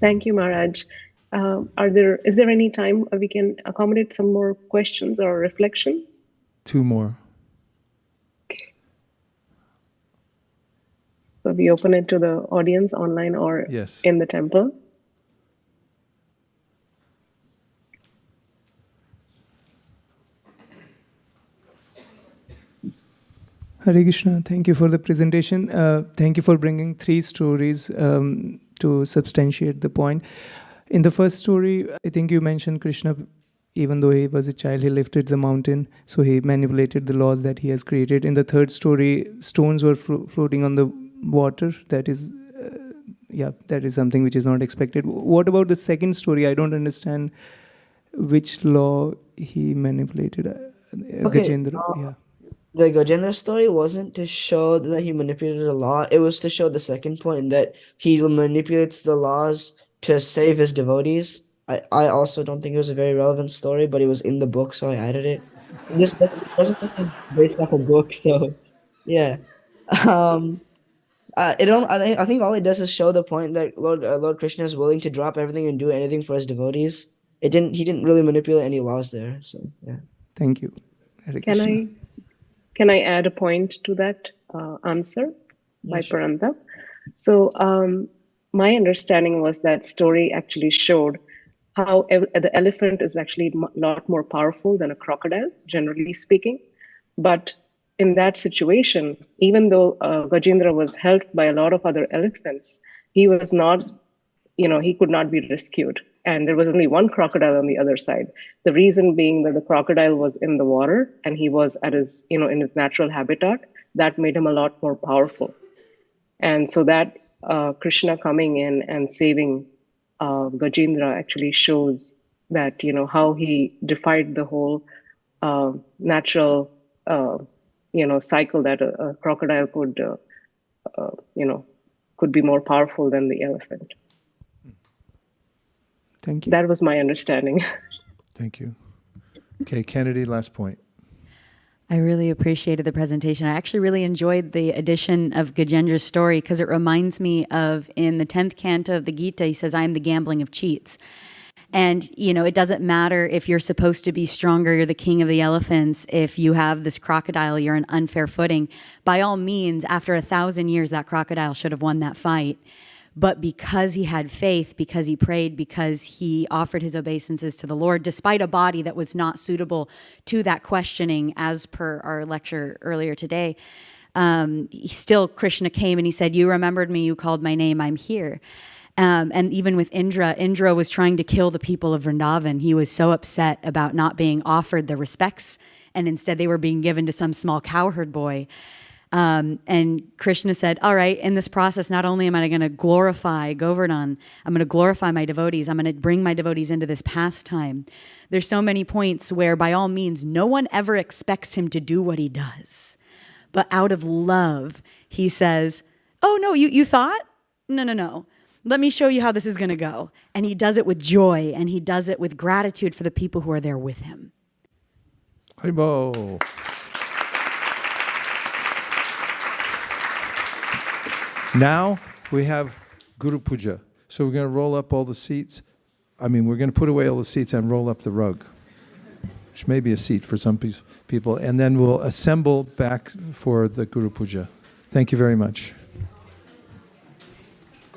Thank you, Maharaj. Is there any time we can accommodate some more questions or reflections? 2 more. So we open it to the audience online or yes, in the temple. Hare Krishna, thank you for the presentation. Thank you for bringing 3 stories to substantiate the point. In the first story, I think you mentioned Krishna, even though he was a child, he lifted the mountain, so he manipulated the laws that he has created. In the third story, stones were floating on the water. That is something which is not expected. What about the second story? I don't understand which law he manipulated. Gajendra, The Gajendra story wasn't to show that he manipulated a law. It was to show the second point, that he manipulates the laws to save his devotees. I also don't think it was a very relevant story, but it was in the book, so I added it. This wasn't based off a book, so yeah. I think all it does is show the point that Lord Krishna is willing to drop everything and do anything for his devotees. He didn't really manipulate any laws there. So yeah. Thank you. Can I Can I add a point to that answer by Yes, sure. Parantap? So my understanding was that story actually showed how the elephant is actually a lot more powerful than a crocodile, generally speaking. But in that situation, even though Gajendra was helped by a lot of other elephants, he was not, he could not be rescued. And there was only one crocodile on the other side. The reason being that the crocodile was in the water and he was at his, in his natural habitat. That made him a lot more powerful. And so that Krishna coming in and saving Gajendra actually shows that, how he defied the whole natural, cycle that a crocodile could, could be more powerful than the elephant. Thank you. That was my understanding. Thank you. Okay, Kennedy, last point. I really appreciated the presentation. I actually really enjoyed the addition of Gajendra's story because it reminds me of in the 10th canto of the Gita, he says, I am the gambling of cheats. And, it doesn't matter if you're supposed to be stronger, you're the king of the elephants. If you have this crocodile, you're on unfair footing. By all means, after 1,000 years, that crocodile should have won that fight. But because he had faith, because he prayed, because he offered his obeisances to the Lord, despite a body that was not suitable to that questioning, as per our lecture earlier today, still Krishna came and he said, you remembered me, you called my name, I'm here. And even with Indra was trying to kill the people of Vrindavan. He was so upset about not being offered the respects, and instead they were being given to some small cowherd boy. And Krishna said, all right, in this process, not only am I going to glorify Govardhan, I'm going to glorify my devotees. I'm going to bring my devotees into this pastime. There's so many points where, by all means, no one ever expects him to do what he does. But out of love, he says, oh, no, you thought? No. Let me show you how this is going to go. And he does it with joy, and he does it with gratitude for the people who are there with him. Haribo. Now we have Guru Puja. So we're going to roll up all the seats. We're going to put away all the seats and roll up the rug, which may be a seat for some people. And then we'll assemble back for the Guru Puja. Thank you very much.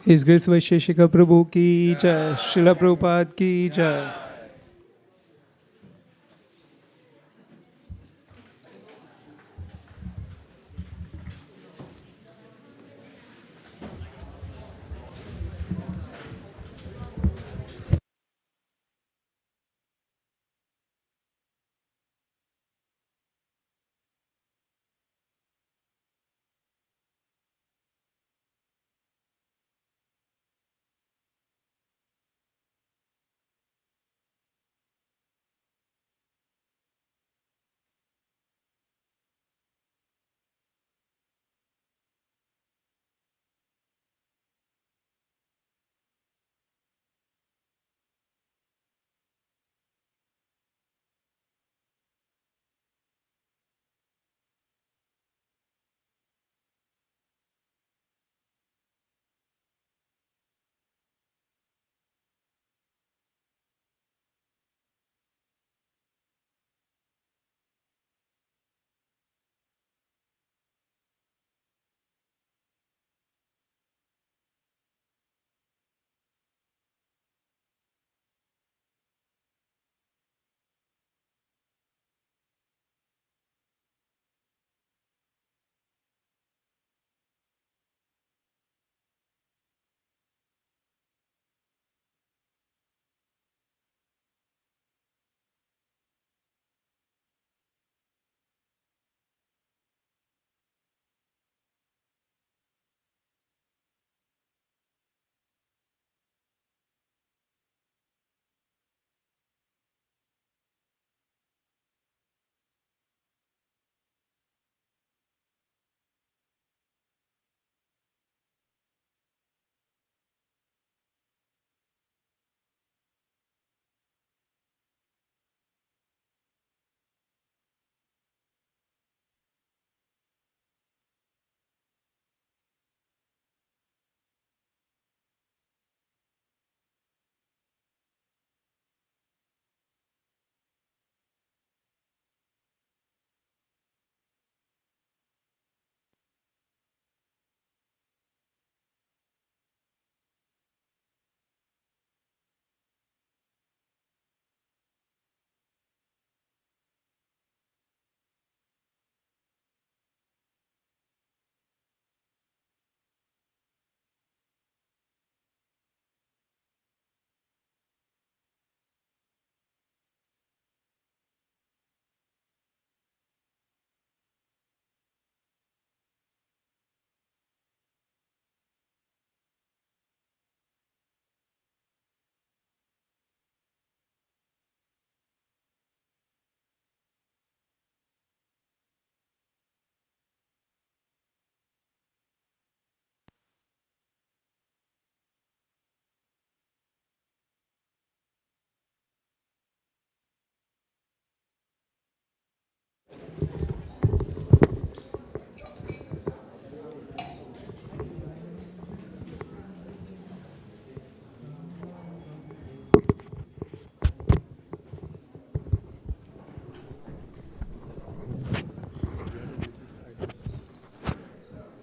His Grace Vaisesika Prabhu ki jai, Srila Prabhupada ki jai.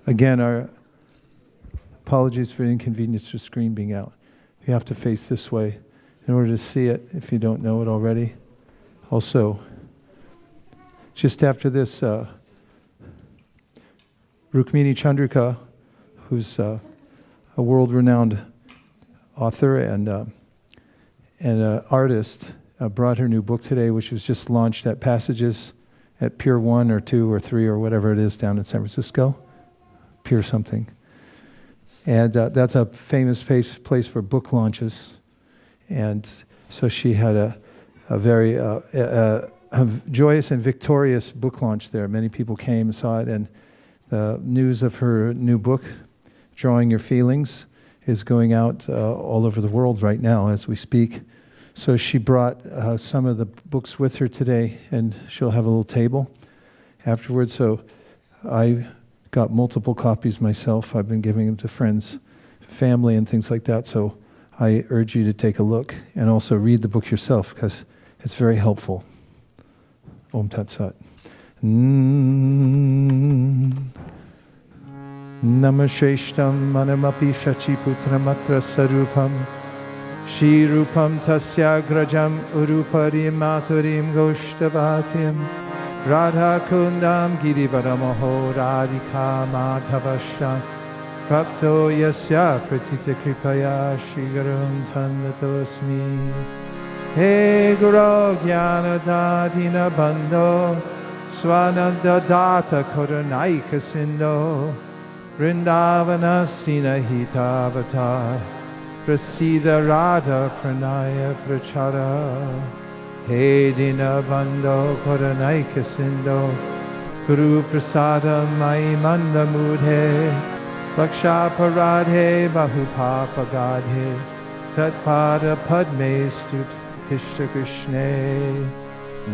Again, our apologies for the inconvenience for screen being out. You have to face this way in order to see it if you don't know it already. Also, just after this, Rukmini Chandrika, who's a world-renowned author and artist, brought her new book today, which was just launched at Passages at Pier 1 or 2 or 3 or whatever it is down in San Francisco. Pier something. And that's a famous place for book launches. And so she had a very joyous and victorious book launch there. Many people came and saw it, and the news of her new book, Drawing Your Feelings, is going out all over the world right now as we speak. So she brought some of the books with her today, and she'll have a little table afterwards. So I got multiple copies myself. I've been giving them to friends, family, and things like that. So I urge you to take a look and also read the book yourself, because it's very helpful. Om Tat Sat. Namashreshtam manamapi shachiputramatra sarupam Shri Rupam Tasya Grajam Uruparim Maturim Goshtavatim Radha Kundam Girivaramaho Radhika Madhavasham Prapto Yasya Pratita Kripaya Shri Garum Tandatosmi He Guru Jnana Dadina Bandho Swananda Data Koranayika Sindo Vrindavana Sinahita Avatar Prasida Radha Pranaya Prachara He Dina Bandho Koranaika Sindo Guru Prasada Maimanda Mudhe Laksha Paradhe Bahupapa Gadhe Tatpada Padme Tishta Krishne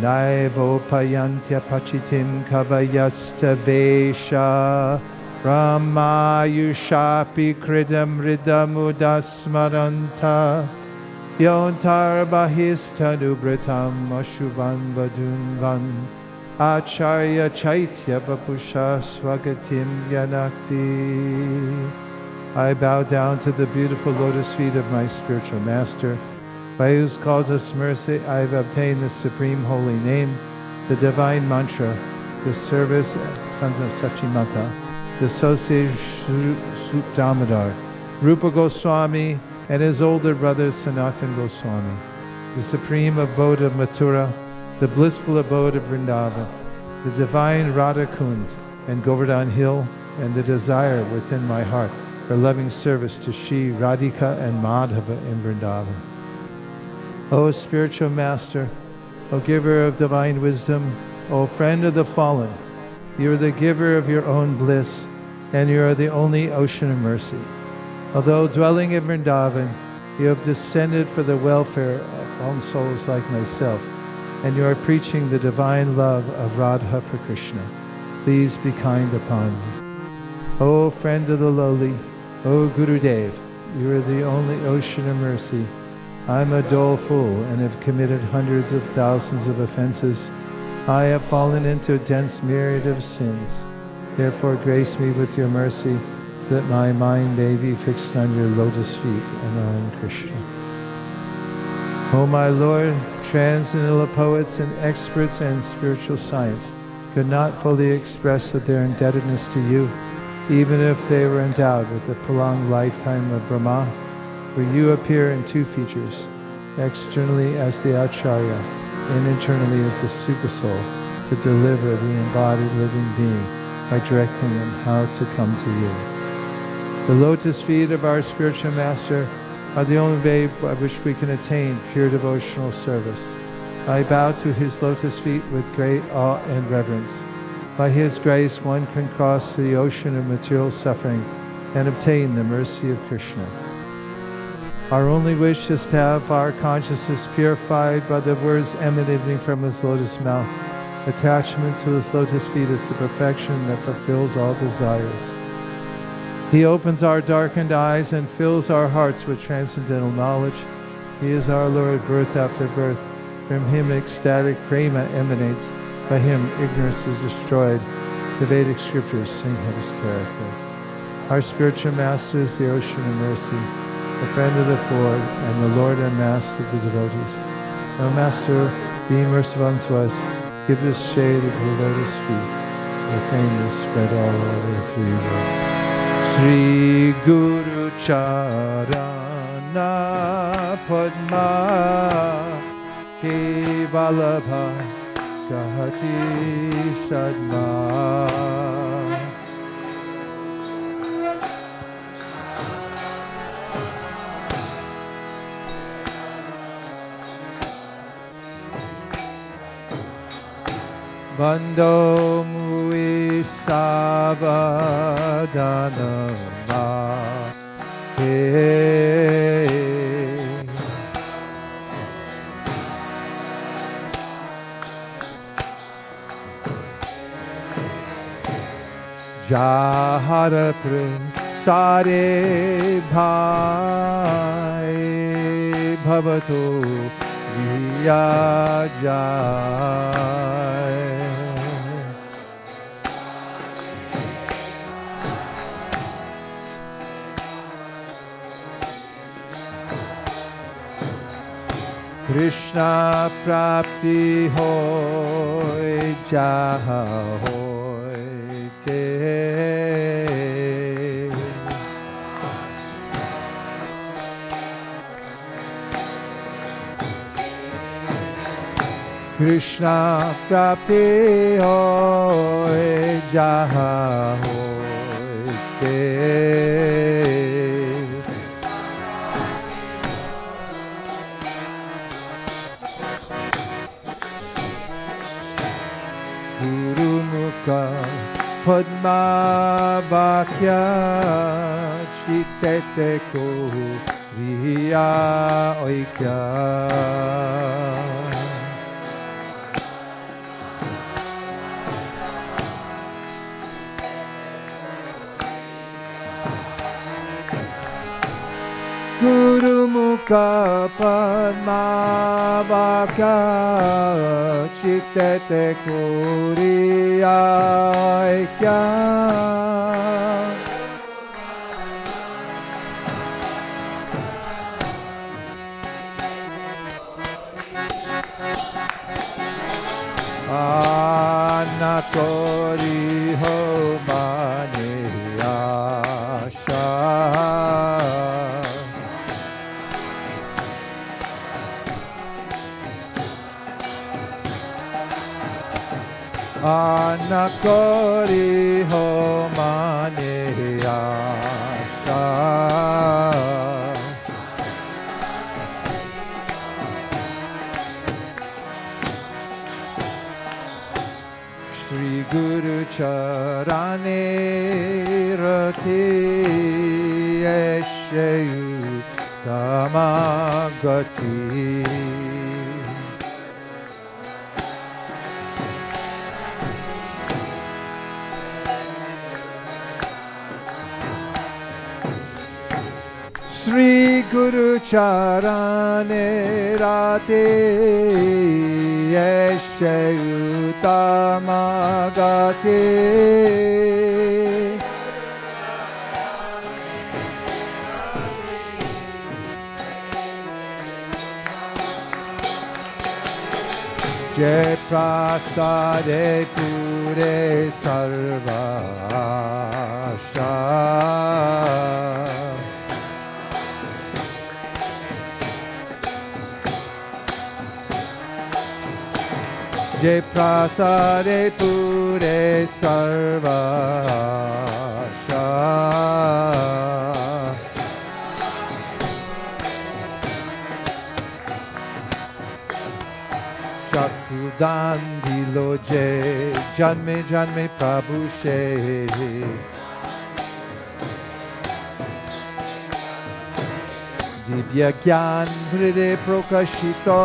Naivo Payantya Pachitim Kavayasta Vesha Ramayushapi Kridam Ridamudasmaranta Yontar Bahistadubhritam Ashubhan Vadunvan Acharya Chaitya Vapusha Swagatim Yanakti. I bow down to the beautiful lotus feet of my spiritual master, by whose causeless mercy I have obtained the supreme holy name, the divine mantra, the service of Sachimata, the associate Srup Damodar, Rupa Goswami, and his older brother Sanatana Goswami, the supreme abode of Mathura, the blissful abode of Vrindavan, the divine Radha Kund and Govardhan Hill, and the desire within my heart for loving service to Shri Radhika and Madhava in Vrindavan. O spiritual master, O giver of divine wisdom, O friend of the fallen, you are the giver of your own bliss, and you are the only ocean of mercy. Although dwelling in Vrindavan, you have descended for the welfare of fallen souls like myself, and you are preaching the divine love of Radha for Krishna. Please be kind upon me. O friend of the lowly, O Gurudev, you are the only ocean of mercy. I am a dull fool and have committed hundreds of thousands of offenses. I have fallen into a dense myriad of sins. Therefore grace me with your mercy, so that my mind may be fixed on your lotus feet and on Krishna. O my Lord, transcendental poets and experts in spiritual science could not fully express their indebtedness to you, even if they were endowed with the prolonged lifetime of Brahma, for you appear in two features, externally as the Acharya, and internally as the Supersoul, to deliver the embodied living being by directing them how to come to you. The lotus feet of our spiritual master are the only way by which we can attain pure devotional service. I bow to his lotus feet with great awe and reverence. By his grace, one can cross the ocean of material suffering and obtain the mercy of Krishna. Our only wish is to have our consciousness purified by the words emanating from his lotus mouth. Attachment to his lotus feet is the perfection that fulfills all desires. He opens our darkened eyes and fills our hearts with transcendental knowledge. He is our Lord, birth after birth. From him ecstatic prema emanates. By him ignorance is destroyed. The Vedic scriptures sing of his character. Our spiritual master is the ocean of mercy, the friend of the poor, and the Lord and master of the devotees. O Master, be merciful unto us, give us shade of your lotus feet. Your fame is spread all over the world. Sri Guru Charana Padma Kevalabha Kahati Sadma. Bando Mui Savadhanama Te Jahara Sare Bhai Bhavato Viyajai. Krishna prapti hoy jaha hoy te. Krishna prapti hoy jaha hoy te. Padma Vakya Chitete Ko Riya Oikya. Guru Mukha Padma Vakya Chitete Ko Riya Oikya. Anakori ho mane asha. Anakori ho mane asha. Shri Guru Charane Rati Eshayu Tamagati. Sri Guru Charane Rate Eshayu Tamagate. Jai Prasade Pure Sarvasha. Jai Prasade Pure Sarvasha. Chakudan Dilo Jai Janme Janme Prabhu She. Divya Gyan Hride Prokashito.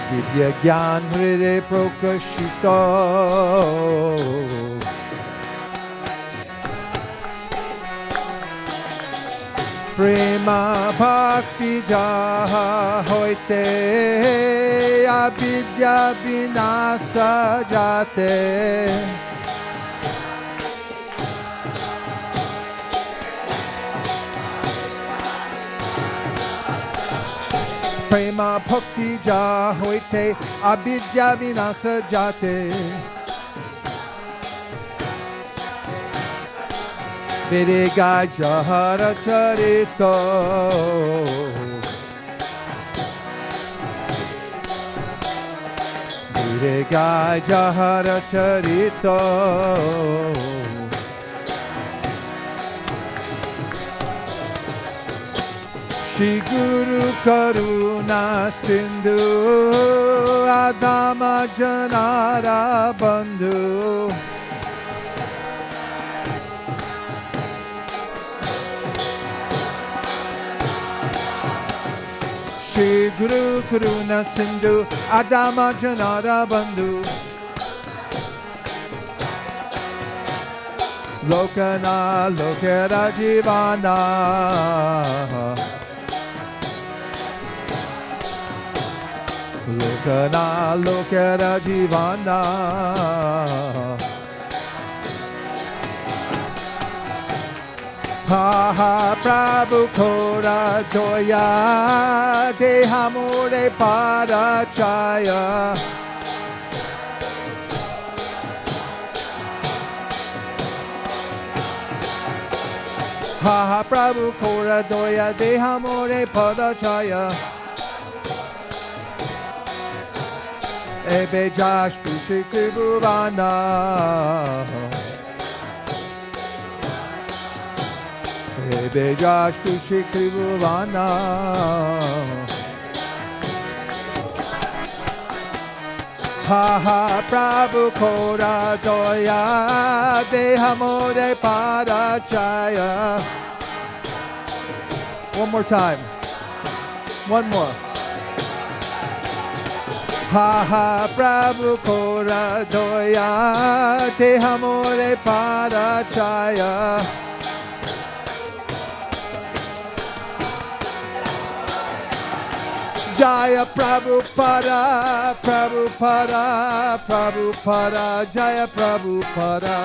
Divya Gyan Hride Prokashito. Prema bhakti jaha hoite avidya vinasa jate. Prema bhakti jaha hoite avidya vinasa jate. Virega jahara charito. Virega jahara charito. Shri Guru Karuna Sindhu Adama Janara Bandhu. Shri Guru Karuna Sindhu Adama Janara Bandhu. Lokana Lokera Jivana. Lokana Lokera Jivana. Ha ha Prabhu Kora Joya Dehamore Parachaya. Ha ha Prabhu Kora Joya Dehamore Parachaya. Ebe Jash Kushiki Bhuvana. Ebe Jash Kushiki Bhuvana. Ha ha Prabhu Kora Doya Dehamore Parachaya. One more time. One more. Ha ha Prabhu Kora Doya Dehamore Parachaya. Jaya Prabhupada, Prabhupada, Prabhupada, Jaya Prabhupada.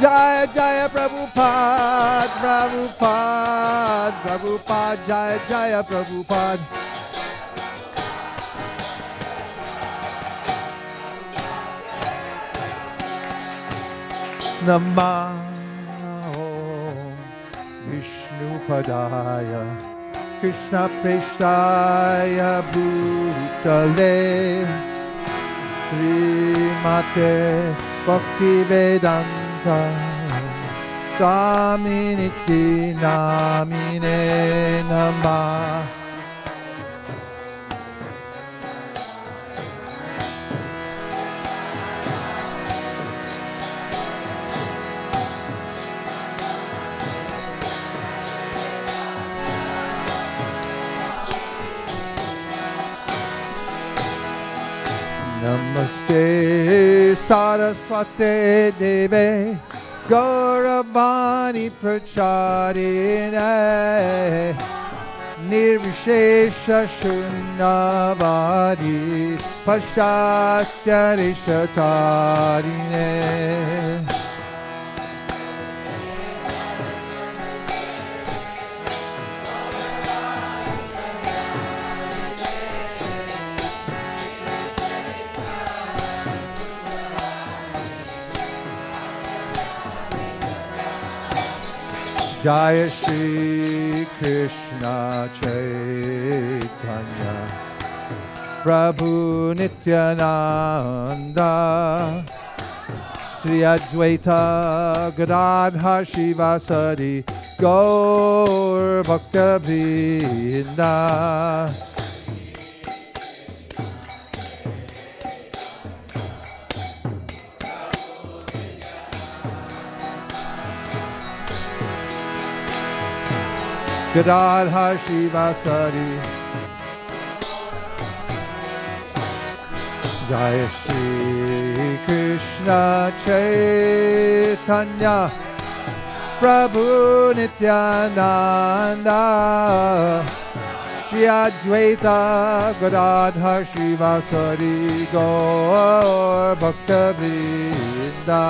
Jaya Jaya Prabhupada, Prabhupada, Prabhupada, Jaya Jaya Prabhupada. Namah Vishnupadaya Krishna Prestaya Bhutale Srimate Bhaktivedanta Swaminiti Namine Namah. Namaste Saraswate Deve Gauravani Pracharine Nirvishesha Shunyavadi Paschatyarishatarine. Jaya Shri Krishna Chaitanya Prabhu Nityananda Sri Advaita Gadadhar Shivasadi Gaur Bhakta Vrinda. Gadadhar Shivasadi Jaya Shri Krishna Krishna Chaitanya Prabhu Nityananda Shri Advaita Gadadhar Shivasari Gaur Bhakta Vrinda.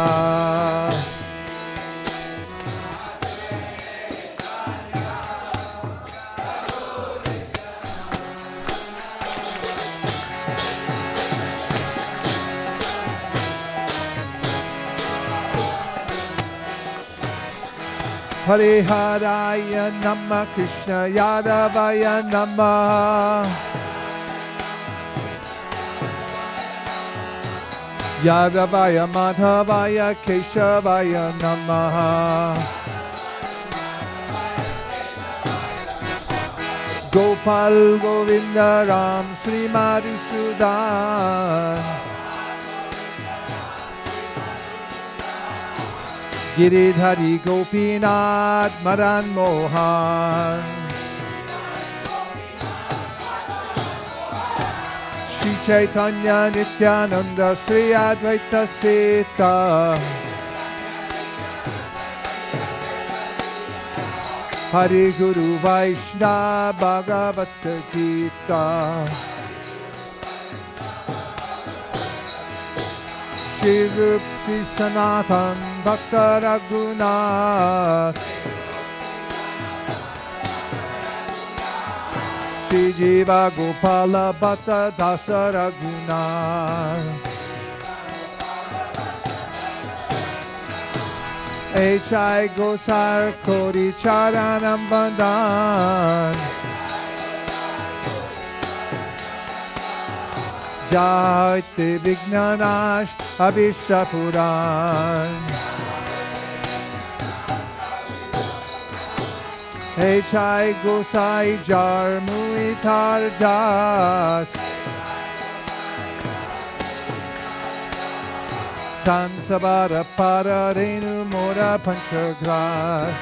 Hare Haraya Namah Krishna Yadavaya Namah Yadavaya Madhavaya Keshavaya Namah Gopal Govinda Ram Sri Madhusudan Giridhari Gopinath Madan Mohan Shri Chaitanya Nityananda Sri Advaita Sita Hari Guru Vaishnava Bhagavata Gita Shri Rup Shri Sanatan Bhakta Raghunath Shri Jiva Gopala Bhakta Dasa Raghunath H.I. Gosar Kori Charanam Bandhan Jayate Vignanash Abhishta Puran H.I. Gosai Jar Muitar Das Tansabara Para Renu Mora Panchagras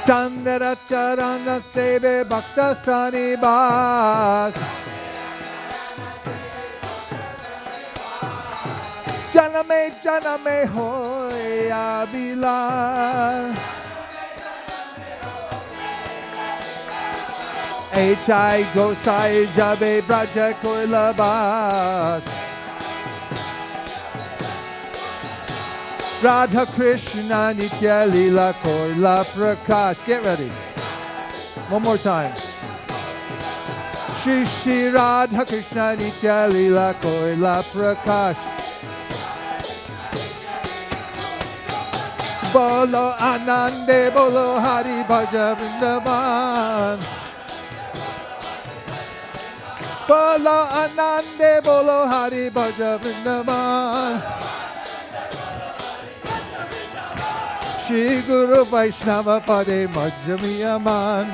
Tandara Charana Sebe Bhakta Sanibas Janame Janame Hoya Bila H.I. Gosai Jabe Braja Koilabas Radha Krishna Nitya Lila Koila Prakash. Get ready. One more time. Shri Shri Radha Krishna Nitya Lila Koila Prakash. Bolo Anande Bolo Hari Bhaja Vrindavan. Bolo Anande Bolo Hari Bhaja Vrindavan. Shri Guru Vaishnava Pade Majjamiyaman.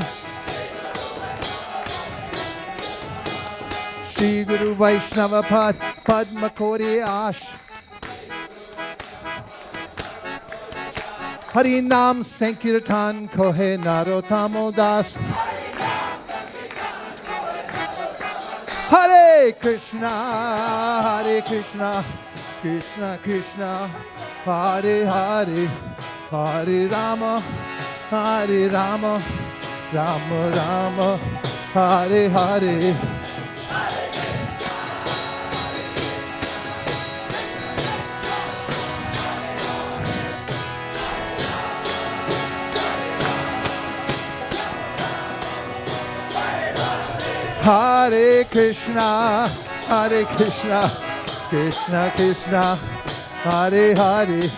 Shri Guru Vaishnava Pad Padma Kori Ash. Hari Nam Sankirtan Kohe Narottamo Das. Hare Krishna, Hare Krishna, Krishna Krishna, Hare Hare, Hare Rama, Hare Rama, Rama Rama, Hare Hare. Hare Krishna, Hare Krishna, Krishna Krishna, Hare Hare,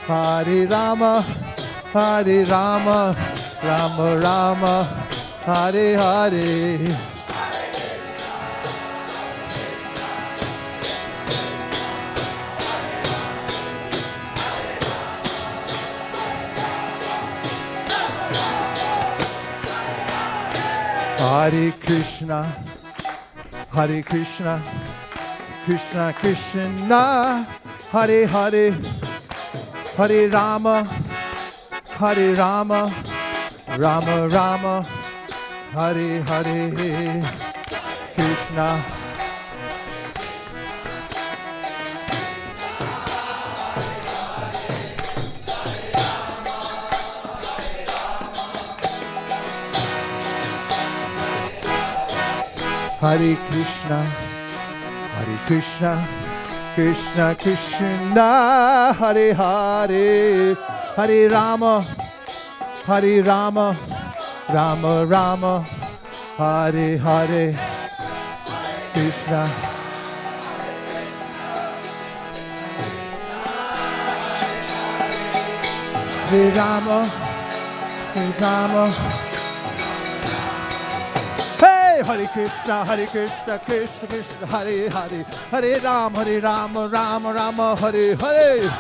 Hare Rama, Hare Rama, Rama Rama, Hare Hare. Hare Krishna, Hare Krishna, Krishna Krishna, Hare Hare, Hare Rama, Hare Rama, Rama Rama, Hare Hare. Krishna, Hare Krishna, Hare Krishna, Krishna Krishna, Hare Hare, Hare Rama, Hare Rama, Rama Rama, Hare Hare, Krishna. Hare Rama, Hare Rama. Hey, Hare Krishna, Krishna Krishna, Hare Hare, Hare Rama, Rama Rama, Hare Hare.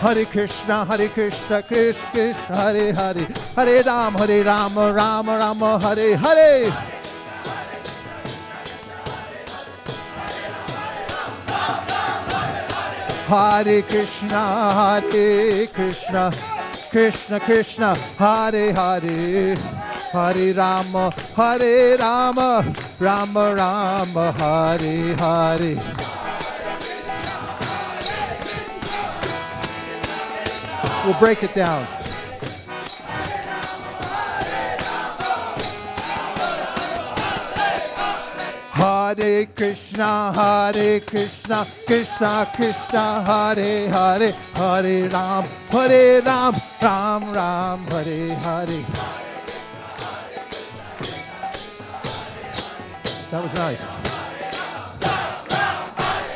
Hare Krishna, Krishna Krishna, Hare Hare, Hare Rama, Rama Rama, Hare Hare. Hare Krishna, Krishna Krishna, Hare Hare, Hare Rama, Rama Rama, Hare Hare. We'll break it down. Hare Krishna, Krishna Krishna, Hare Hare, Hare Ram, Ram Ram, Hare Hare. That was nice.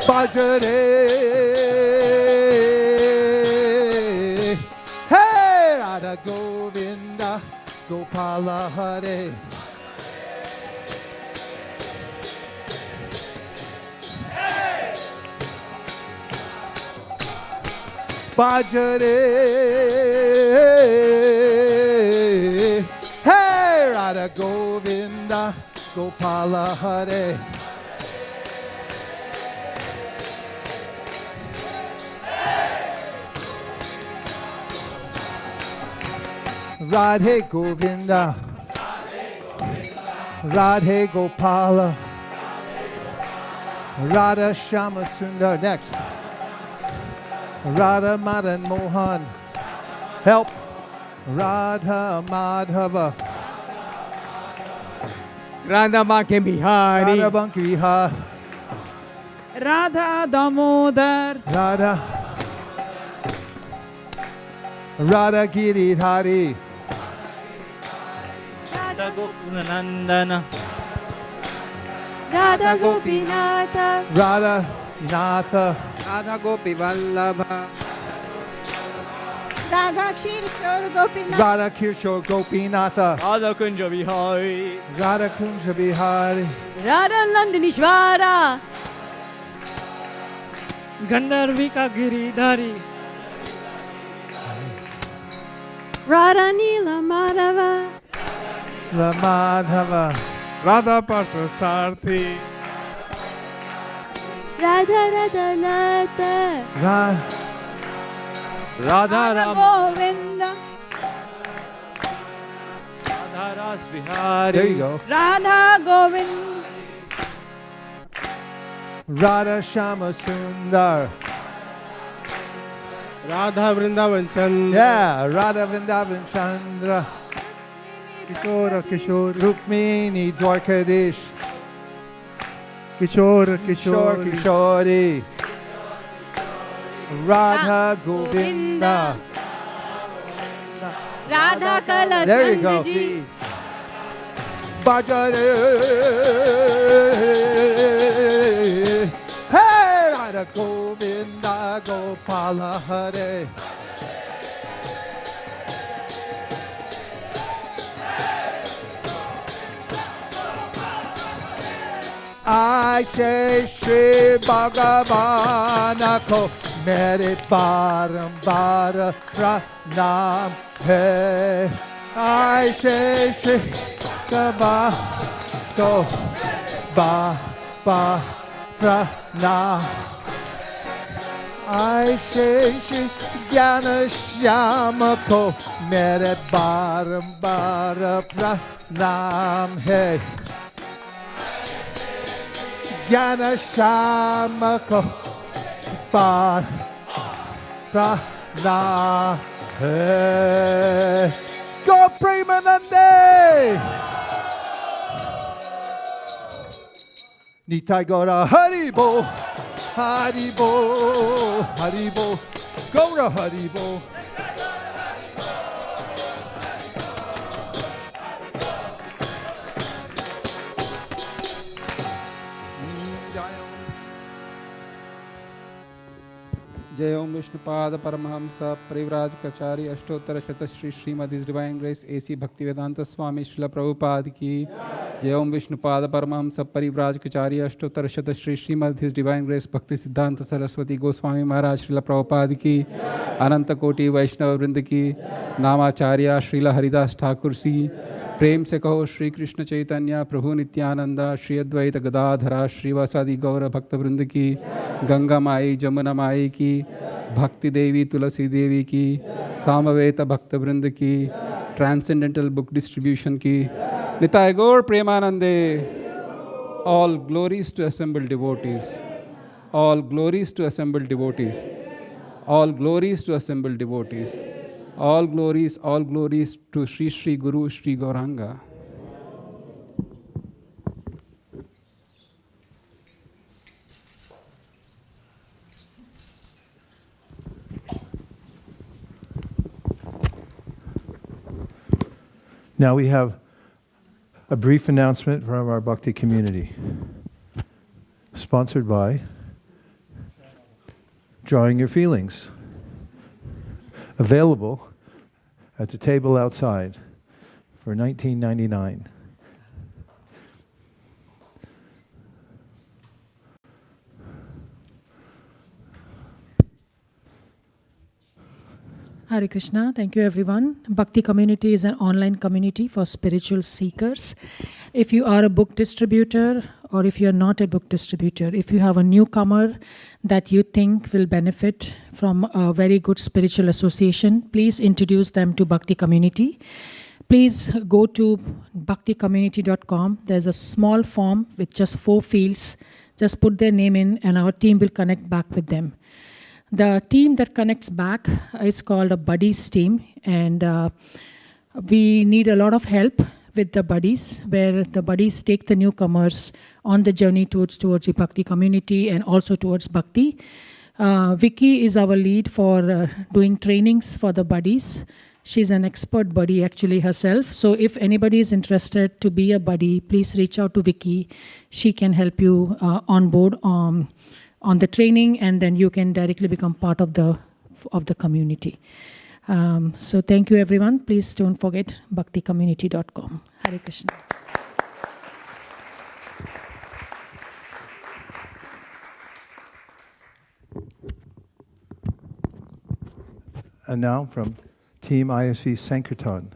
Bhajare, hey, Radha Govinda, Gopala Hare. Bhajare, hey, Radha Govinda, Gopala Hare. Radhe Govinda, Radhe Gopala, Radha Shama Sundar. Next. Radha Madan Mohan. Help. Radha Madhava. Radha Banke Bihari. Radha Banke Bihari. Radha Damodar. Radha Giridhari. Radha Gopunandana. Radha Gopinatha. Radha Natha. Radha Gopi Vallabha. Radha Kshirchor Gopinath. Radha Kirshor Gopinatha. Radha Kunja Bihari. Radha Kunja Bihari. Radha Nandinishvara. Gandharvika Giridhari. Radha Nila Madhava. La Madhava. Radha Parthasarthi. Radha Radhanatha. Radha Govinda. Radha Ras Bihari. There you go. Radha Govinda. Radha Shama Sundar. Radha Vrindavan Chandra. Yeah, Radha Vrindavan Chandra. Kishora Kishore. Rukmini Dwarkadish. Kishore Kishore Kishori. Radha Govinda. Radha Kala. There you go. Bhajare. Hey, Radha Govinda Gopala Hare. I say Shri Bhagavan ko mere barambar pranam hai. I say Shri Bhagavan ko ba pranam. I say Shri Jnana Shyama ko mere barambar pranam hai. Jnana Shyama ko pranam Hey, go Premanande! Nitai Gora Haribo, Haribo, Haribo, Gora Haribo. जय Om Vishnupada Paramahamsa Parivrajakacharya Ashtottara Shatashri Srimad His Divine Grace A C Bhaktivedanta Swami Srila Prabhupada की जय Om Vishnupada Paramahamsa Parivrajakacharya Ashtottara Shatashri Srimad His Divine Grace Bhaktisiddhanta Saraswati Goswami महाराज श्रील प्रभुपाद की अनंत कोटि वैष्णव वृंद की नामाचार्य श्रील हरिदास ठाकुर सी प्रेम से कहो श्री कृष्ण चैतन्य प्रभु नित्यानंद श्री अद्वैत गदाधरा श्रीवासादि गौर भक्त वृंद की गंगा माई जमुना माई की भक्ति देवी तुलसी देवी की सामवेद भक्त वृंद की ट्रांसेंडेंटल बुक डिस्ट्रीब्यूशन की निताय गौर प्रेमानंदे all glories to assembled devotees all glories to assembled devotees all glories to assembled devotees all glories to Sri Sri Guru Sri Gauranga. Now we have a brief announcement from our Bhakti community, sponsored by Drawing Your Feelings, available at the table outside for $19.99. Hare Krishna. Thank you, everyone. Bhakti community is an online community for spiritual seekers. If you are a book distributor or if you are not a book distributor, if you have a newcomer that you think will benefit from a very good spiritual association, please introduce them to Bhakti community. Please go to bhakticommunity.com. There's a small form with just 4 fields. Just put their name in and our team will connect back with them. The team that connects back is called a buddies team, and we need a lot of help with the buddies, where the buddies take the newcomers on the journey towards the Bhakti community and also towards Bhakti. Vicky is our lead for doing trainings for the buddies. She's an expert buddy actually herself. So if anybody is interested to be a buddy, please reach out to Vicky. She can help you on board on the training, and then you can directly become part of the community. So thank you, everyone. Please don't forget bhakticommunity.com. Hare Krishna. And now from Team ISV Sankirtan,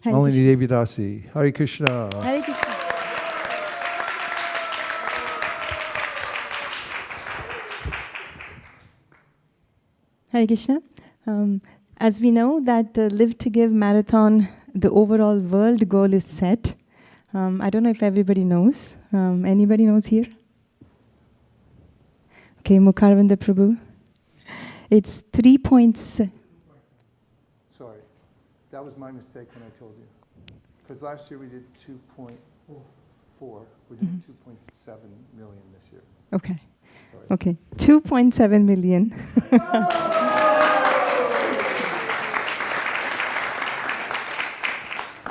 Hare Malini Krishna. Devi Dasi. Hare Krishna. Hare Krishna. Hare Krishna. As we know that Live to Give Marathon, the overall world goal is set. I don't know if everybody knows. Anybody knows here? Okay, Mukharvinda Prabhu. It's 3 points. Sorry, that was my mistake when I told you. Because last year we did 2.4. We did 2.7 million this year. Okay. Sorry. Okay, 2.7 million.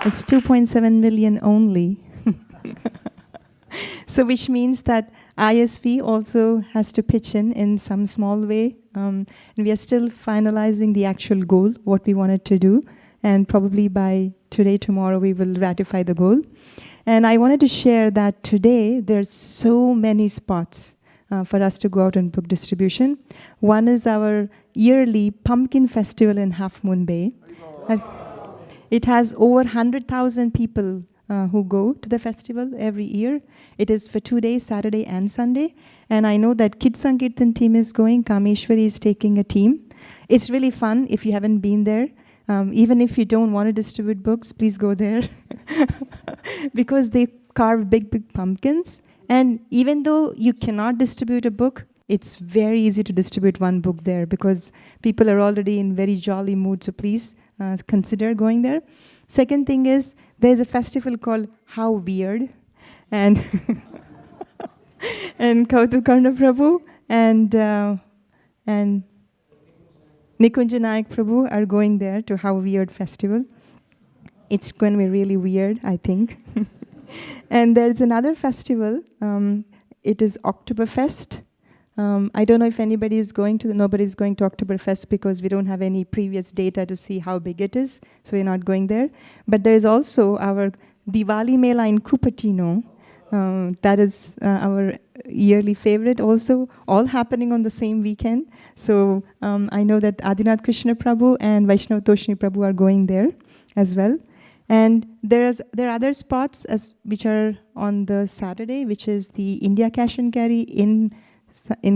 It's 2.7 million only. So which means that ISV also has to pitch in some small way. And we are still finalizing the actual goal, what we wanted to do. And probably by today, tomorrow, we will ratify the goal. And I wanted to share that today, there's so many spots for us to go out and book distribution. One is our yearly pumpkin festival in Half Moon Bay. It has over 100,000 people who go to the festival every year. It is for 2 days, Saturday and Sunday. And I know that Kid Sankirtan team is going. Kameshwari is taking a team. It's really fun if you haven't been there. Even if you don't want to distribute books, please go there. Because they carve big, big pumpkins. And even though you cannot distribute a book, it's very easy to distribute one book there because people are already in very jolly mood. So please consider going there. Second thing is there's a festival called How Weird, and and Kautukarna Prabhu and Nikunja Nayak Prabhu are going there to How Weird festival. It's going to be really weird, I think. And there's another festival. It is Oktoberfest. I don't know if anybody is going to, nobody's going to Oktoberfest because we don't have any previous data to see how big it is, so we're not going there. But there is also our Diwali Mela in Cupertino. That is our yearly favorite also, all happening on the same weekend. So I know that Adinath Krishna Prabhu and Vaishnav Toshni Prabhu are going there as well. And there are other spots which are on the Saturday, which is the India Cash and Carry in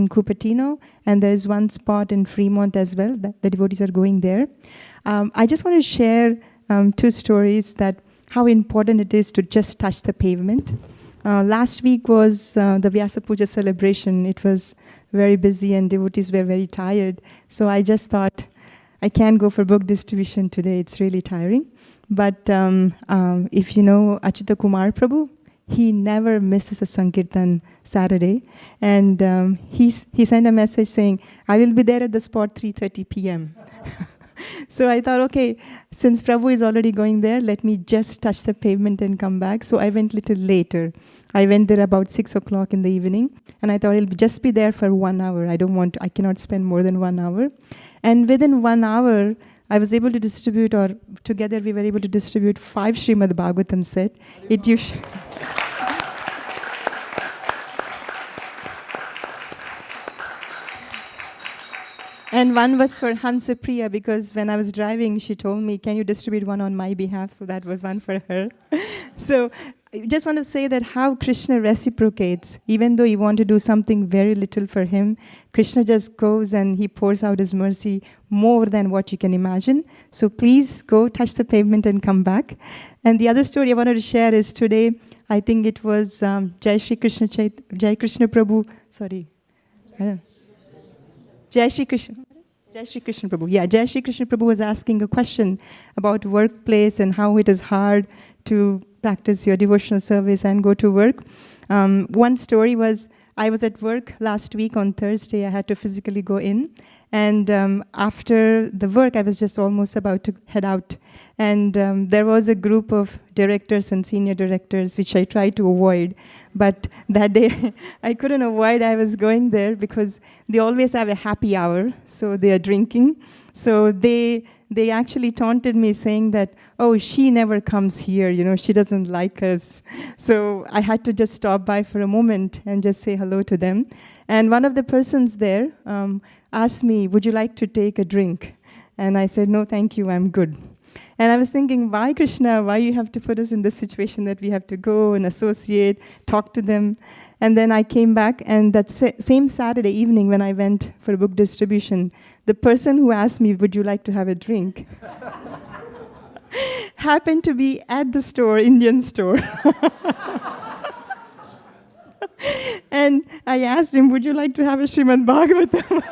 Cupertino, and there is one spot in Fremont as well that the devotees are going there. I just want to share 2 stories that how important it is to just touch the pavement. Last week was the Vyasa Puja celebration. It was very busy and devotees were very tired. So I just thought, I can't go for book distribution today. It's really tiring. But if you know Achyuta Kumar Prabhu, he never misses a Sankirtan Saturday. And he sent a message saying, I will be there at the spot 3:30 p.m. So I thought, okay, since Prabhu is already going there, let me just touch the pavement and come back. So I went a little later. I went there about 6 o'clock in the evening. And I thought I'll just be there for 1 hour. I cannot spend more than 1 hour. And within 1 hour, I was able to distribute, or together we were able to distribute 5 Srimad Bhagavatam set. It usually... And one was for Hansa Priya, because when I was driving, she told me, can you distribute one on my behalf? So that was one for her. So I just want to say that how Krishna reciprocates. Even though you want to do something very little for him, Krishna just goes and he pours out his mercy more than what you can imagine. So please go touch the pavement and come back. And the other story I wanted to share is today, I think it was Jai Krishna Prabhu, sorry. Jai Shri Krishna Prabhu. Yeah, Jai Shri Krishna Prabhu was asking a question about workplace and how it is hard to practice your devotional service and go to work. One story was, I was at work last week on Thursday. I had to physically go in. And after the work, I was just almost about to head out. And there was a group of directors and senior directors, which I tried to avoid. But that day, I couldn't avoid. I was going there because they always have a happy hour. So they are drinking. So they actually taunted me saying that, oh, she never comes here. You know, she doesn't like us. So I had to just stop by for a moment and just say hello to them. And one of the persons there asked me, would you like to take a drink? And I said, no, thank you, I'm good. And I was thinking, why, Krishna, why you have to put us in this situation that we have to go and associate, talk to them? And then I came back, and that same Saturday evening when I went for a book distribution, the person who asked me, would you like to have a drink? happened to be at the store, Indian store. And I asked him, would you like to have a Srimad Bhagavatam?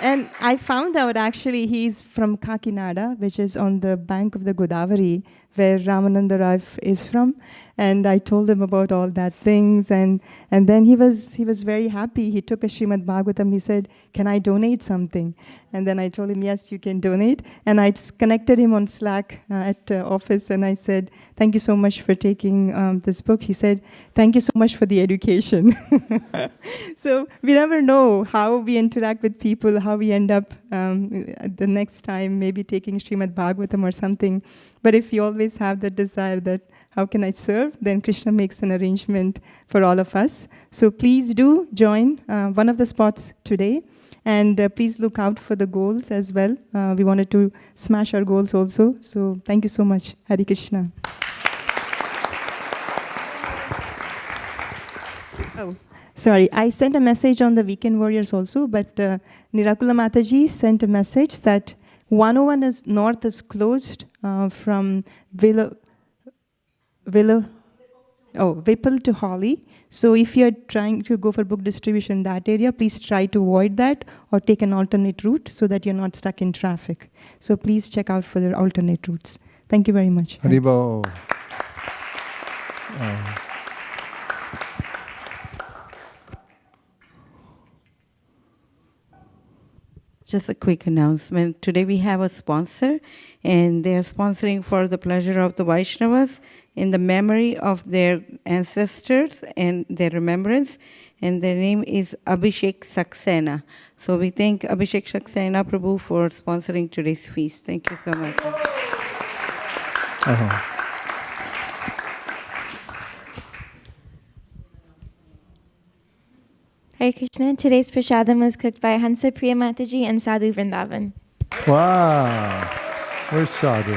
And I found out actually he's from Kakinada, which is on the bank of the Godavari, where Ramananda Rai is from. And I told him about all that things, and then he was very happy. He took a Srimad Bhagavatam. He said, can I donate something? And then I told him, yes, you can donate. And I connected him on Slack at office, and I said, thank you so much for taking this book. He said, thank you so much for the education. So we never know how we interact with people, how we end up the next time maybe taking Srimad Bhagavatam or something. But if you always have the desire that how can I serve, then Krishna makes an arrangement for all of us. So please do join one of the spots today. And please look out for the goals as well. We wanted to smash our goals also. So thank you so much. Hare Krishna. Oh, sorry. I sent a message on the Weekend Warriors also, but Nirakula Mataji sent a message that 101 is north is closed from Whipple to Holly. So if you're trying to go for book distribution in that area, please try to avoid that or take an alternate route so that you're not stuck in traffic. So please check out for the alternate routes. Thank you very much. Haribo. Just a quick announcement. Today we have a sponsor, and they are sponsoring for the pleasure of the Vaishnavas in the memory of their ancestors and their remembrance. And their name is Abhishek Saxena. So we thank Abhishek Saxena Prabhu for sponsoring today's feast. Thank you so much. Hare Krishna. Today's prasadam was cooked by Hansa Priya Mataji and Sadhu Vrindavan. Wow. Where's Sadhu?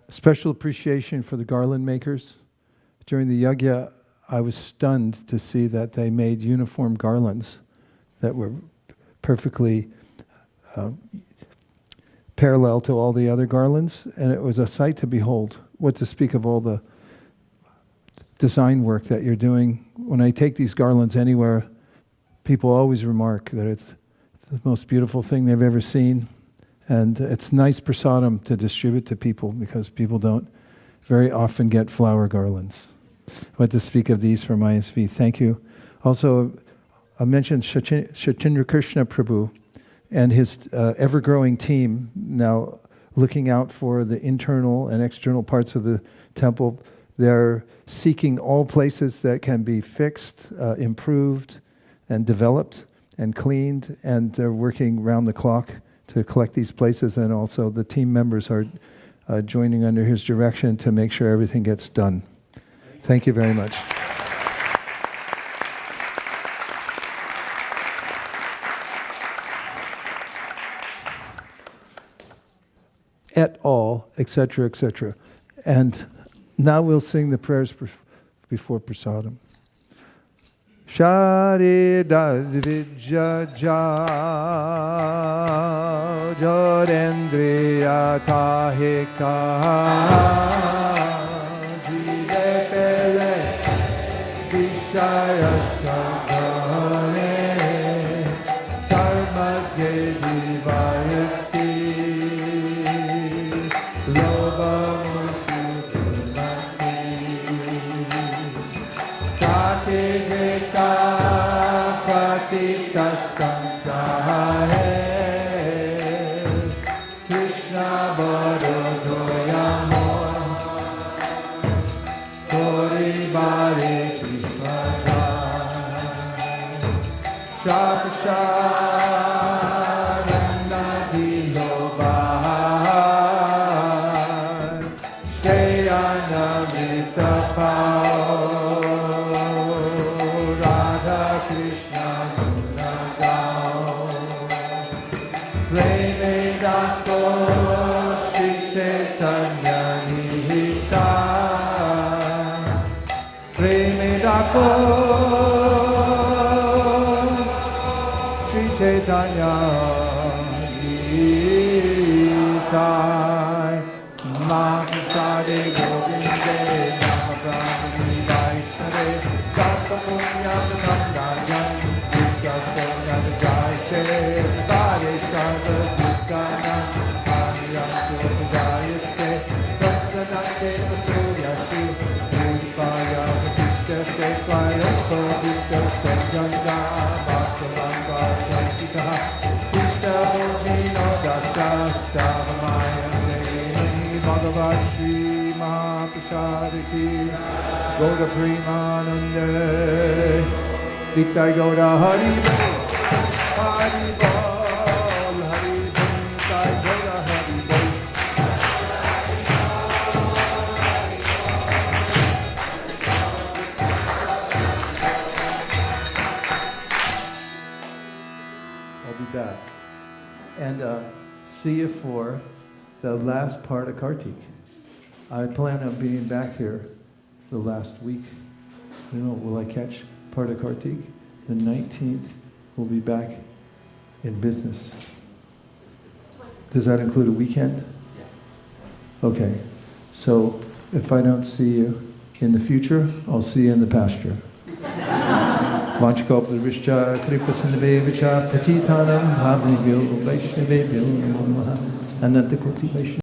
Special appreciation for the garland makers. During the yajna, I was stunned to see that they made uniform garlands that were perfectly parallel to all the other garlands, and it was a sight to behold. What to speak of all the design work that you're doing. When I take these garlands anywhere, people always remark that it's the most beautiful thing they've ever seen. And it's nice prasadam to distribute to people because people don't very often get flower garlands. What to speak of these from ISV. Thank you. Also, I mentioned Shachtendra Krishna Prabhu and his ever-growing team now looking out for the internal and external parts of the temple. They're seeking all places that can be fixed, improved, and developed, and cleaned, and they're working round the clock to collect these places, and also the team members are joining under his direction to make sure everything gets done. Thank you very much. Et al., etc., etc. And now we'll sing the prayers before prasadam. Shari Dadvija Jodendriya Tahika Jive Pele Vishaya Sakare Sarma Jedivayati Loba Musukumati Sati Jeta Patita Samsare Krishna Borodoya Moy Tori Bari Krishna Shapsha Chaitanya Nitai Mahasade Govinde Mahaprabhu Vaisare Sattapunyam Namdayan Vidyasonyam Jayate Vare Sarva Dukkanam Aniyam Sotadayate Satsanate Suryasi Uspaya Vishyate Swayato Vishyate Janga Bhagavati Mahaprasadiki Goda Premanande Diktai Goda Hari Bol Hari Bol Hari Diktai Goda Hari Bol. I'll be back and see you for the last part of Kartik. I plan on being back here the last week. I don't know, will I catch part of Kartik. The 19th, we'll be back in business. Does that include a weekend? Okay. So if I don't see you in the future, I'll see you in the pasture. Vanchakopalvishcha kripasindavevicha patitanam bhavnibhyo vaishnavebhyo namaha anantakoti vaishnavebhyo.